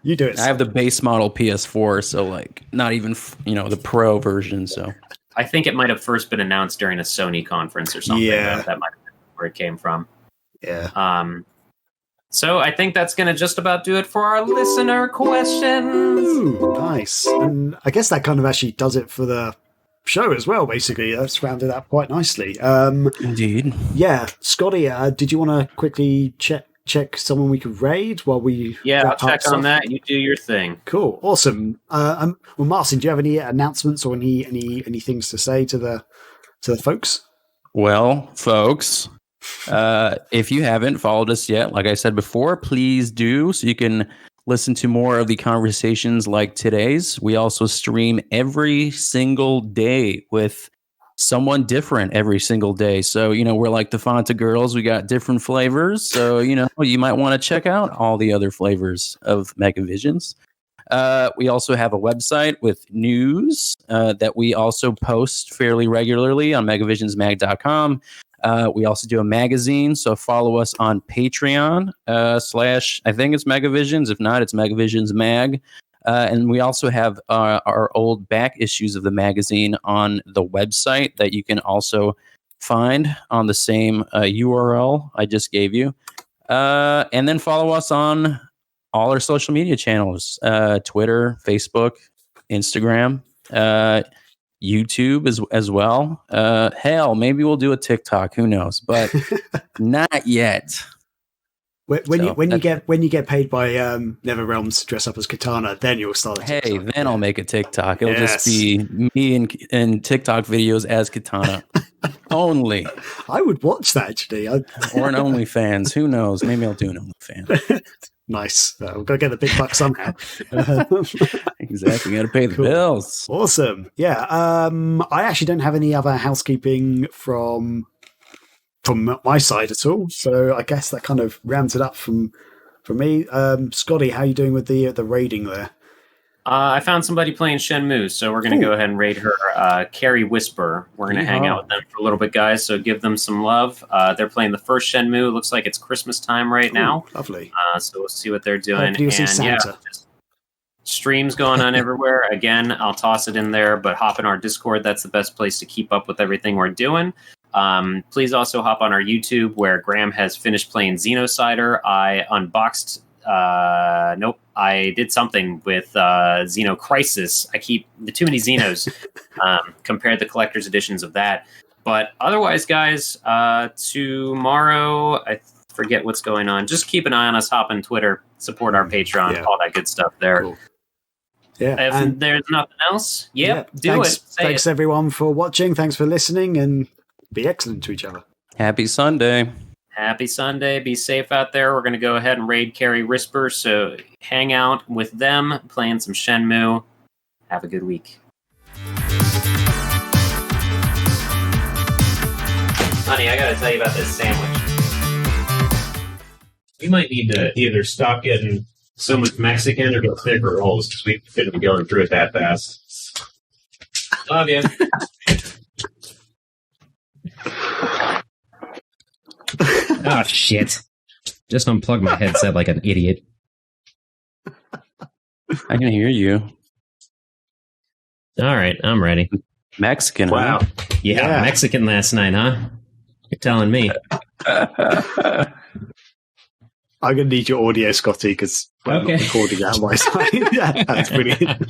You do it. I have the base model PS4, so not even the Pro version. So I think it might have first been announced during a Sony conference or something. Yeah, that might have been where it came from. Yeah. So I think that's going to just about do it for our listener questions. Ooh, nice. And I guess that kind of actually does it for the show as well, basically. That's rounded up quite nicely. Indeed. Yeah. Scotty, did you want to quickly check someone we could raid while we I'll check on that. You do your thing. Cool. Awesome. Well, Martin, do you have any announcements or any things to say to the folks? Well, folks, if you haven't followed us yet, like I said before, please do, so you can listen to more of the conversations like today's. We also stream every single day with someone different every single day. So, we're like the Fanta girls. We got different flavors. So, you might want to check out all the other flavors of Megavisions. We also have a website with news that we also post fairly regularly on megavisionsmag.com. We also do a magazine, so follow us on Patreon / I think it's Megavisions. If not, it's Megavisions Mag. And we also have our old back issues of the magazine on the website that you can also find on the same URL I just gave you. And then follow us on all our social media channels, Twitter, Facebook, Instagram, YouTube as well. Hell, maybe we'll do a TikTok. Who knows? But not yet. When you get paid by NetherRealms to dress up as Katana, then you'll start a TikTok. Hey, then I'll make a TikTok. It'll just be me in TikTok videos as Katana. Only. I would watch that, actually. Or an OnlyFans. Who knows? Maybe I'll do an OnlyFans. Nice. We've got to get the big bucks somehow. Exactly. Got to pay the bills. Awesome. Yeah. I actually don't have any other housekeeping from my side at all. So I guess that kind of rounds it up from me. Scotty, how are you doing with the raiding there? I found somebody playing Shenmue, so we're going to go ahead and raid her. Carrie Whisper. We're going to hang out with them for a little bit, guys, so give them some love. They're playing the first Shenmue. It looks like it's Christmas time right now. Lovely. So we'll see what they're doing. You'll see Santa. Just streams going on everywhere. Again, I'll toss it in there, but hop in our Discord. That's the best place to keep up with everything we're doing. Please also hop on our YouTube, where Graham has finished playing Xenocider. I unboxed... I did something with Xeno Crisis. I keep too many Xenos. Compared the collector's editions of that. But otherwise, guys, tomorrow, I forget what's going on. Just keep an eye on us. Hop on Twitter, support our Patreon, all that good stuff there. Cool. Yeah. If there's nothing else, Thanks everyone for watching. Thanks for listening, and be excellent to each other. Happy Sunday. Happy Sunday. Be safe out there. We're going to go ahead and raid Carrie Whisper, so hang out with them, playing some Shenmue. Have a good week. Honey, I got to tell you about this sandwich. We might need to either stop getting so much Mexican or get thicker rolls, because we couldn't be going through it that fast. Love you. Oh, shit. Just unplugged my headset like an idiot. I can hear you. All right, I'm ready. Mexican. Wow. Huh? Yeah, Mexican last night, huh? You're telling me. I'm going to need your audio, Scotty, because I'm not recording that on my side. That's brilliant.